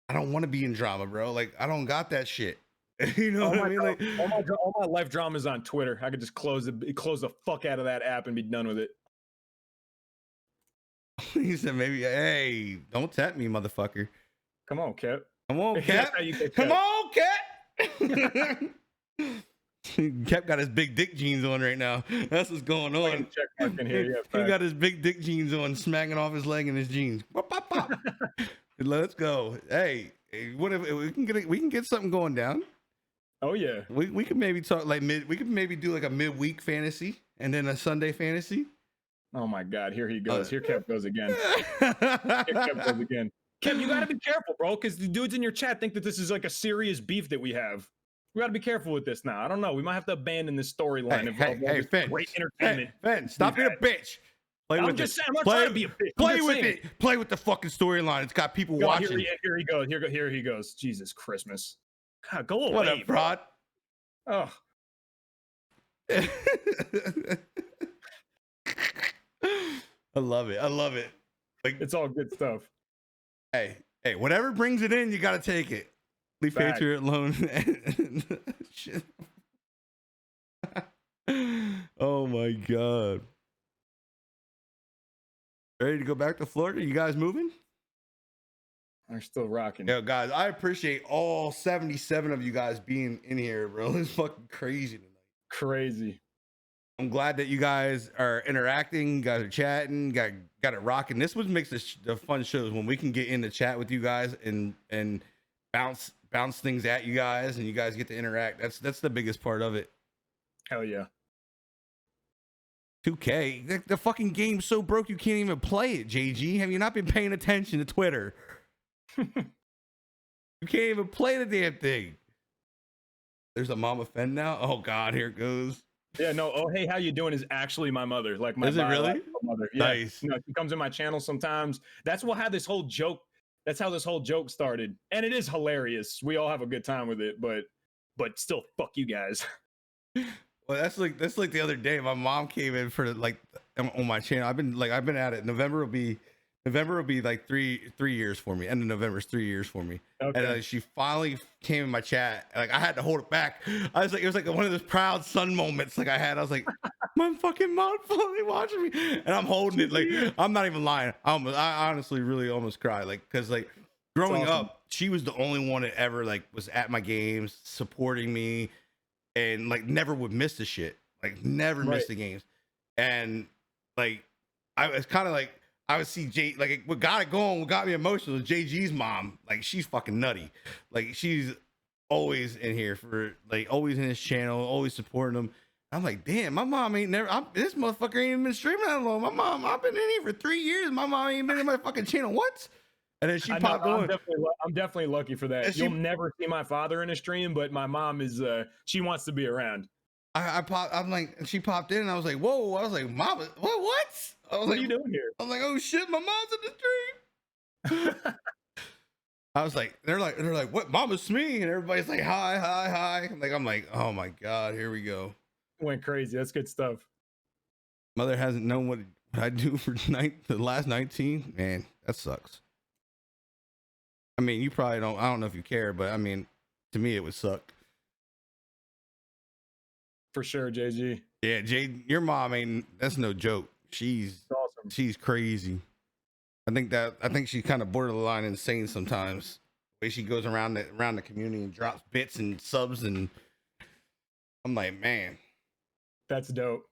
I don't want to be in drama, bro. Like I don't got that shit. You know what I mean? Like all my life drama is on Twitter. I could just close the fuck out of that app and be done with it. He said, maybe, hey, don't tap me, motherfucker. Come on, Kep. Come on, Kep. Come on, Kep. Kep got his big dick jeans on right now. That's what's going on. He got his big dick jeans on, smacking off his leg in his jeans. Pop, pop, pop. Let's go. Hey, what if we can get something going down? Oh yeah. We could maybe talk like we could maybe do like a midweek fantasy and then a Sunday fantasy. Oh my God! Here he goes. Here Kep goes again. Kep, you gotta be careful, bro, because the dudes in your chat think that this is like a serious beef that we have. We gotta be careful with this now. I don't know. We might have to abandon this storyline of Finn, great entertainment. Finn, stop being a bitch. I'm just saying. I'm not trying to be a bitch. Play with it. Play with the fucking storyline. It's got people watching. Here he goes. Here he goes. Jesus Christmas. God, go away. What up, Prod? Oh. I love it. Like, It's all good stuff. hey, whatever brings it in, you got to take it. Leave Fact. Patriot alone. Shit. Oh my god. Ready to go back to Florida? You guys moving? I'm still rocking. Yo, guys, I appreciate all 77 of you guys being in here, bro. It's fucking crazy tonight. Crazy. I'm glad that you guys are interacting, you guys are chatting, got it rocking. This what makes the fun shows, when we can get in the chat with you guys and bounce things at you guys, and you guys get to interact. That's the biggest part of it. Hell yeah. 2K, the fucking game's so broke you can't even play it. JG, have you not been paying attention to Twitter? You can't even play the damn thing. There's a Mama Fen now. Oh God, here it goes. Yeah, no. Oh, hey, how you doing? Is actually my mother. Like my Is it really? mother. Yeah. Nice. You know, she comes in my channel sometimes. That's what had this whole joke. That's how this whole joke started, and it is hilarious. We all have a good time with it, but still, fuck you guys. Well, that's like the other day. My mom came in for like on my channel. I've been at it. November will be like three years for me. End of November is 3 years for me. Okay. And she finally came in my chat. Like I had to hold it back. I was like, it was like one of those proud son moments. Like I had. I was like, my fucking mom finally watching me, and I'm holding it. Like I'm not even lying. I honestly really almost cried. Like because like growing awesome. up, she was the only one that ever like was at my games, supporting me, and like never would miss the shit. Like never miss the games. And like I was kind of like, I would see like what got it going, what got me emotional was JG's mom. Like she's fucking nutty. Like she's always in here for like always in his channel, always supporting him. I'm like, damn, my mom ain't this motherfucker ain't even been streaming that long. My mom, I've been in here for 3 years. My mom ain't been in my fucking channel. What? And then she popped on. I'm definitely lucky for that. You'll never see my father in a stream, but my mom is. She wants to be around. I'm like, she popped in, and I was like, whoa. I was like, Mama, what? I was what like, are you doing here? I was like, oh shit, my mom's in the stream. I was like, they're like, what? Mama's me, and everybody's like, hi. I'm like, oh my god, here we go. Went crazy. That's good stuff. Mother hasn't known what I do for the last 19. Man, that sucks. I mean, you probably don't. I don't know if you care, but I mean, to me, it would suck. For sure, JG. Yeah, your mom ain't. That's no joke. She's awesome. She's crazy. I think she's kind of borderline insane sometimes. The way she goes around the community and drops bits and subs, and I'm like, man, that's dope.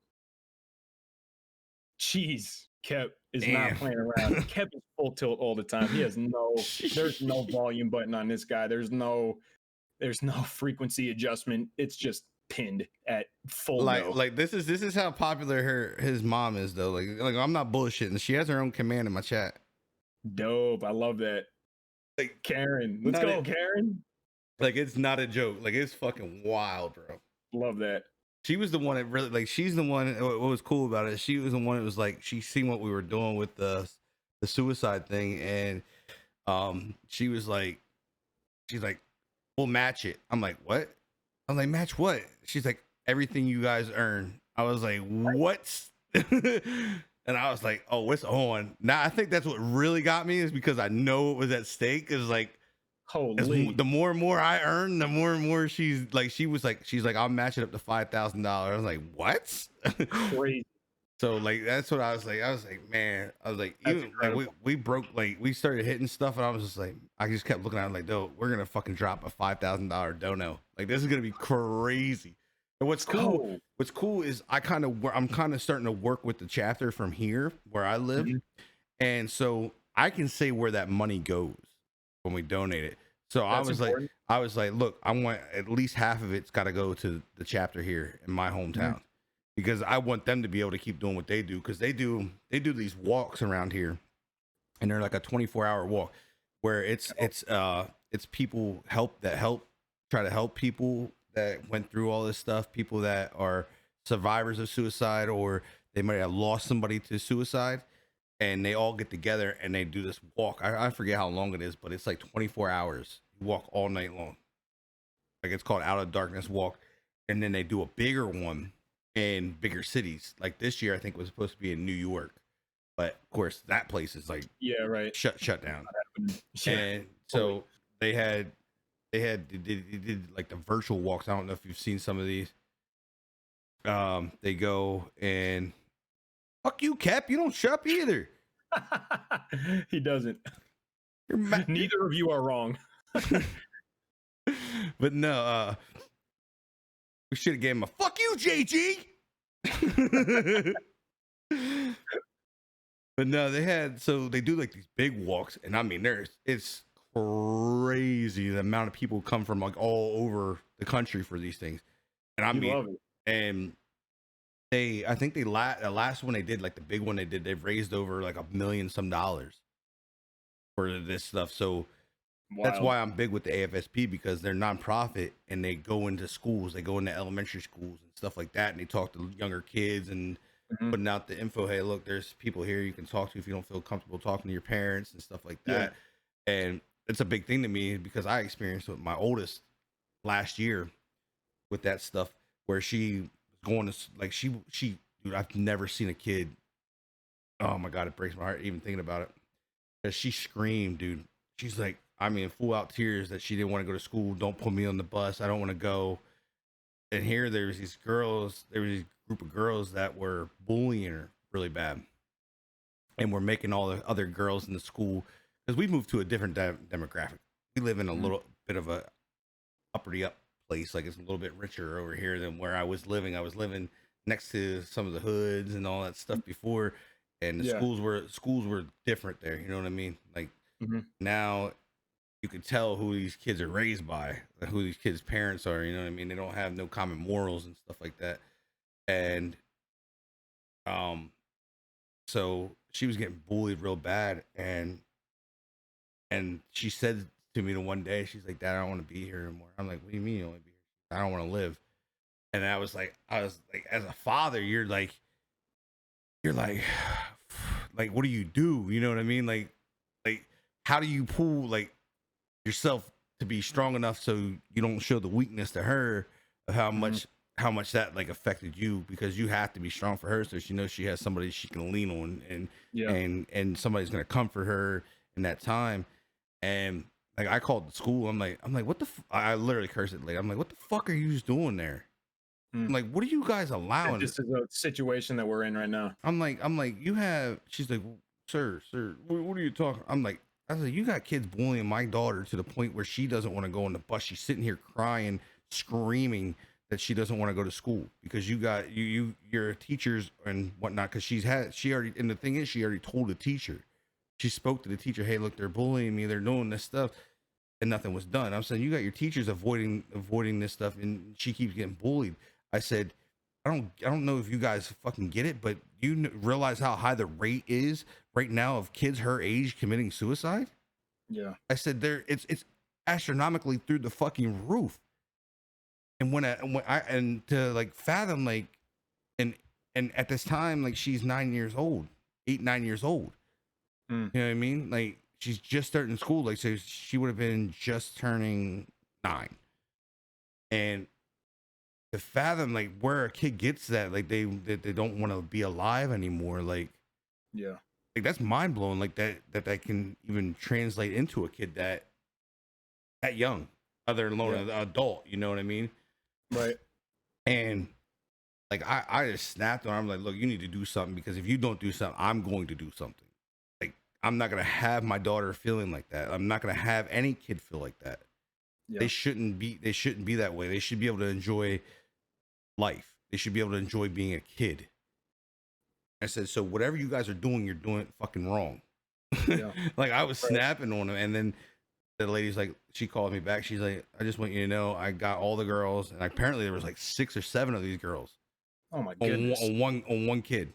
Jeez, Kep is not playing around. Kep is full tilt all the time. He has there's no volume button on this guy. There's no frequency adjustment. It's just pinned at full like this is how popular his mom is though. Like I'm not bullshitting. She has her own command in my chat. Dope. I love that. Like Karen. Let's go, Karen. Like it's not a joke. Like it's fucking wild, bro. Love that. She was the one that really like. She's the one. What was cool about it? She was the one that was like. She seen what we were doing with the suicide thing, and she was like, she's like, we'll match it. I'm like, what? I'm like, match what? She's like, everything you guys earn. I was like, what? And I was like, oh, it's on. Now I think that's what really got me is because I know it was at stake. Is like, holy, the more and more I earn, the more and more she's like, I'll match it up to $5,000. I was like, what? Crazy. So like that's what I was like, man, I was like, even, like we broke, like we started hitting stuff, and I was just like, I just kept looking at it like, no, we're gonna fucking drop a $5,000 dono. Like this is gonna be crazy. And what's cool is I'm kind of starting to work with the chapter from here where I live, and so I can say where that money goes when we donate it. So that's important. I was like, look, I want at least half of it's got to go to the chapter here in my hometown. Because I want them to be able to keep doing what they do, because they do these walks around here, and they're like a 24-hour walk where it's people try to help people that went through all this stuff, people that are survivors of suicide, or they might have lost somebody to suicide, and they all get together and they do this walk. I forget how long it is, but it's like 24 hours. You walk all night long. Like it's called Out of Darkness Walk, and then they do a bigger one in bigger cities. Like this year, I think it was supposed to be in New York. but of course that place is like Yeah, right. shut down. Yeah. And so they did like the virtual walks. I don't know if you've seen some of these. They go and fuck you, Cap. You don't shop either. He doesn't. You're Neither of you are wrong. But no, we should have gave him a fuck you, JG. But no, they do like these big walks, and I mean, it's crazy the amount of people come from like all over the country for these things, and I mean, love it. and I think the last one they did, like the big one they've raised over like $1 million some for this stuff. So that's why I'm big with the AFSP, because they're nonprofit and they go into schools, they go into elementary schools and stuff like that, and they talk to younger kids and putting out the info. Hey, look, there's people here you can talk to if you don't feel comfortable talking to your parents and stuff like that. Yeah. And it's a big thing to me because I experienced with my oldest last year with that stuff, where she was going to like she dude, I've never seen a kid. Oh my God, it breaks my heart even thinking about it. Because she screamed, dude. She's like, I mean, full out tears that she didn't want to go to school. Don't put me on the bus. I don't want to go. And here there was these group of girls that were bullying her really bad, and we're making all the other girls in the school, because we moved to a different demographic. We live in a little bit of a uppity up place, like it's a little bit richer over here than where I was living. I was living next to some of the hoods and all that stuff before, and the schools were different there. You know what I mean? Like now you can tell who these kids are raised by, who these kids' parents are. You know what I mean? They don't have no common morals and stuff like that. And so she was getting bullied real bad, and she said to me the one day, she's like, Dad, I don't want to be here anymore. I'm like, what do you mean you don't want to be here? I don't want to live. And I was like, as a father, you're like, what do you do? You know what I mean? Like how do you pull like yourself to be strong enough so you don't show the weakness to her of how much that like affected you, because you have to be strong for her so she knows she has somebody she can lean on, and somebody's gonna comfort her in that time. And like I called the school, I'm like what the I literally cursed it later. I'm like, what the fuck are you just doing there? I'm like, what are you guys allowing? This is a situation that we're in right now. I'm like you have, she's like, sir, what are you talking? I was like, you got kids bullying my daughter to the point where she doesn't want to go on the bus. She's sitting here crying, screaming that she doesn't want to go to school because you got your teachers and whatnot. Because she already, and the thing is, she already told the teacher. She spoke to the teacher. Hey, look, they're bullying me. They're doing this stuff, and nothing was done. I'm saying you got your teachers avoiding this stuff, and she keeps getting bullied. I said, I don't know if you guys fucking get it, but you realize how high the rate is right now of kids her age committing suicide? Yeah. I said it's astronomically through the fucking roof. And when I to like fathom, like, and at this time, like, she's 9 years old, 9 years old. You know what I mean? Like, she's just starting school. Like, so she would have been just turning 9. And to fathom like where a kid gets that, like they don't want to be alive anymore, like, yeah, like that's mind blowing. Like that can even translate into a kid that young, other alone an adult. You know what I mean? Right. And like I just snapped on her. I'm like, look, you need to do something, because if you don't do something, I'm going to do something. Like, I'm not gonna have my daughter feeling like that. I'm not gonna have any kid feel like that. Yeah. They shouldn't be that way. They should be able to enjoy life. They should be able to enjoy being a kid. I said, so whatever you guys are doing, you're doing it fucking wrong. Yeah. Like, I was snapping on them, and then the lady's like, she called me back. She's like, I just want you to know I got all the girls, and apparently there was like 6 or 7 of these girls. Oh my goodness. On one kid.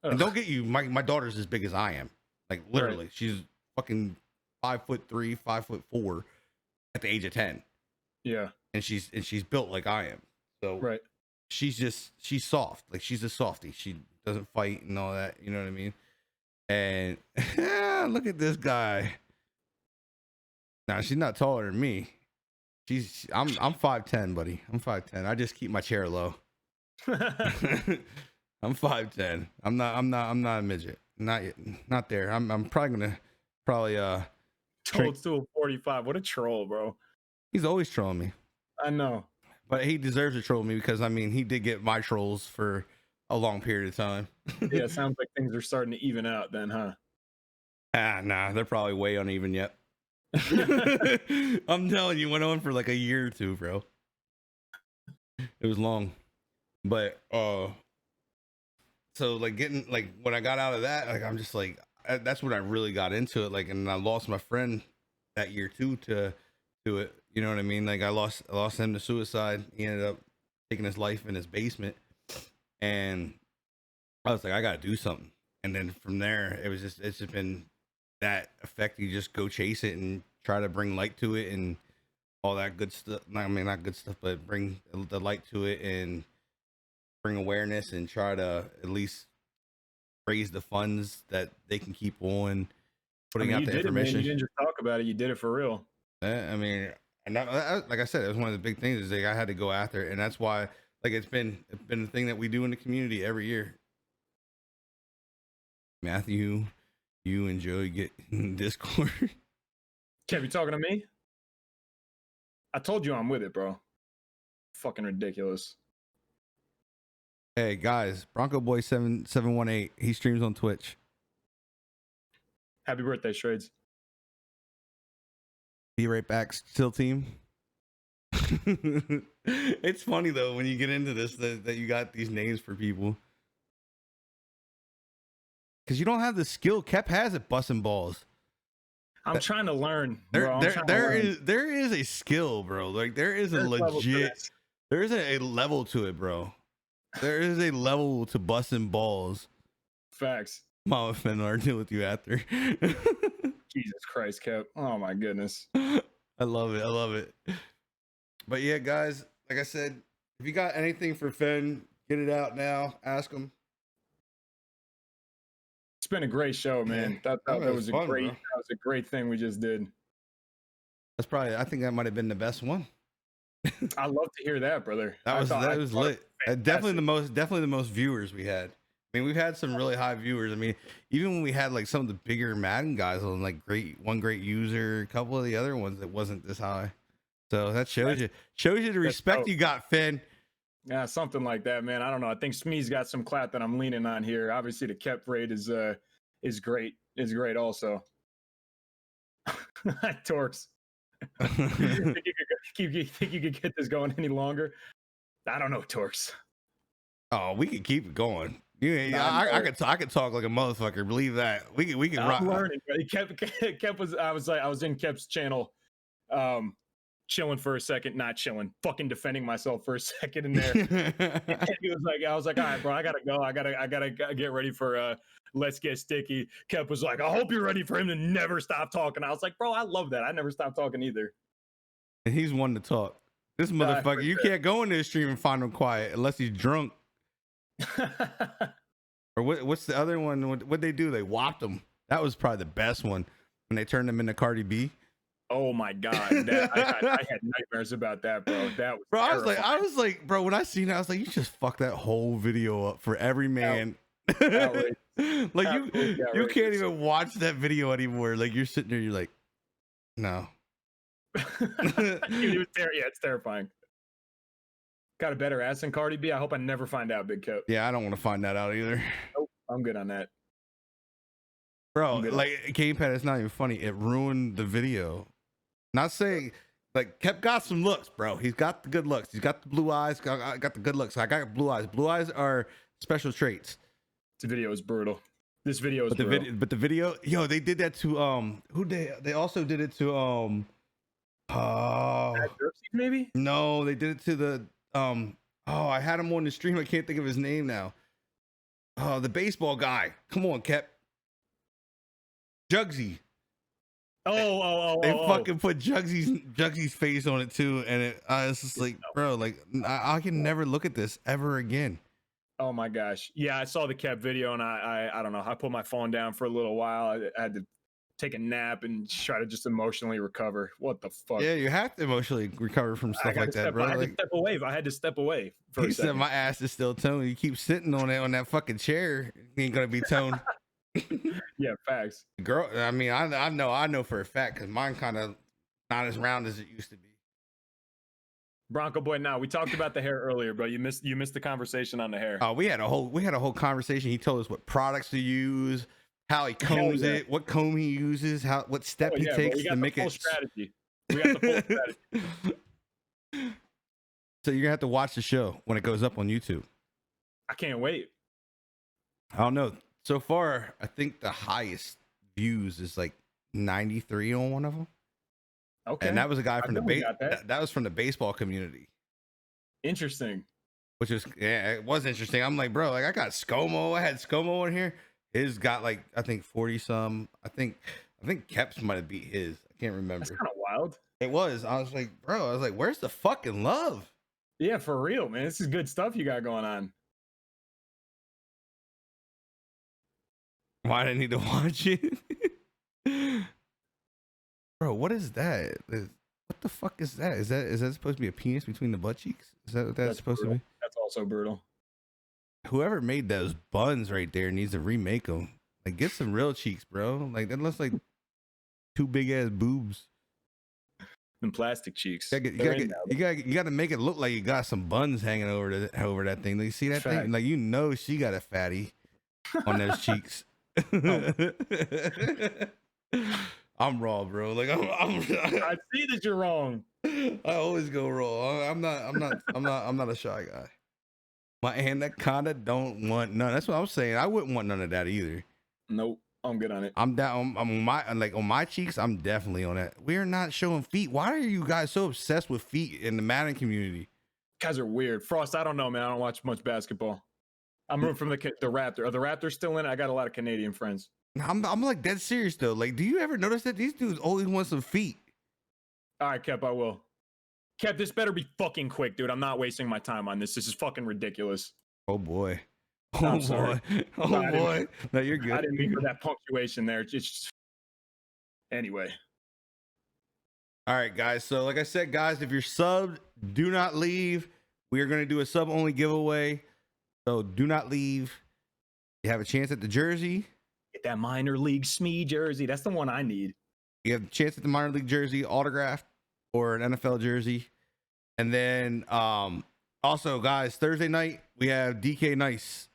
Ugh. And don't get you, my daughter's as big as I am. Like, literally. Right. She's fucking 5'3", 5'4" at the age of 10. Yeah. And she's built like I am. So right. She's soft. Like, she's a softie. She doesn't fight and all that. You know what I mean? And look at this guy. Now, she's not taller than me. I'm 5'10", buddy. I'm 5'10". I just keep my chair low. I'm 5'10". I'm not a midget. not yet, not there. I'm probably gonna Told to a 45. What a troll, bro. He's always trolling me. I know. But he deserves to troll me because I mean he did get my trolls for a long period of time. Yeah, it sounds like things are starting to even out then, huh? Nah, they're probably way uneven yet. I'm telling you, went on for like a year or two, bro. It was long. But so like getting like when I got out of that, like I'm just like that's when I really got into it. Like, and I lost my friend that year too to it. You know what I mean? Like I lost him to suicide. He ended up taking his life in his basement, and I was like, I gotta do something. And then from there, it's just been that effect. You just go chase it and try to bring light to it and all that good stuff. I mean, not good stuff, but bring the light to it and bring awareness and try to at least raise the funds that they can keep on putting out the information. You didn't just talk about it; you did it for real. I mean, and like I said, it was one of the big things is like I had to go after it, and that's why like it's been a thing that we do in the community every year. Matthew, you and Joey get in Discord. Kev, you talking to me? I told you I'm with it, bro. Fucking ridiculous. Hey guys, Bronco Boy 7718. He streams on Twitch. Happy birthday, Shrades. Be right back, still team. It's funny though when you get into this that you got these names for people. Because you don't have the skill. Kep has it busting balls. I'm trying to learn, bro. There is a skill, bro. Like there's a level to it, bro. There is a level to busting balls. Facts. Mama Fendler, I'll deal with you after. Jesus Christ, Kep. Oh my goodness. I love it. But yeah, guys, like I said, if you got anything for Fen, get it out now. Ask him. It's been a great show, man. That was fun, that was a great thing we just did. I think that might have been the best one. I love to hear that, brother. That was lit. Definitely the most viewers we had. I mean, we've had some really high viewers. I mean, even when we had like some of the bigger Madden guys on, like one great user, a couple of the other ones that wasn't this high. So that shows you the respect you got, Finn. Yeah, something like that, man. I don't know. I think Smee's got some clout that I'm leaning on here. Obviously, the Kep rate is great. Is great also. Torx. think you could get this going any longer? I don't know, Torx. Oh, we could keep it going. I could talk like a motherfucker. Believe that. We can. I'm learning. Kep I was in Kep's channel, chilling for a second, not chilling, fucking defending myself for a second in there. And he was like, I was like, all right, bro, I gotta go. I gotta get ready for Let's Get Sticky. Kep was like, I hope you're ready for him to never stop talking. I was like, bro, I love that. I never stop talking either. And he's one to talk. This motherfucker, you can't go in this stream and find him quiet unless he's drunk. Or what's the other one? What'd they do? They whopped him. That was probably the best one when they turned him into Cardi B. Oh my god, I had nightmares about that, bro. That was bro. I was like, bro. When I seen it, I was like, you just fucked that whole video up for every man. Like you can't even watch that video anymore. Like you're sitting there, you're like, no. It's terrifying. Got a better ass than Cardi B. I hope I never find out, Big Coat. Yeah, I don't want to find that out either. Nope, I'm good on that. Bro, like gamepad is not even funny. It ruined the video. Not saying like Kep got some looks, bro. He's got the good looks. He's got the blue eyes. I got the good looks. I got blue eyes. Blue eyes are special traits. This video is brutal. This video is brutal. But the video, yo, they did that to who they also did it to maybe? No, they did it to the I had him on the stream. I can't think of his name now. Oh, the baseball guy. Come on, Kep. Jugsy. They fucking put Jugsy's face on it too, and it's just like, bro, like I can never look at this ever again. Oh my gosh, yeah, I saw the Kep video, and I don't know. I put my phone down for a little while. I had to take a nap and try to just emotionally recover. What the fuck? Yeah, you have to emotionally recover from stuff like that, bro. I had to step away. For he said my ass is still toned. You keep sitting on that fucking chair, you ain't gonna be toned. Yeah, facts. Girl, I mean, I know for a fact because mine kind of not as round as it used to be. Bronco boy, now we talked about the hair earlier, bro. You missed the conversation on the hair. We had a whole conversation. He told us what products to use, how he Hell combs yeah. it, what comb he uses, what step Oh he yeah, bro. takes We to got the make full it. strategy. We got the full strategy. So you're gonna have to watch the show when it goes up on YouTube. I can't wait. I don't know. So far, I think the highest views is like 93 on one of them. Okay. And that was a guy from that. that was from the baseball community. Interesting. Which was, yeah, it was interesting. I'm like, bro, like I got ScoMo. I had ScoMo in here. His got like, I think 40 some. I think Keps might have beat his. I can't remember. That's kind of wild. It was. I was like, bro, where's the fucking love? Yeah, for real, man. This is good stuff you got going on. Why did I need to watch it? Bro, what is that? What the fuck is that? Is that supposed to be a penis between the butt cheeks? Is that what that's supposed brutal. to be? That's also brutal. Whoever made those buns right there needs to remake them. Like, get some real cheeks, bro. Like, that looks like two big ass boobs. Them plastic cheeks. You gotta make it look like you got some buns hanging over that thing. Like, you see that thing? Like, you know she got a fatty on those cheeks. Oh. I'm raw, bro. Like I'm I see that you're wrong. I always go raw. I'm not a shy guy. My anaconda don't want none. That's what I'm saying. I wouldn't want none of that either. Nope. I'm good on it. I'm down. I'm on my cheeks. I'm definitely on that. We're not showing feet. Why are you guys so obsessed with feet in the Madden community? Guys are weird. Frost, I don't know, man. I don't watch much basketball. I'm rooting from the Raptor. Are the Raptors still in it? I got a lot of Canadian friends. I'm like dead serious though. Like, do you ever notice that these dudes always want some feet? All right, Kep, I will. Kep, this better be fucking quick, dude. I'm not wasting my time on this. This is fucking ridiculous. Oh boy. I'm sorry. Oh boy. No, you're good. I didn't mean for that punctuation there. Just anyway. All right, guys. So, like I said, guys, if you're subbed, do not leave. We are going to do a sub only giveaway. So, do not leave. You have a chance at the jersey. Get that minor league SME jersey. That's the one I need. You have a chance at the minor league jersey, autographed, or an NFL jersey. And then, also, guys, Thursday night, we have DK Nice.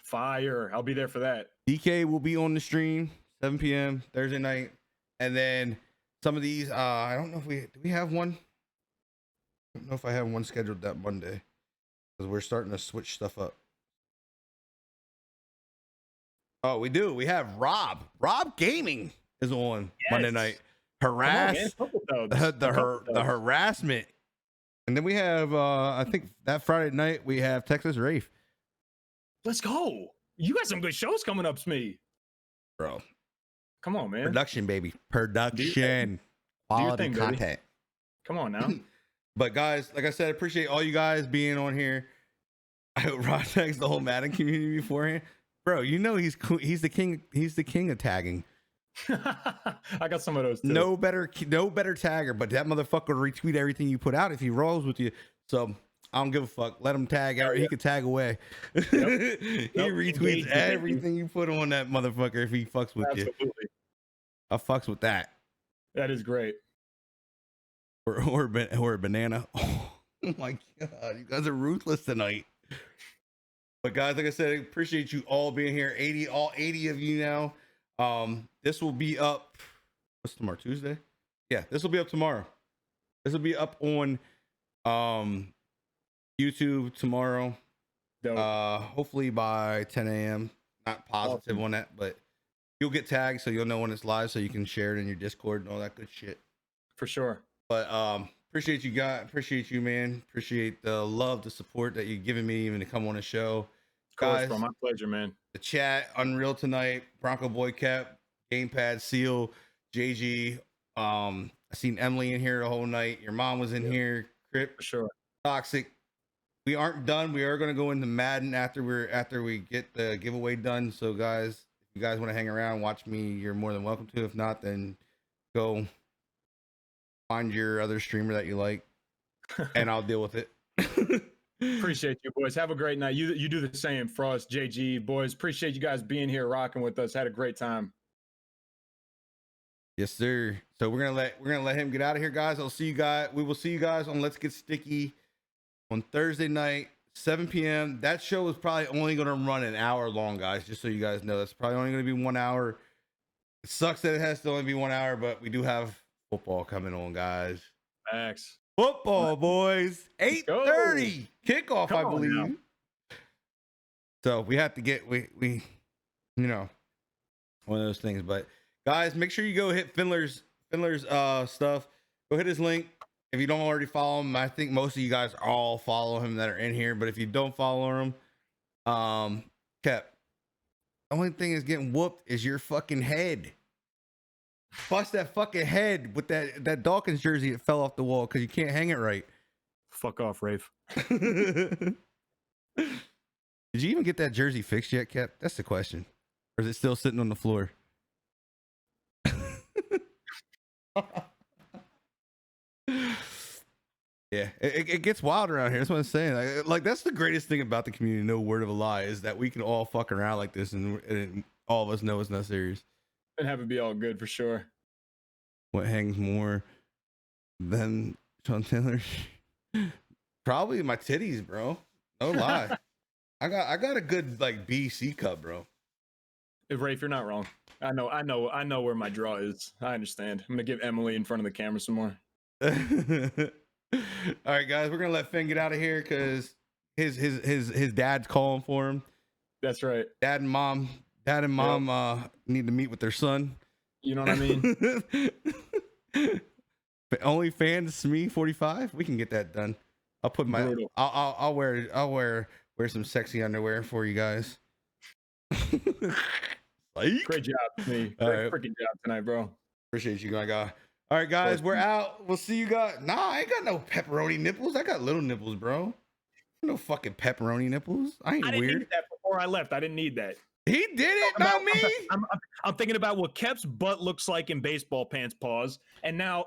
Fire. I'll be there for that. DK will be on the stream, 7 p.m. Thursday night. And then some of these, I don't know if do we have one? I don't know if I have one scheduled that Monday because we're starting to switch stuff up. Oh, we do. We have Rob. Rob Gaming is on Monday night. The harassment. And then we have, I think that Friday night, we have Texas Rafe. Let's go. You got some good shows coming up, Smee. Bro. Come on, man. Production, baby. Production. Quality content. Baby. Come on now. But guys, like I said, I appreciate all you guys being on here. I hope Rod tags the whole Madden community beforehand. Bro, you know he's the king. He's the king of tagging. I got some of those too. No better tagger, but that motherfucker will retweet everything you put out if he rolls with you. So I don't give a fuck. Let him tag. He can tag away. Yep. He retweets everything you put on that motherfucker if he fucks with you. I fucks with that. That is great. Or a banana. Oh my god, you guys are ruthless tonight. But guys, like I said, I appreciate you all being here. All 80 of you now. This will be up. What's tomorrow? Tuesday? Yeah, this will be up tomorrow. This will be up on YouTube tomorrow. Dope. Hopefully by 10 a.m. Not positive on that, but you'll get tagged so you'll know when it's live so you can share it in your Discord and all that good shit. For sure. But appreciate you guys. Appreciate you, man. Appreciate the love, the support that you're giving me even to come on the show. Of course, bro. My pleasure, man. The chat, Unreal tonight, Bronco Boy Cap, Gamepad, Seal, JG. I seen Emily in here the whole night. Your mom was in here. Crip. For sure. Toxic. We aren't done. We are gonna go into Madden after we get the giveaway done. So guys, if you guys want to hang around, watch me, you're more than welcome to. If not, then go find your other streamer that you like, and I'll deal with it. Appreciate you, boys. Have a great night. You do the same for us, JG boys. Appreciate you guys being here, rocking with us. Had a great time. Yes, sir. So we're gonna let him get out of here, guys. I'll see you guys. We will see you guys on Let's Get Sticky on Thursday night, 7 p.m. That show is probably only gonna run an hour long, guys. Just so you guys know, that's probably only gonna be 1 hour. It sucks that it has to only be 1 hour, but we do have football coming on, guys. Thanks. Football, boys. 8:30 kickoff, I believe. Now. So we have to get we you know, one of those things. But guys, make sure you go hit Fendler's stuff. Go hit his link. If you don't already follow him, I think most of you guys all follow him that are in here. But if you don't follow him, Kep, the only thing is getting whooped is your fucking head. Bust that fucking head with that Dawkins jersey that fell off the wall because you can't hang it right. Fuck off, Rafe. Did you even get that jersey fixed yet, Kep? That's the question. Or is it still sitting on the floor? Yeah, it gets wild around here. That's what I'm saying. Like that's the greatest thing about the community. No word of a lie is that we can all fuck around like this, and all of us know it's not serious. And have it be all good for sure. What hangs more than Sean Taylor? Probably my titties, bro. No lie. I got a good like BC cup, bro. If Rafe, you're not wrong. I know where my draw is. I understand. I'm gonna give Emily in front of the camera some more. All right, guys, we're gonna let Finn get out of here because his dad's calling for him. That's right. Dad and mom need to meet with their son. You know what I mean? Only fans me 45. We can get that done. I'll put my Brutal. I'll wear some sexy underwear for you guys. Great job, me. Great freaking job tonight, bro. Appreciate you, my guy. All right, guys, we're out. We'll see you guys. Nah, I ain't got no pepperoni nipples. I got little nipples, bro. No fucking pepperoni nipples. I ain't didn't weird. Need that before I left. I didn't need that. He did it, not me. I'm thinking about what Kep's butt looks like in baseball pants. Pause. And now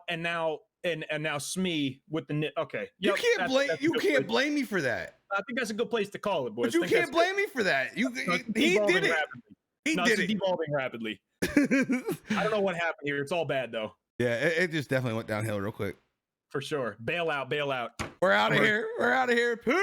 Smee with the okay. You can't blame me for that. I think that's a good place to call it, boys. But you can't blame me for that. He did it. He did it. Devolving rapidly. I don't know what happened here. It's all bad though. Yeah, it just definitely went downhill real quick. For sure. Bail out. We're out of here. Peace.